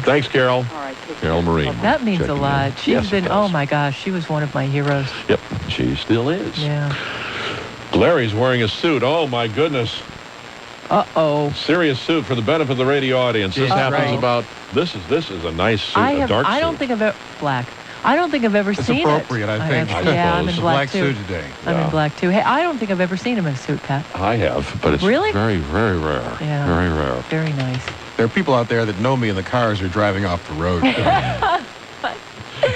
Thanks, Carol. All right, Carol Marine. That means Checking a lot. in. She's Yes, been, it does. oh my gosh, she was one of my heroes. Yep, she still is. Yeah. Larry's wearing a suit. Oh, my goodness. Uh-oh. Serious suit for the benefit of the radio audience. This happens about, this is a nice suit, a dark suit. I don't think I've ever, black. I don't think I've ever It's seen appropriate, I think. Yeah, I'm in black suit too. today. I'm in black too. Hey, I don't think I've ever seen him in a suit, Pat. I have, but it's Really? very, very rare. Yeah. Very rare. Very nice. There are people out there that know me in the cars who are driving off the road.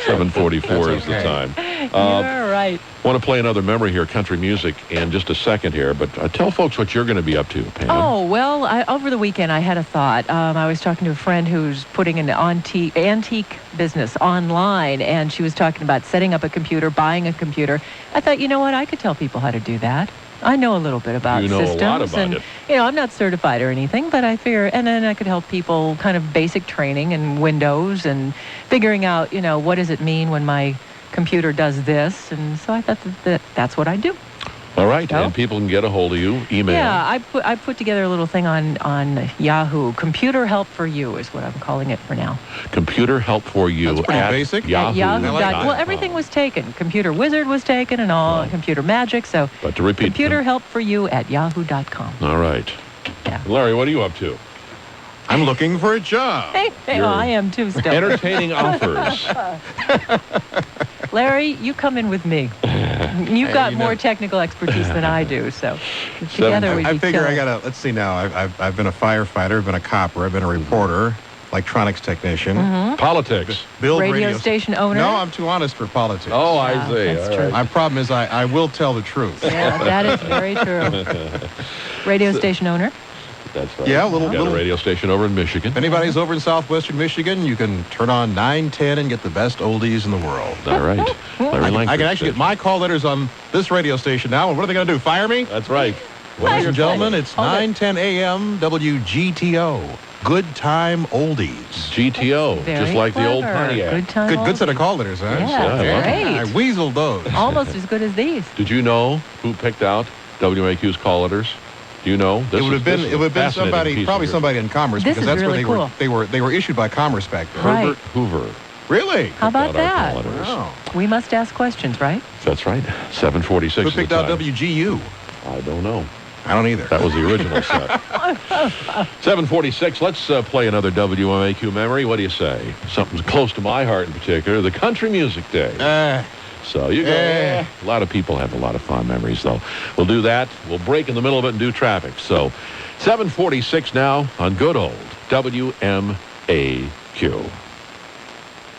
7:44 is the time. You're right. Want to play another memory here, country music, in just a second here, but tell folks what you're going to be up to, Pam. Oh, well, over the weekend I had a thought. I was talking to a friend who's putting an antique business online, and she was talking about setting up a computer, buying a computer. I thought, you know what, I could tell people how to do that. I know a little bit about You know a systems. lot about and, it. I'm not certified or anything, but I figure, and then I could help people kind of basic training in Windows and figuring out, what does it mean when my computer does this, and so I thought that's what I do. All right, So? and people can get a hold of you, email. Yeah, I put together a little thing on Yahoo. Computer Help for You is what I'm calling it for now. Computer Help for You. That's pretty at basic. Yahoo. Well, everything was taken. Computer Wizard was taken and all, Computer Magic, so But to repeat, Computer Help for You at yahoo.com. All right. Yeah. Larry, what are you up to? I'm looking for a job. Hey, well, I am too still. Entertaining offers. Larry, you come in with me. You've got more technical expertise than I do, so together we'd I be figure I killer. gotta. Let's see now. I've been a firefighter. I've been a copper. I've been a reporter, electronics technician, Politics, build Radio station owner? No, I'm too honest for politics. Oh, I see. that's All true. right. My problem is I will tell the truth. Yeah, that is very true. Radio station owner? That's right. Yeah, a Got little. a radio station over in Michigan. If anybody's over in southwestern Michigan, you can turn on 910 and get the best oldies in the world. All right. Larry Langford. I can actually get my call letters on this radio station now. And what are they going to do? Fire me? That's right. Ladies and gentlemen, it's 910 a.m. WGTO. Good time oldies. GTO, Very just like the old clever. Pontiac. Good time. Good set of call letters, huh? Yeah, great. I weaseled those. Almost as good as these. Did you know who picked out WMAQ's call letters? Do you know? It would have been somebody, probably somebody in Commerce, This because is that's really where cool. they were issued by Commerce back then. Right. Herbert Hoover. Really? How about Picked out our that? call letters. Wow. We must ask questions, right? That's right. 7:46. Who is the picked out time. WGU? I don't know. I don't either. That was the original set. 7:46. Let's play another WMAQ memory. What do you say? Something close to my heart in particular. The Country Music Day. So you go. A lot of people have a lot of fond memories, though. We'll do that. We'll break in the middle of it and do traffic. So 7:46 now on good old WMAQ.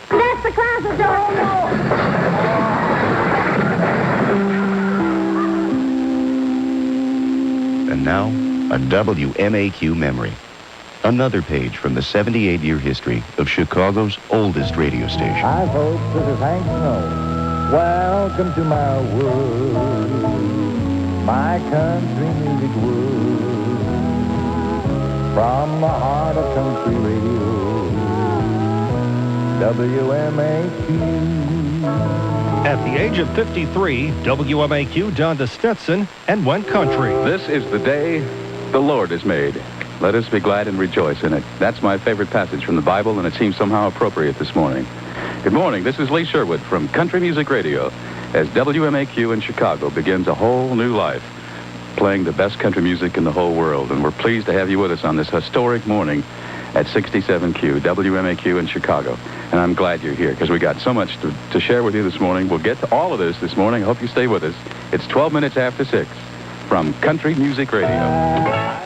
That's the class of don't And now, a WMAQ memory. Another page from the 78-year history of Chicago's oldest radio station. Hi, folks. This is Hank Snow. Welcome to my world, my country music world. from the heart of country radio, WMAQ. At the age of 53, WMAQ donned a Stetson and went country. This is the day the Lord has made. Let us be glad and rejoice in it. That's my favorite passage from the Bible, and it seems somehow appropriate this morning. Good morning. This is Lee Sherwood from Country Music Radio as WMAQ in Chicago begins a whole new life, playing the best country music in the whole world. And we're pleased to have you with us on this historic morning at 67Q, WMAQ in Chicago. And I'm glad you're here because we got so much to share with you this morning. We'll get to all of this morning. I hope you stay with us. It's 12 minutes after 6 from Country Music Radio.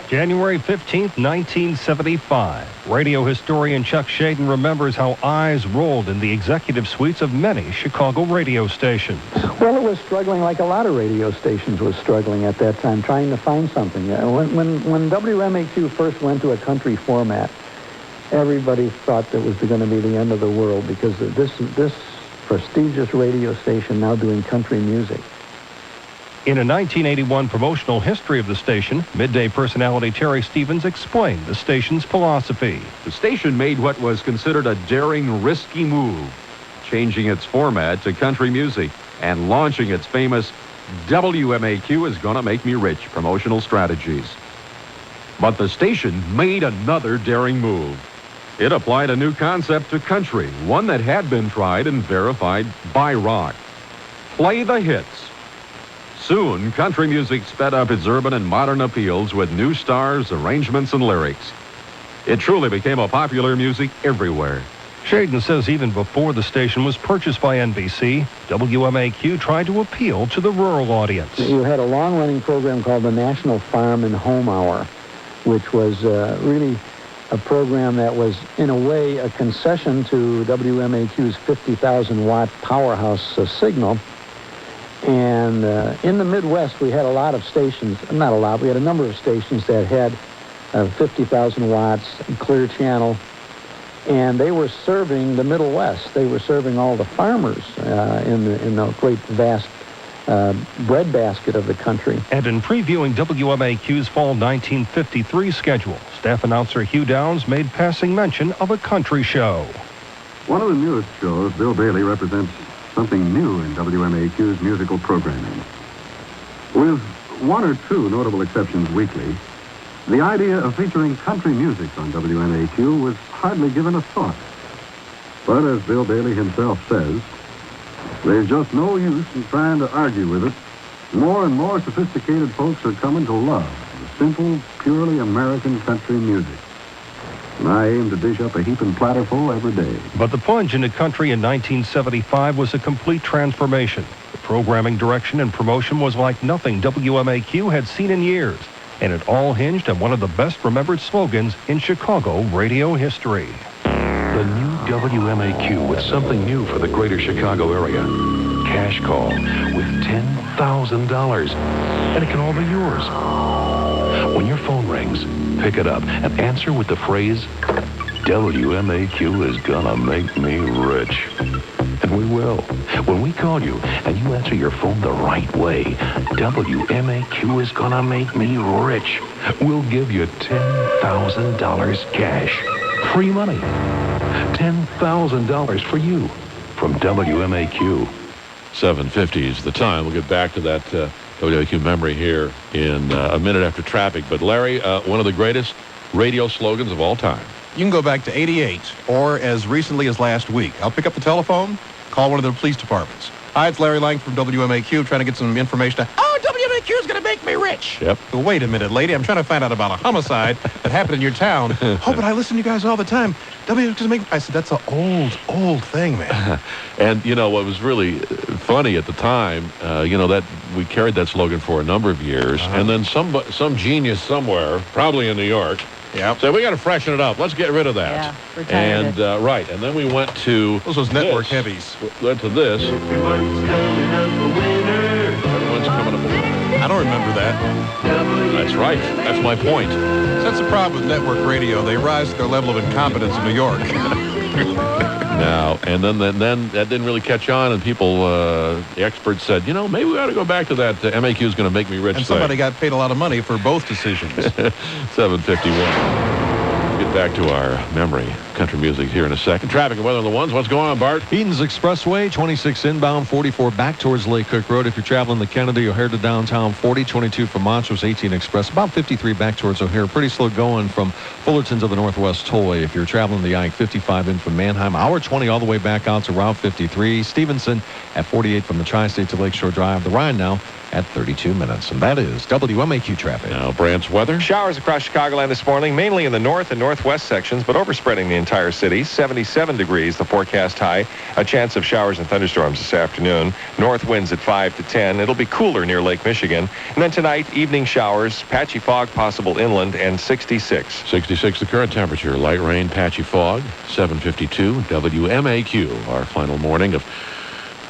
January 15th, 1975. Radio historian Chuck Shaden remembers how eyes rolled in the executive suites of many Chicago radio stations. Well, it was struggling like a lot of radio stations was struggling at that time, trying to find something. When WMAQ first went to a country format, everybody thought that was going to be the end of the world because of this prestigious radio station now doing country music. In a 1981 promotional history of the station, midday personality Terry Stevens explained the station's philosophy. The station made what was considered a daring, risky move, changing its format to country music and launching its famous WMAQ is Gonna Make Me Rich promotional strategies. But the station made another daring move. It applied a new concept to country, one that had been tried and verified by rock. Play the hits. Soon, country music sped up its urban and modern appeals with new stars, arrangements, and lyrics. It truly became a popular music everywhere. Shaden says even before the station was purchased by NBC, WMAQ tried to appeal to the rural audience. You had a long-running program called the National Farm and Home Hour, which was really a program that was, in a way, a concession to WMAQ's 50,000-watt powerhouse signal. And in the Midwest, we had a lot of stations, not a lot, we had a number of stations that had 50,000 watts, clear channel, and they were serving the Middle West. They were serving all the farmers in the great, vast breadbasket of the country. And in previewing WMAQ's fall 1953 schedule, staff announcer Hugh Downs made passing mention of a country show. One of the newest shows, Bill Bailey represents something new in WMAQ's musical programming. With one or two notable exceptions weekly, the idea of featuring country music on WMAQ was hardly given a thought. But as Bill Bailey himself says, there's just no use in trying to argue with it. More and more sophisticated folks are coming to love the simple, purely American country music. And I aim to dish up a heaping platterful every day. But the plunge into country in 1975 was a complete transformation. The programming direction and promotion was like nothing WMAQ had seen in years. And it all hinged on one of the best remembered slogans in Chicago radio history. The new WMAQ with something new for the greater Chicago area. Cash call with $10,000. And it can all be yours. When your phone rings, pick it up and answer with the phrase, WMAQ is gonna make me rich. And we will. When we call you and you answer your phone the right way, WMAQ is gonna make me rich. We'll give you $10,000 cash. Free money. $10,000 for you from WMAQ. 7:50 is the time. We'll get back to that WMAQ memory here in a minute after traffic. But Larry, one of the greatest radio slogans of all time. You can go back to 88 or as recently as last week. I'll pick up the telephone, call one of the police departments. Hi, it's Larry Lang from WMAQ trying to get some information. Oh, WMAQ is going to make me rich. Yep. Well, wait a minute, lady. I'm trying to find out about a homicide that happened in your town. Oh, but I listen to you guys all the time. I said, that's an old thing, man. And, you know, what was really funny at the time, that we carried that slogan for a number of years. And then some genius somewhere, probably in New York, said, we got to freshen it up. Let's get rid of that. Yeah, retired it. Right. And then we went to... Those network heavies. Went to this. Everyone's coming up a winner. I don't remember that. That's right. That's my point. That's the problem with network radio. They rise to their level of incompetence in New York. Now, and then that didn't really catch on, and people, the experts said, maybe we ought to go back to that MAQ is going to make me rich and somebody got paid a lot of money for both decisions. 7:51. get back to our memory country music here in a second. Traffic and weather on the ones. What's going on, Bart? Eden's Expressway, 26 inbound, 44 back towards Lake Cook Road. If you're traveling the Kennedy, O'Hare to downtown, 40, 22 from Montrose, 18 Express, about 53 back towards O'Hare. Pretty slow going from Fullerton to the Northwest Tollway. If you're traveling the I-55 in from Manheim, hour 20 all the way back out to Route 53. Stevenson at 48 from the Tri-State to Lakeshore Drive. The Rhine now at 32 minutes. And that is WMAQ traffic. Now, Brant's weather. Showers across Chicagoland this morning, mainly in the north and northwest sections, but overspreading the entire city. 77 degrees, the forecast high. A chance of showers and thunderstorms this afternoon. North winds at 5 to 10. It'll be cooler near Lake Michigan. And then tonight, evening showers, patchy fog possible inland, and 66. 66 the current temperature. Light rain, patchy fog. 7:52. WMAQ, our final morning of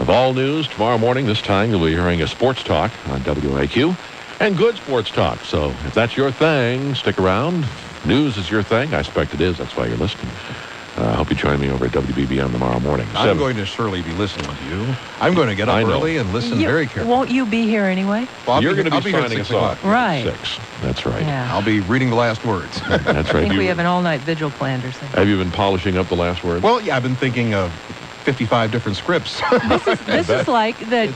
all news. Tomorrow morning, this time, you'll be hearing a sports talk on WMAQ and good sports talk. So if that's your thing, stick around. News is your thing. I expect it is. That's why you're listening. I hope you join me over at WBBM tomorrow morning. I'm going to surely be listening to you. I'm going to get up early and listen very carefully. Won't you be here anyway? Well, you're going to be signing us off. Right. 6. That's right. Yeah. I'll be reading the last words. That's right. I think we have an all-night vigil planned or something. Have you been polishing up the last words? Well, yeah, I've been thinking of 55 different scripts. This is like that,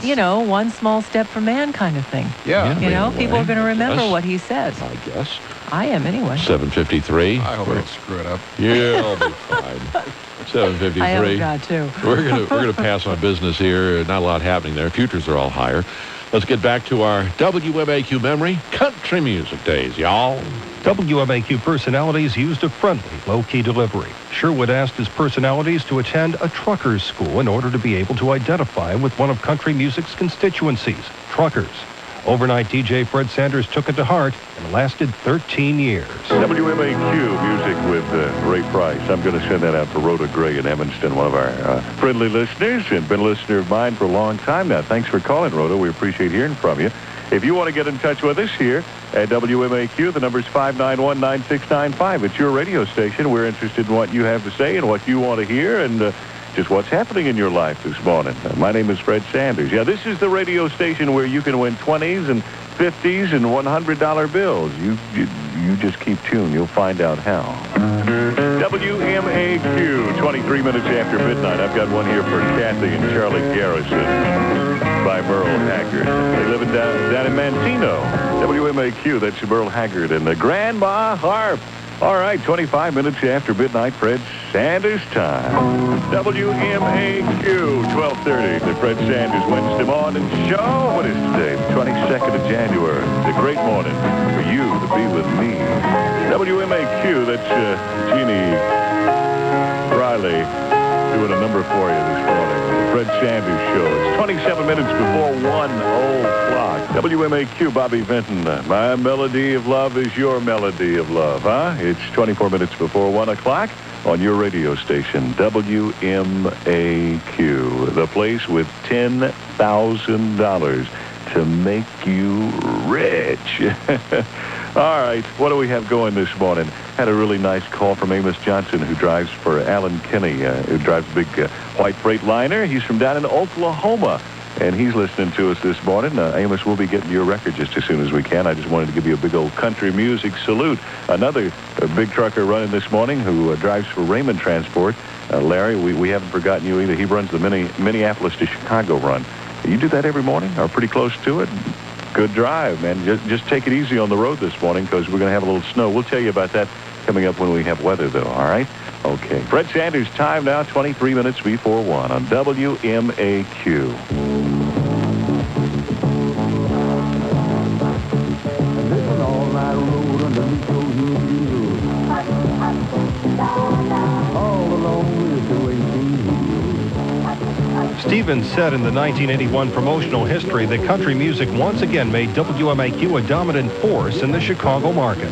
one small step for man kind of thing. Yeah. People are going to remember what he says. I guess. I am anyway. 7:53. I hope I don't screw it up. Yeah, I'll be fine. 7:53. I hope God too. We're gonna pass on business here. Not a lot happening there. Futures are all higher. Let's get back to our WMAQ memory country music days, y'all. WMAQ personalities used a friendly, low-key delivery. Sherwood asked his personalities to attend a truckers' school in order to be able to identify with one of country music's constituencies, truckers. Overnight DJ Fred Sanders took it to heart and lasted 13 years. WMAQ music with Ray Price. I'm going to send that out for Rhoda Gray in Evanston, one of our friendly listeners, and been a listener of mine for a long time now. Thanks for calling, Rhoda. We appreciate hearing from you. If you want to get in touch with us here at WMAQ, the number's 591-9695. It's your radio station. We're interested in what you have to say and what you want to hear and just what's happening in your life this morning. My name is Fred Sanders. Yeah, this is the radio station where you can win 20s and 50s and $100 bills. You just keep tuned. You'll find out how. WMAQ, 23 minutes after midnight. I've got one here for Kathy and Charlie Garrison by Merle Haggard. They live down in Mantino. WMAQ, that's Merle Haggard and the Grandma Harp. All right, 25 minutes after midnight, Fred Sanders time. WMAQ, 1230, the Fred Sanders Wednesday morning show. What is today? The 22nd of January. It's a great morning for you to be with me. WMAQ, that's Jeannie Riley doing a number for you this morning. The Fred Sanders Show. It's 27 minutes before 1 o'clock. WMAQ, Bobby Vinton. My melody of love is your melody of love, huh? It's 24 minutes before 1 o'clock on your radio station, WMAQ, the place with $10,000 to make you rich. All right, what do we have going this morning? Had a really nice call from Amos Johnson, who drives for Alan Kinney, who drives a big white Freightliner. He's from down in Oklahoma, and he's listening to us this morning. Amos, we'll be getting your record just as soon as we can. I just wanted to give you a big old country music salute. Another big trucker running this morning who drives for Raymond Transport. Larry, we haven't forgotten you either. He runs the Minneapolis to Chicago run. You do that every morning, or pretty close to it? Good drive, man. Just take it easy on the road this morning because we're going to have a little snow. We'll tell you about that coming up when we have weather, though, all right? Okay. Fred Sanders, time now, 23 minutes before 1 on WMAQ. Stevens said in the 1981 promotional history that country music once again made WMAQ a dominant force in the Chicago market.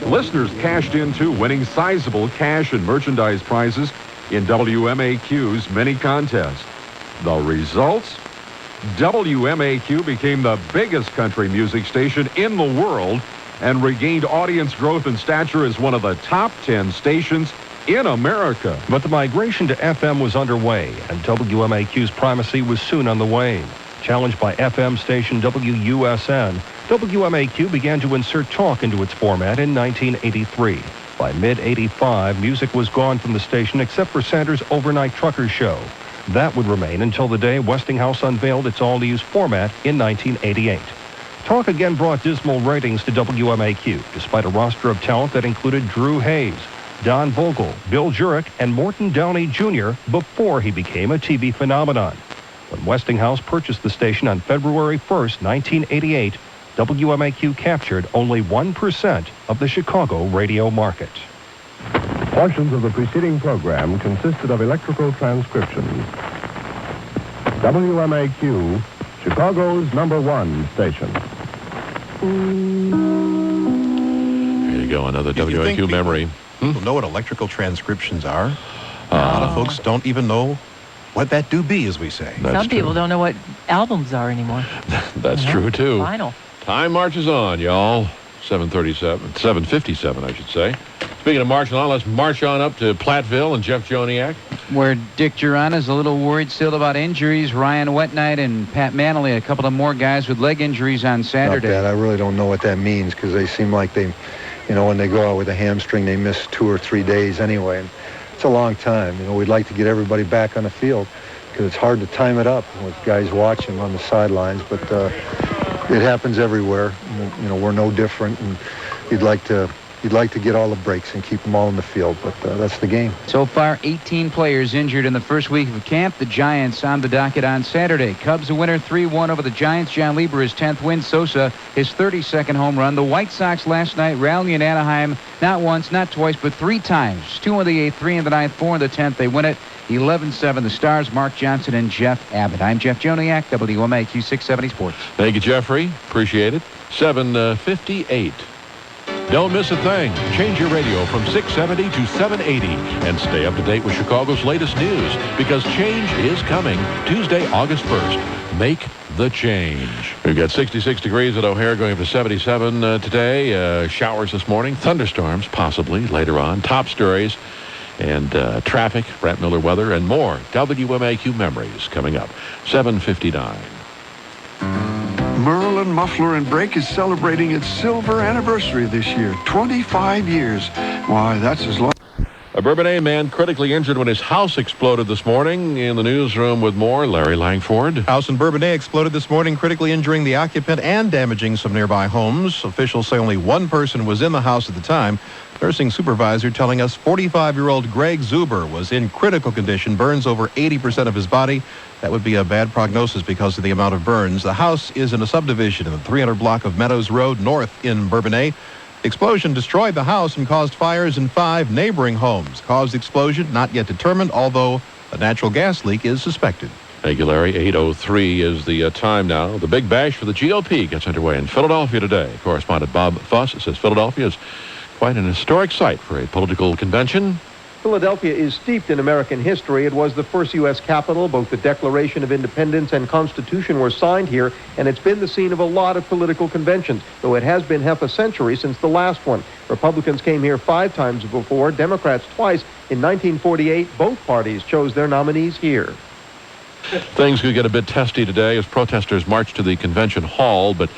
Listeners cashed in, too, winning sizable cash and merchandise prizes in WMAQ's mini contest. The results? WMAQ became the biggest country music station in the world and regained audience growth and stature as one of the top 10 stations in America. But the migration to FM was underway, and WMAQ's primacy was soon on the wane. Challenged by FM station WUSN, WMAQ began to insert talk into its format in 1983. By mid-'85, music was gone from the station except for Sanders' overnight trucker show. That would remain until the day Westinghouse unveiled its all-news format in 1988. Talk again brought dismal ratings to WMAQ, despite a roster of talent that included Drew Hayes, Don Vogel, Bill Jurek, and Morton Downey Jr. before he became a TV phenomenon. When Westinghouse purchased the station on February 1st, 1988, WMAQ captured only 1% of the Chicago radio market. Portions of the preceding program consisted of electrical transcriptions. WMAQ, Chicago's #1 station. Here you go, another WMAQ memory. People know what electrical transcriptions are. A lot of folks don't even know what that do be, as we say. Some people don't know what albums are anymore. That's true, too. Vinyl. Time marches on, y'all. 7:57, I should say. Speaking of marching on, let's march on up to Platteville and Jeff Joniak. Where Dick Duran is a little worried still about injuries. Ryan Wetnight and Pat Manley, a couple of more guys with leg injuries on Saturday. Not bad. I really don't know what that means because they seem like they, when they go out with a hamstring, they miss 2 or 3 days anyway. And it's a long time. We'd like to get everybody back on the field because it's hard to time it up with guys watching on the sidelines, but it happens everywhere. We're no different, and you'd like to get all the breaks and keep them all in the field, but that's the game. So far, 18 players injured in the first week of camp. The Giants on the docket on Saturday. Cubs a winner 3-1 over the Giants. John Lieber his 10th win. Sosa his 32nd home run. The White Sox last night rallying in Anaheim not once, not twice, but 3 times. 2 in the 8th, 3 in the 9th, 4 in the 10th. They win it 11-7. The Stars, Mark Johnson and Jeff Abbott. I'm Jeff Joniak, WMAQ 670 Sports. Thank you, Jeffrey. Appreciate it. 7:58. Don't miss a thing. Change your radio from 670 to 780 and stay up to date with Chicago's latest news because change is coming Tuesday, August 1st. Make the change. We've got 66 degrees at O'Hare going up to 77 today. Showers this morning. Thunderstorms possibly later on. Top stories and traffic, Brett Miller weather, and more. WMAQ memories coming up. 7:59. Merlin Muffler and Brake is celebrating its silver anniversary this year. 25 years. Why, that's as long. A Bourbonnais man critically injured when his house exploded this morning. In the newsroom with more, Larry Langford. House in Bourbonnais exploded this morning, critically injuring the occupant and damaging some nearby homes. Officials say only one person was in the house at the time. Nursing supervisor telling us 45-year-old Greg Zuber was in critical condition, burns over 80% of his body. That would be a bad prognosis because of the amount of burns. The house is in a subdivision in the 300 block of Meadows Road North in Bourbonnais. The explosion destroyed the house and caused fires in 5 neighboring homes. Cause the explosion not yet determined, although a natural gas leak is suspected. Thank you, Larry. 8:03 is the time now. The big bash for the GOP gets underway in Philadelphia today. Correspondent Bob Fuss says Philadelphia is quite an historic site for a political convention. Philadelphia is steeped in American history. It was the first U.S. capital. Both the Declaration of Independence and Constitution were signed here, and it's been the scene of a lot of political conventions, though it has been half a century since the last one. Republicans came here 5 times before, Democrats twice. In 1948, both parties chose their nominees here. Things could get a bit testy today as protesters march to the convention hall, but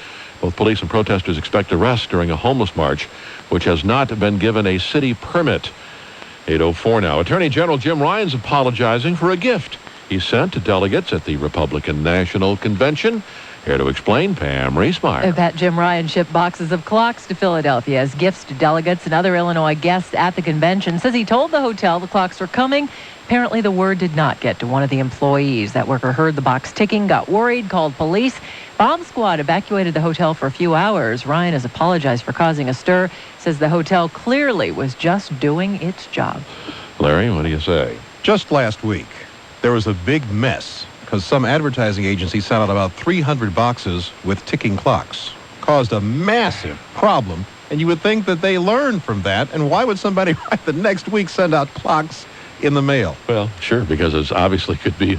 both police and protesters expect arrests during a homeless march, which has not been given a city permit. 8:04 now. Attorney General Jim Ryan's apologizing for a gift he sent to delegates at the Republican National Convention. Here to explain, Pam Reesmeyer. That Jim Ryan shipped boxes of clocks to Philadelphia as gifts to delegates and other Illinois guests at the convention. Says he told the hotel the clocks were coming. Apparently, the word did not get to one of the employees. That worker heard the box ticking, got worried, called police. Bomb squad evacuated the hotel for a few hours. Ryan has apologized for causing a stir. Says the hotel clearly was just doing its job. Larry, what do you say? Just last week, there was a big mess because some advertising agency sent out about 300 boxes with ticking clocks. Caused a massive problem, and you would think that they learned from that. And why would somebody the next week send out clocks in the mail? Well, sure, because it obviously could be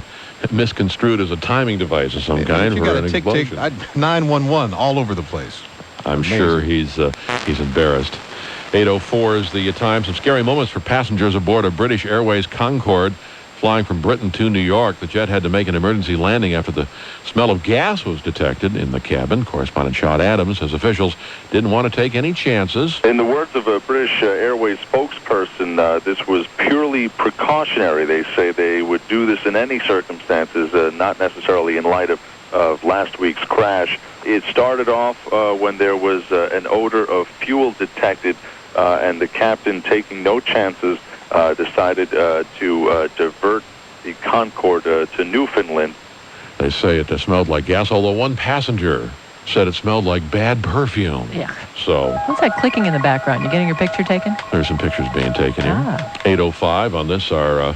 misconstrued as a timing device of some kind. You got a tick-tick, 911 all over the place. I'm sure he's embarrassed. 8:04 is the time. Some scary moments for passengers aboard a British Airways Concorde flying from Britain to New York. The jet had to make an emergency landing after the smell of gas was detected in the cabin. Correspondent Sean Adams says officials didn't want to take any chances. In the words of a British Airways spokesperson, this was purely precautionary. They say they would do this in any circumstances, not necessarily in light of last week's crash. It started off when there was an odor of fuel detected, and the captain, taking no chances, decided to divert the Concorde to Newfoundland. They say it smelled like gas, although one passenger said it smelled like bad perfume. Yeah. So What's that clicking in the background? You getting your picture taken? there's some pictures being taken here. 8:05 on this, our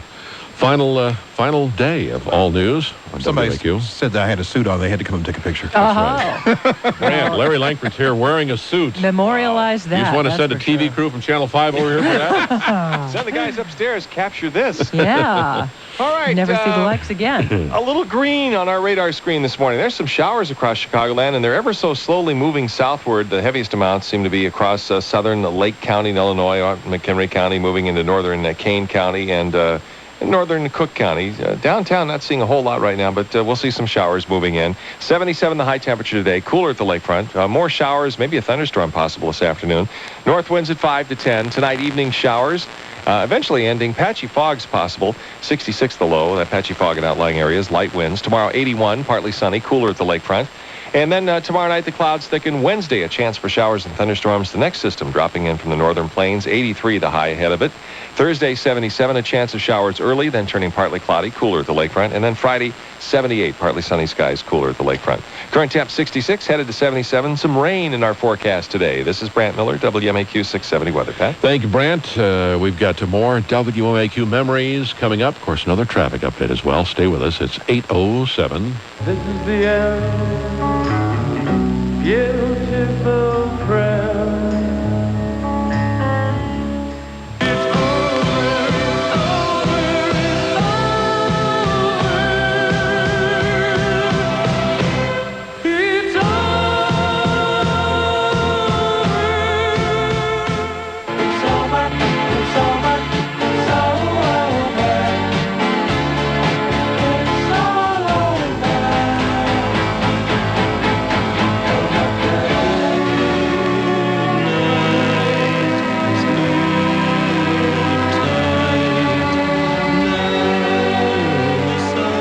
final day of all news on Somebody WMAQ. said that I had a suit on. They had to come and take a picture. Grant, Larry Langford's here wearing a suit. Memorialize that. You just want to that's send a for TV sure. crew from Channel 5 over here for that? Send the guys upstairs. Capture this. Yeah. All right. Never see the likes again. A little green on our radar screen this morning. There's some showers across Chicagoland, and they're ever so slowly moving southward. The heaviest amounts seem to be across southern Lake County in Illinois, McHenry County, moving into northern Kane County, and northern Cook County. Downtown, not seeing a whole lot right now, but we'll see some showers moving in. 77 the high temperature today. Cooler at the lakefront. More showers, maybe a thunderstorm possible this afternoon. North winds at 5 to 10. Tonight, evening showers. Eventually ending. Patchy fogs possible. 66 the low. That patchy fog in outlying areas. Light winds. Tomorrow, 81. Partly sunny. Cooler at the lakefront. And then tomorrow night, the clouds thicken. Wednesday, a chance for showers and thunderstorms. The next system dropping in from the northern plains. 83 the high ahead of it. Thursday, 77, a chance of showers early, then turning partly cloudy, cooler at the lakefront. And then Friday, 78, partly sunny skies, cooler at the lakefront. Current temp 66, headed to 77. Some rain in our forecast today. This is Brant Miller, WMAQ 670 Weather. Pat? Thank you, Brant. We've got more WMAQ memories coming up. Of course, another traffic update as well. Stay with us. It's 8:07. This is the end. Beautiful prayer.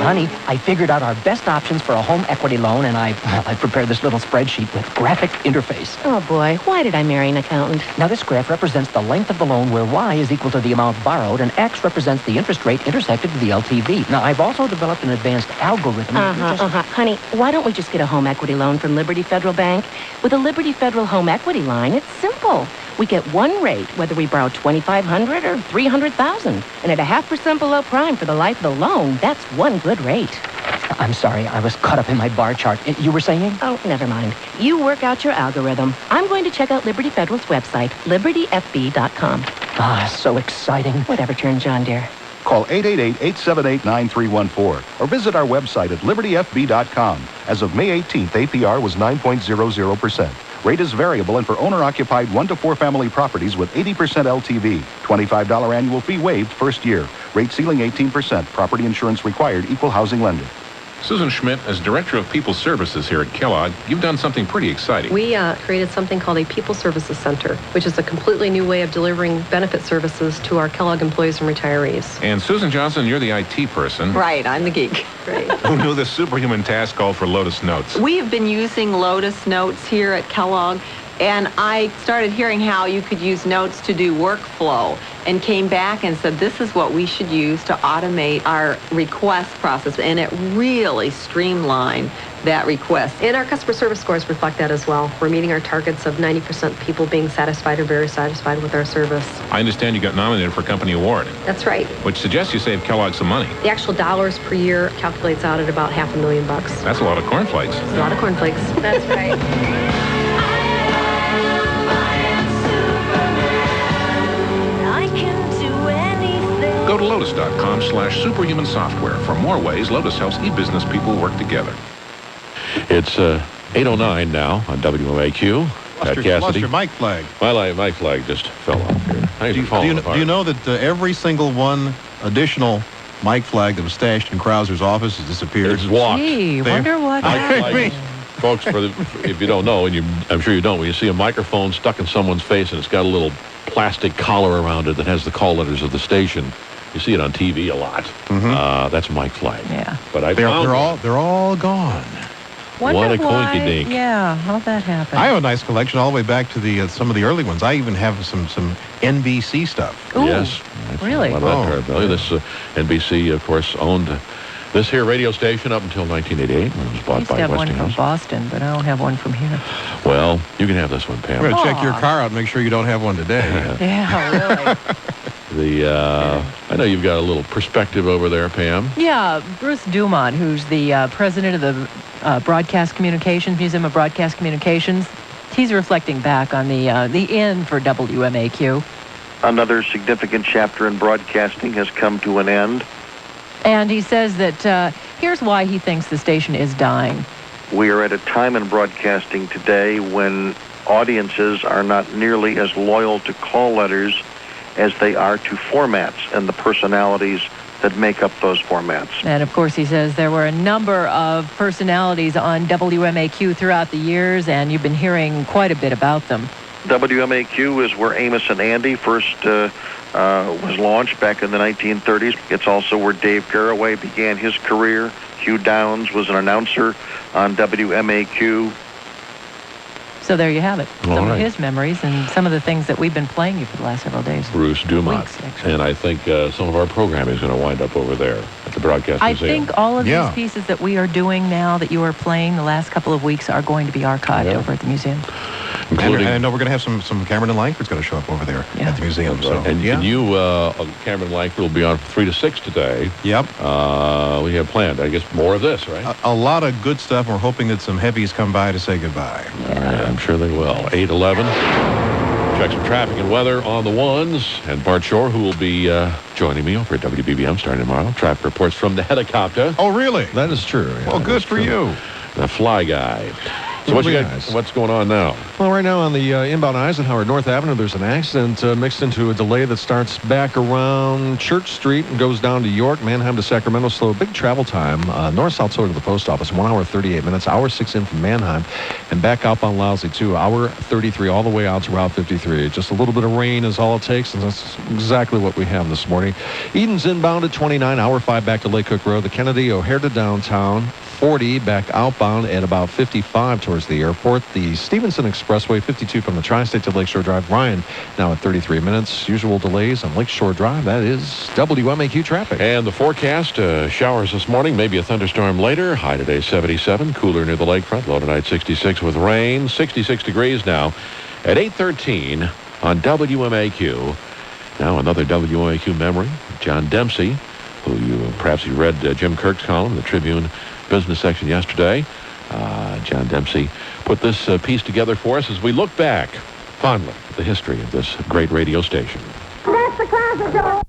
Honey, I figured out our best options for a home equity loan, and I prepared this little spreadsheet with graphic interface. Oh, boy. Why did I marry an accountant? Now, this graph represents the length of the loan where Y is equal to the amount borrowed, and X represents the interest rate intersected with the LTV. Now, I've also developed an advanced algorithm. Honey, why don't we just get a home equity loan from Liberty Federal Bank? With a Liberty Federal home equity line, it's simple. We get one rate, whether we borrow $2,500 or $300,000. And at 0.5% below prime for the life of the loan, that's one good rate. I'm sorry, I was caught up in my bar chart. You were saying? Oh, never mind. You work out your algorithm. I'm going to check out Liberty Federal's website, libertyfb.com. Ah, so exciting. Whatever turns you on, dear. Call 888-878-9314 or visit our website at libertyfb.com. As of May 18th, APR was 9.00%. Rate is variable and for owner-occupied 1 to 4 family properties with 80% LTV. $25 annual fee waived first year. Rate ceiling 18%. Property insurance required. Equal housing lender. Susan Schmidt, as Director of People Services here at Kellogg, you've done something pretty exciting. We created something called a People Services Center, which is a completely new way of delivering benefit services to our Kellogg employees and retirees. And Susan Johnson, you're the IT person. Right, I'm the geek. Right. Who knew this superhuman task called for Lotus Notes? We have been using Lotus Notes here at Kellogg, and I started hearing how you could use Notes to do workflow and came back and said, this is what we should use to automate our request process, and it really streamlined that request. And our customer service scores reflect that as well. We're meeting our targets of 90% people being satisfied or very satisfied with our service. I understand you got nominated for a company award. That's right. Which suggests you saved Kellogg some money. The actual dollars per year calculates out at about $500,000. That's a lot of cornflakes. It's a lot of cornflakes. That's right. Go to Lotus.com/superhuman software for more ways Lotus helps e-business people work together. It's 8:09 now on WMAQ. Lost your mic flag. My mic flag just fell off here. Do you know that every single one additional Mike flag that was stashed in Krauser's office has disappeared. It's walked. Gee, wonder what happened. Folks, if you don't know, and I'm sure you don't, when you see a microphone stuck in someone's face and it's got a little plastic collar around it that has the call letters of the station, you see it on TV a lot. That's Mike flag. Yeah. But they're all gone. Wonder what a why, coinky-dink. Yeah, how'd that happen? I have a nice collection all the way back to the some of the early ones. I even have some NBC stuff. Ooh, yes. really? A lot of that paraphernalia. This NBC, of course, owned this here radio station up until 1988 when it was bought by I used to have one Westinghouse. from Boston, but I don't have one from here. Well, you can have this one, Pam. I'm going to check your car out and make sure you don't have one today. Yeah, really. I know you've got a little perspective over there, Pam. Yeah, Bruce Dumont, who's the president of the Broadcast Communications, Museum of Broadcast Communications, he's reflecting back on the end for WMAQ. Another significant chapter in broadcasting has come to an end. And he says that here's why he thinks the station is dying. We are at a time in broadcasting today when audiences are not nearly as loyal to call letters as they are to formats and the personalities that make up those formats. And of course, he says there were a number of personalities on WMAQ throughout the years, and you've been hearing quite a bit about them. WMAQ is where Amos and Andy first was launched back in the 1930s. It's also where Dave Garroway began his career. Hugh Downs was an announcer on WMAQ. So there you have it. All Some right. of his memories and some of the things that we've been playing you for the last several days. Bruce Dumont. Weeks, actually. And I think some of our programming is going to wind up over there at the Broadcast I Museum. think all of these pieces that we are doing now that you are playing the last couple of weeks are going to be archived over at the museum. And I know we're going to have some Cameron Langford's going to show up over there at the museum. So, And you, Cameron Langford, will be on from 3 to 6 today. Yep. We have planned, I guess, more of this, right? A lot of good stuff. We're hoping that some heavies come by to say goodbye. All right, I'm sure they will. 8:11. Check some traffic and weather on the ones. And Bart Shore, who will be joining me over at WBBM starting tomorrow. Traffic reports from the helicopter. Oh, really? That is true. Yeah, well, good for you. The fly guy. So what's going on now? Well, right now on the inbound Eisenhower North Avenue, there's an accident mixed into a delay that starts back around Church Street and goes down to York, Manheim to Sacramento. Slow, big travel time. North-south sort of the post office, 1 hour 38 minutes, hour 6 in from Manheim, and back out on Lousy 2, hour 33 all the way out to Route 53. Just a little bit of rain is all it takes, and that's exactly what we have this morning. Eden's inbound at 29, hour 5 back to Lake Cook Road. The Kennedy O'Hare to downtown. 40 back outbound at about 55 towards the airport. The Stevenson Expressway, 52 from the Tri-State to Lakeshore Drive. Ryan now at 33 minutes. Usual delays on Lakeshore Drive. That is WMAQ traffic. And the forecast, showers this morning, maybe a thunderstorm later. High today 77, cooler near the lakefront. Low tonight 66 with rain. 66 degrees now at 8:13 on WMAQ. Now another WMAQ memory. John Dempsey, who perhaps you read Jim Kirk's column, the Tribune business section yesterday. John Dempsey put this piece together for us as we look back fondly at the history of this great radio station. That's the closet door.